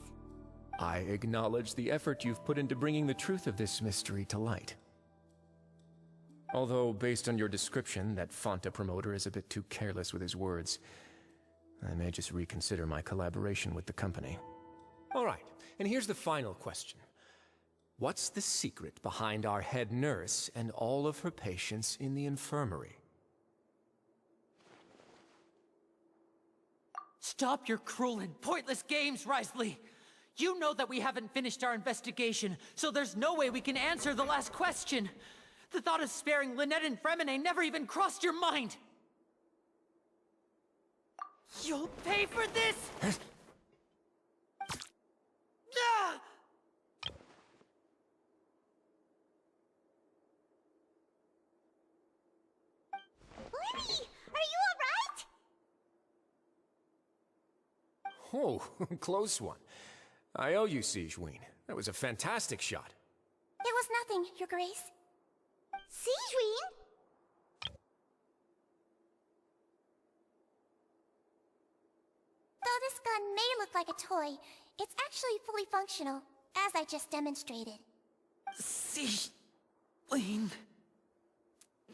I acknowledge the effort you've put into bringing the truth of this mystery to light. Although, based on your description, that Fanta promoter is a bit too careless with his words, I may just reconsider my collaboration with the company. All right, and here's the final question. What's the secret behind our head nurse and all of her patients in the infirmary? Stop your cruel and pointless games, Risley! You know that we haven't finished our investigation, so there's no way we can answer the last question! The thought of sparing Lynette and Fremine never even crossed your mind! You'll pay for this! Ah! Lenny, are you alright? Oh, close one. I owe you, Sijuin. That was a fantastic shot. It was nothing, Your Grace. Sijuin? Though this gun may look like a toy, it's actually fully functional, as I just demonstrated. Sijuin...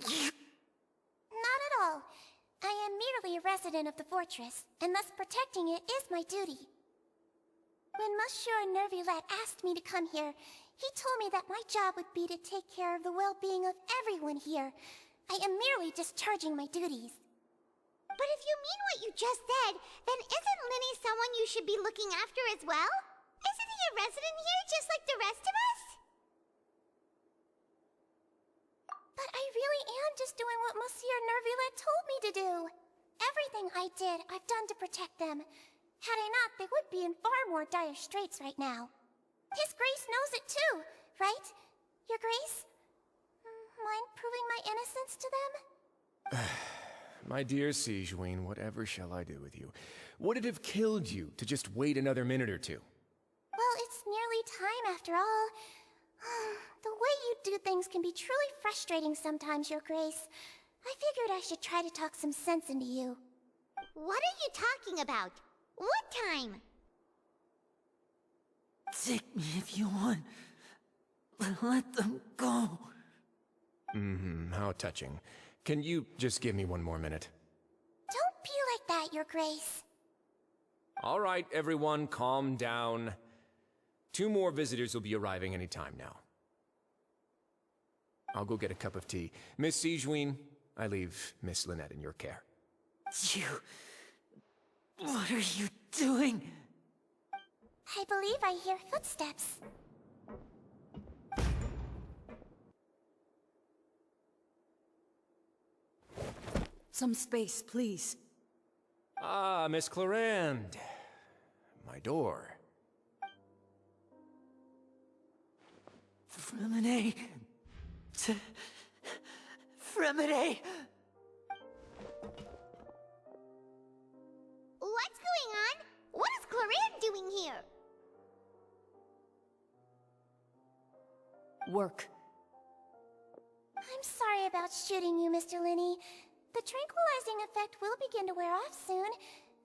Not at all. I am merely a resident of the fortress, and thus protecting it is my duty. When Monsieur Nervulette asked me to come here, he told me that my job would be to take care of the well-being of everyone here. I am merely discharging my duties. But if you mean what you just said, then isn't Linny someone you should be looking after as well? Isn't he a resident here just like the rest of us? But I really am just doing what Monsieur Nervulette told me to do. Everything I did, I've done to protect them. Had I not, they would be in far more dire straits right now. His Grace knows it too, right? Your Grace? Mind proving my innocence to them? My dear Sijuin, whatever shall I do with you? Would it have killed you to just wait another minute or two? Well, it's nearly time after all. The way you do things can be truly frustrating sometimes, Your Grace. I figured I should try to talk some sense into you. What are you talking about? What time? Take me if you want, but let them go. How touching. Can you just give me one more minute? Don't be like that, Your Grace. All right, everyone, calm down. 2 more visitors will be arriving any time now. I'll go get a cup of tea. Miss Sijuin, I leave Miss Lynette in your care. You... What are you doing? I believe I hear footsteps. Some space, please. Ah, Miss Clarande. My door. Fremine. Fremine. What's going on? What is Clarande doing here? Work. I'm sorry about shooting you, Mr. Linney. The tranquilizing effect will begin to wear off soon.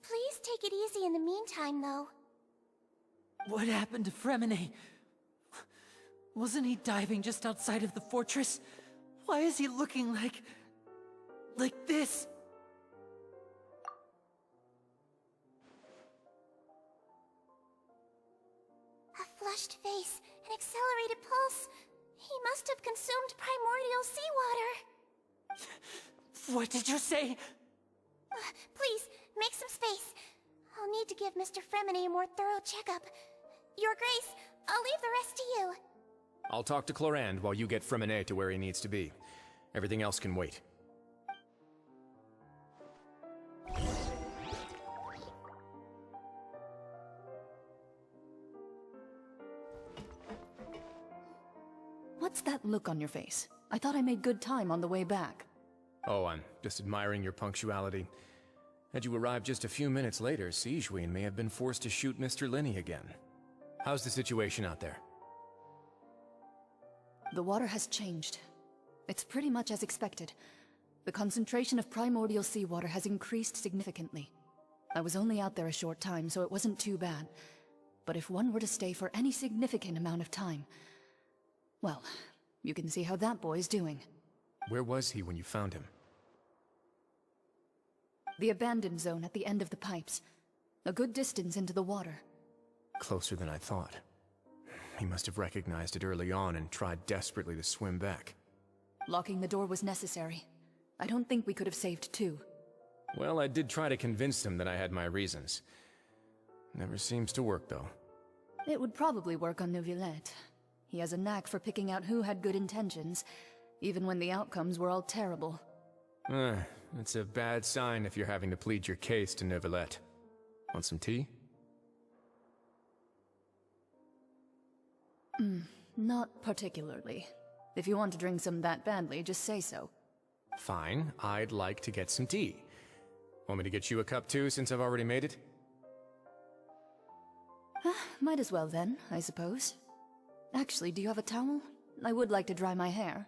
Please take it easy in the meantime, though. What happened to Fremine? Wasn't he diving just outside of the fortress? Why is he looking like this? A flushed face, an accelerated pulse. He must have consumed primordial seawater. What did you say? Please, make some space. I'll need to give Mr. Fremine a more thorough checkup. Your Grace, I'll leave the rest to you. I'll talk to Clarande while you get Fremine to where he needs to be. Everything else can wait. What's that look on your face? I thought I made good time on the way back. Oh, I'm just admiring your punctuality. Had you arrived just a few minutes later, Sigewinne may have been forced to shoot Mr. Linney again. How's the situation out there? The water has changed. It's pretty much as expected. The concentration of primordial seawater has increased significantly. I was only out there a short time, so it wasn't too bad. But if one were to stay for any significant amount of time... well, you can see how that boy's doing. Where was he when you found him? The abandoned zone at the end of the pipes. A good distance into the water. Closer than I thought. He must have recognized it early on and tried desperately to swim back. Locking the door was necessary. I don't think we could have saved two. Well, I did try to convince him that I had my reasons. Never seems to work, though. It would probably work on Neuvillette. He has a knack for picking out who had good intentions, even when the outcomes were all terrible. It's a bad sign if you're having to plead your case to Neuvillette. Want some tea? Not particularly. If you want to drink some that badly, just say so. Fine, I'd like to get some tea. Want me to get you a cup too, since I've already made it? Might as well then, I suppose. Actually, do you have a towel? I would like to dry my hair.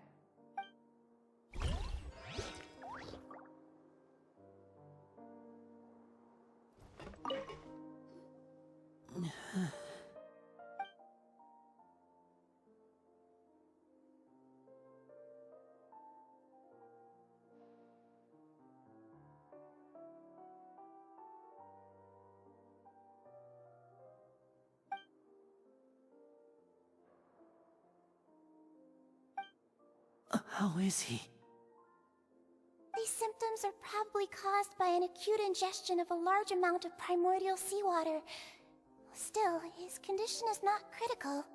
How is he? These symptoms are probably caused by an acute ingestion of a large amount of primordial seawater. Still, his condition is not critical.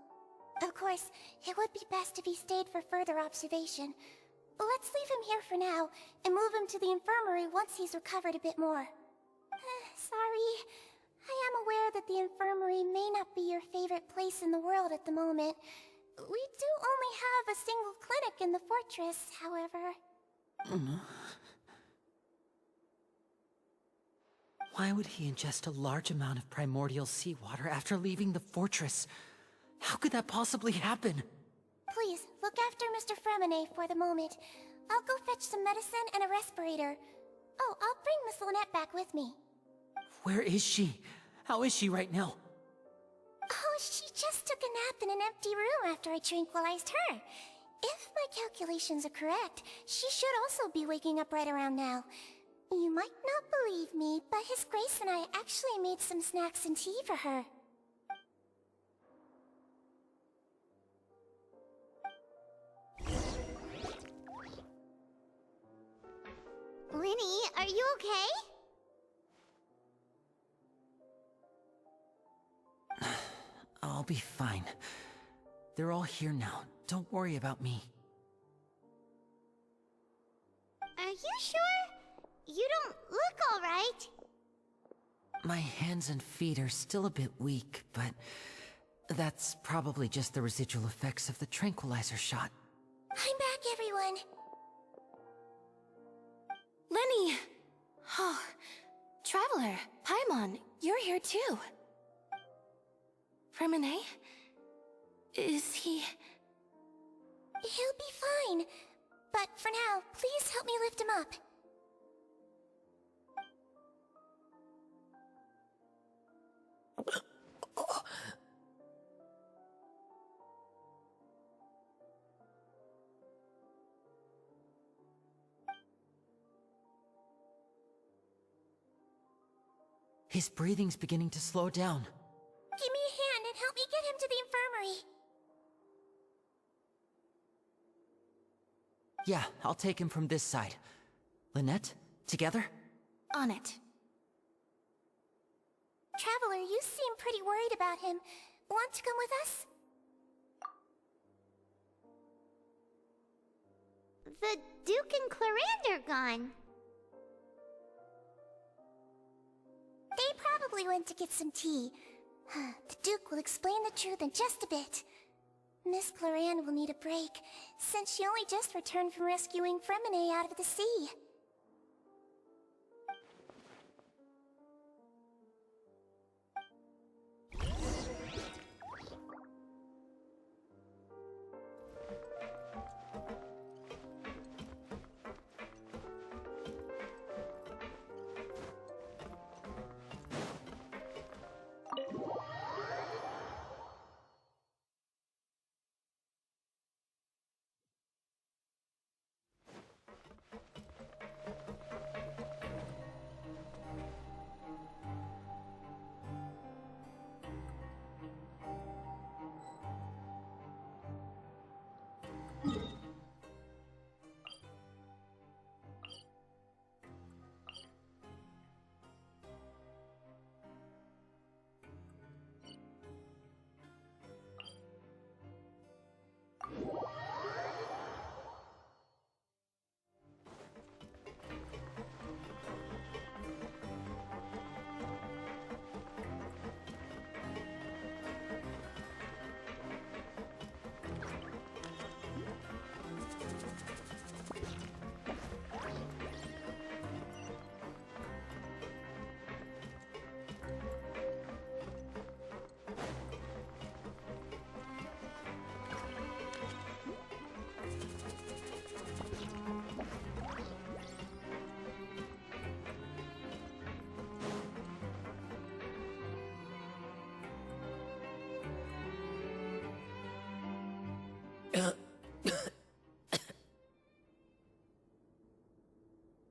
Of course, it would be best if he stayed for further observation. Let's leave him here for now, and move him to the infirmary once he's recovered a bit more. Sorry. I am aware that the infirmary may not be your favorite place in the world at the moment. We do only have a single clinic in the fortress, however. Why would he ingest a large amount of primordial seawater after leaving the fortress? How could that possibly happen? Please, look after Mr. Fremine for the moment. I'll go fetch some medicine and a respirator. Oh, I'll bring Miss Lynette back with me. Where is she? How is she right now? Oh, she just took a nap in an empty room after I tranquilized her. If my calculations are correct, she should also be waking up right around now. You might not believe me, but His Grace and I actually made some snacks and tea for her. Linny, are you okay? I'll be fine. They're all here now. Don't worry about me. Are you sure? You don't look alright. My hands and feet are still a bit weak, but that's probably just the residual effects of the tranquilizer shot. I'm back, everyone. Lenny! Oh, Traveler, Paimon, you're here too. Remine? Is he... He'll be fine. But for now, please help me lift him up. His breathing's beginning to slow down. Give me a hand and help me get him to the infirmary. Yeah, I'll take him from this side. Lynette, together? On it. Traveler, you seem pretty worried about him. Want to come with us? The Duke and Clarande are gone. They probably went to get some tea. The Duke will explain the truth in just a bit. Miss Clarande will need a break, since she only just returned from rescuing Fremine out of the sea.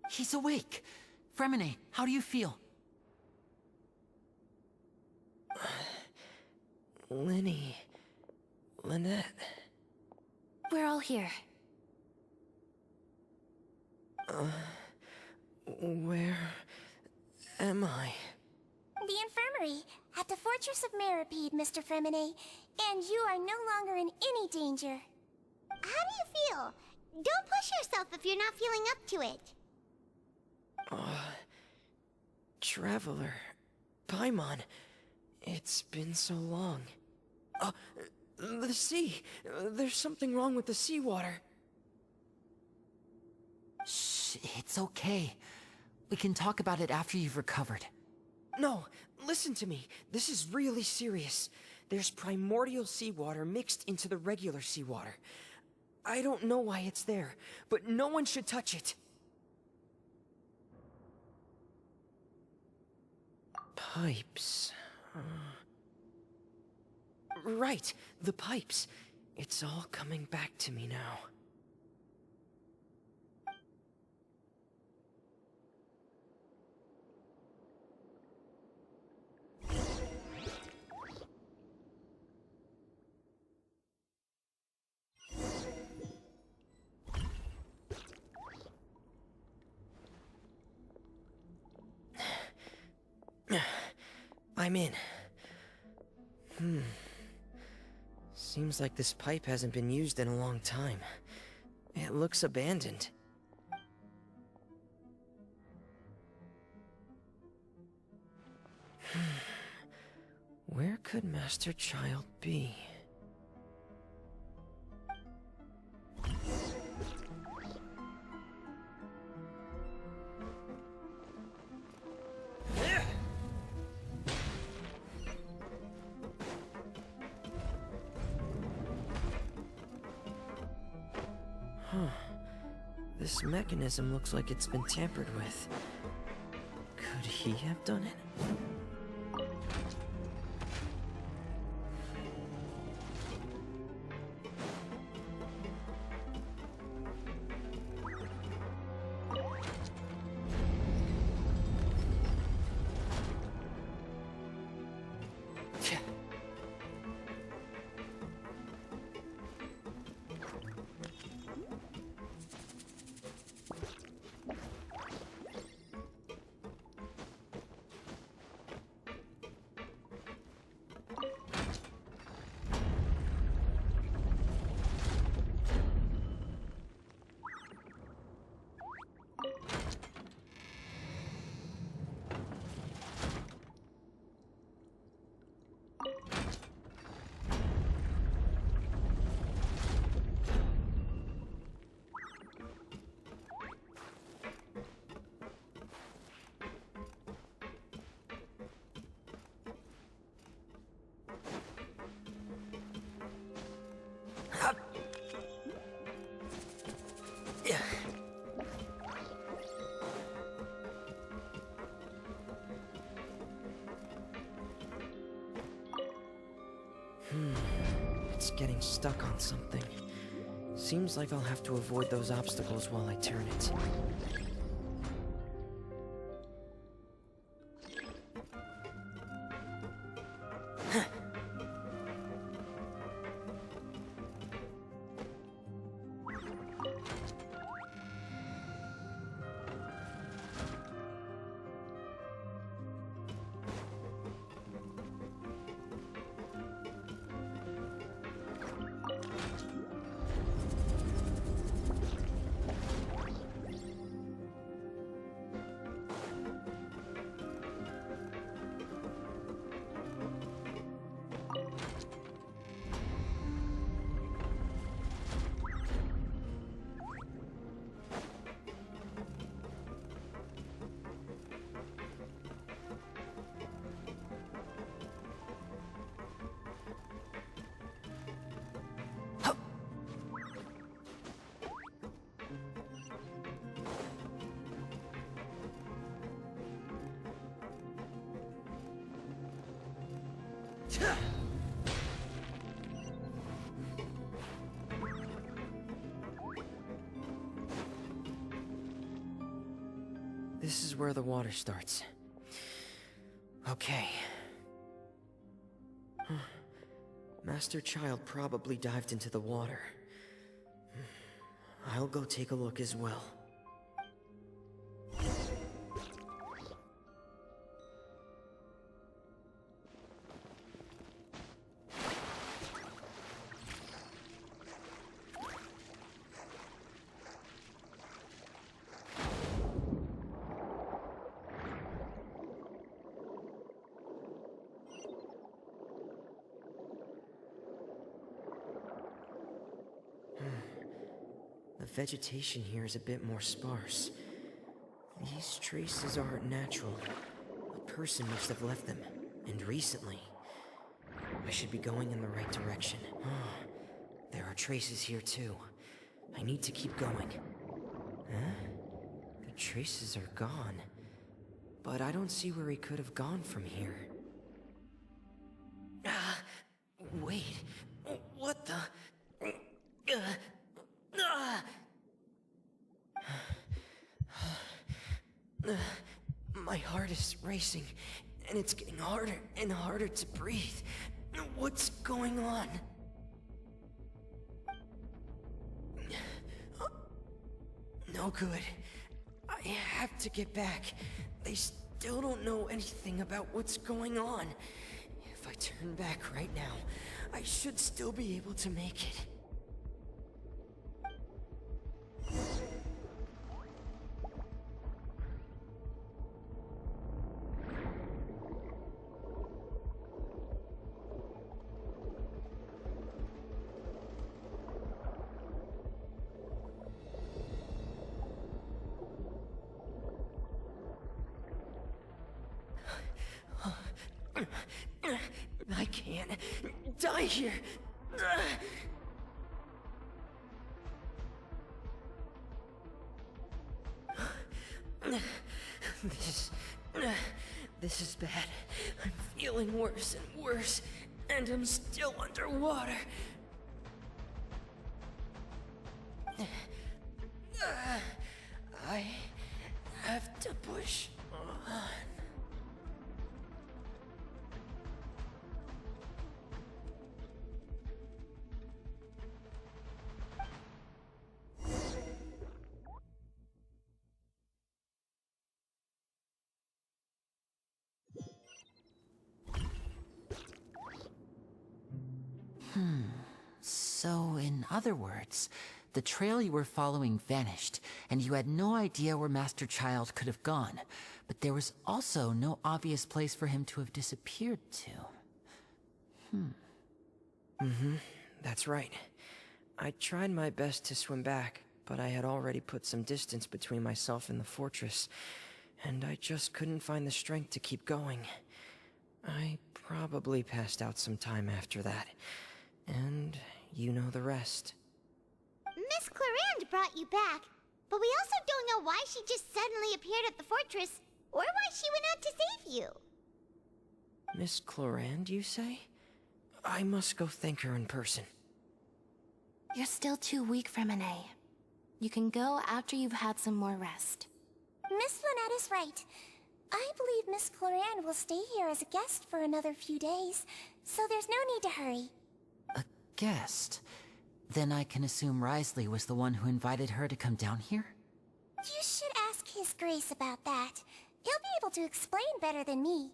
He's awake. Fremine, how do you feel? Lenny... Lynette... We're all here. Where... am I? The infirmary, at the Fortress of Meripede, Mr. Fremine, and you are no longer in any danger. How do you feel? Don't push yourself if you're not feeling up to it. Traveler... Paimon... It's been so long. The sea! There's something wrong with the seawater. Shh, it's okay. We can talk about it after you've recovered. No, listen to me. This is really serious. There's primordial seawater mixed into the regular seawater. I don't know why it's there, but no one should touch it. Pipes... Right, the pipes. It's all coming back to me now. I'm in. Seems like this pipe hasn't been used in a long time. It looks abandoned. Where could Master Child be? This mechanism looks like it's been tampered with. Could he have done it? It's getting stuck on something. Seems like I'll have to avoid those obstacles while I turn it. This is where the water starts. Okay. Master Child probably dived into the water. I'll go take a look as well. The vegetation here is a bit more sparse. These traces aren't natural. A person must have left them, and recently. I should be going in the right direction. There are traces here too. I need to keep going. Huh? The traces are gone. But I don't see where he could have gone from here. Wait. What the? My heart is racing, and it's getting harder and harder to breathe. What's going on? No good. I have to get back. They still don't know anything about what's going on. If I turn back right now, I should still be able to make it. I can't die here. This is bad. I'm feeling worse and worse, and I'm still underwater. I have to push on. So, in other words, the trail you were following vanished, and you had no idea where Master Child could have gone, but there was also no obvious place for him to have disappeared to. That's right. I tried my best to swim back, but I had already put some distance between myself and the fortress, and I just couldn't find the strength to keep going. I probably passed out some time after that, and you know the rest. Miss Clarande brought you back, but we also don't know why she just suddenly appeared at the fortress, or why she went out to save you. Miss Clarande, you say? I must go thank her in person. You're still too weak for Monet. You can go after you've had some more rest. Miss Lynette is right. I believe Miss Clarande will stay here as a guest for another few days, so there's no need to hurry. A guest? Then I can assume Risley was the one who invited her to come down here? You should ask His Grace about that. He'll be able to explain better than me.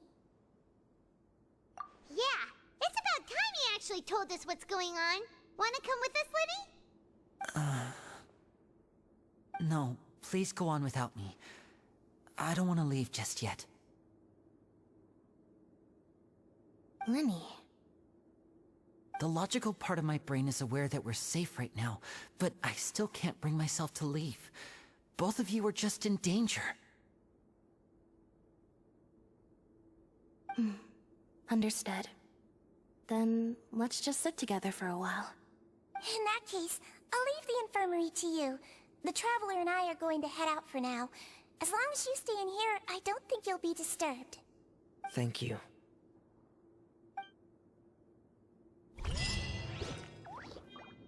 Yeah, it's about time he actually told us what's going on. Wanna come with us, Liddy? No, please go on without me. I don't want to leave just yet. Lenny. The logical part of my brain is aware that we're safe right now, but I still can't bring myself to leave. Both of you are just in danger. Understood. Then let's just sit together for a while. In that case, I'll leave the infirmary to you. The Traveler and I are going to head out for now. As long as you stay in here, I don't think you'll be disturbed. Thank you.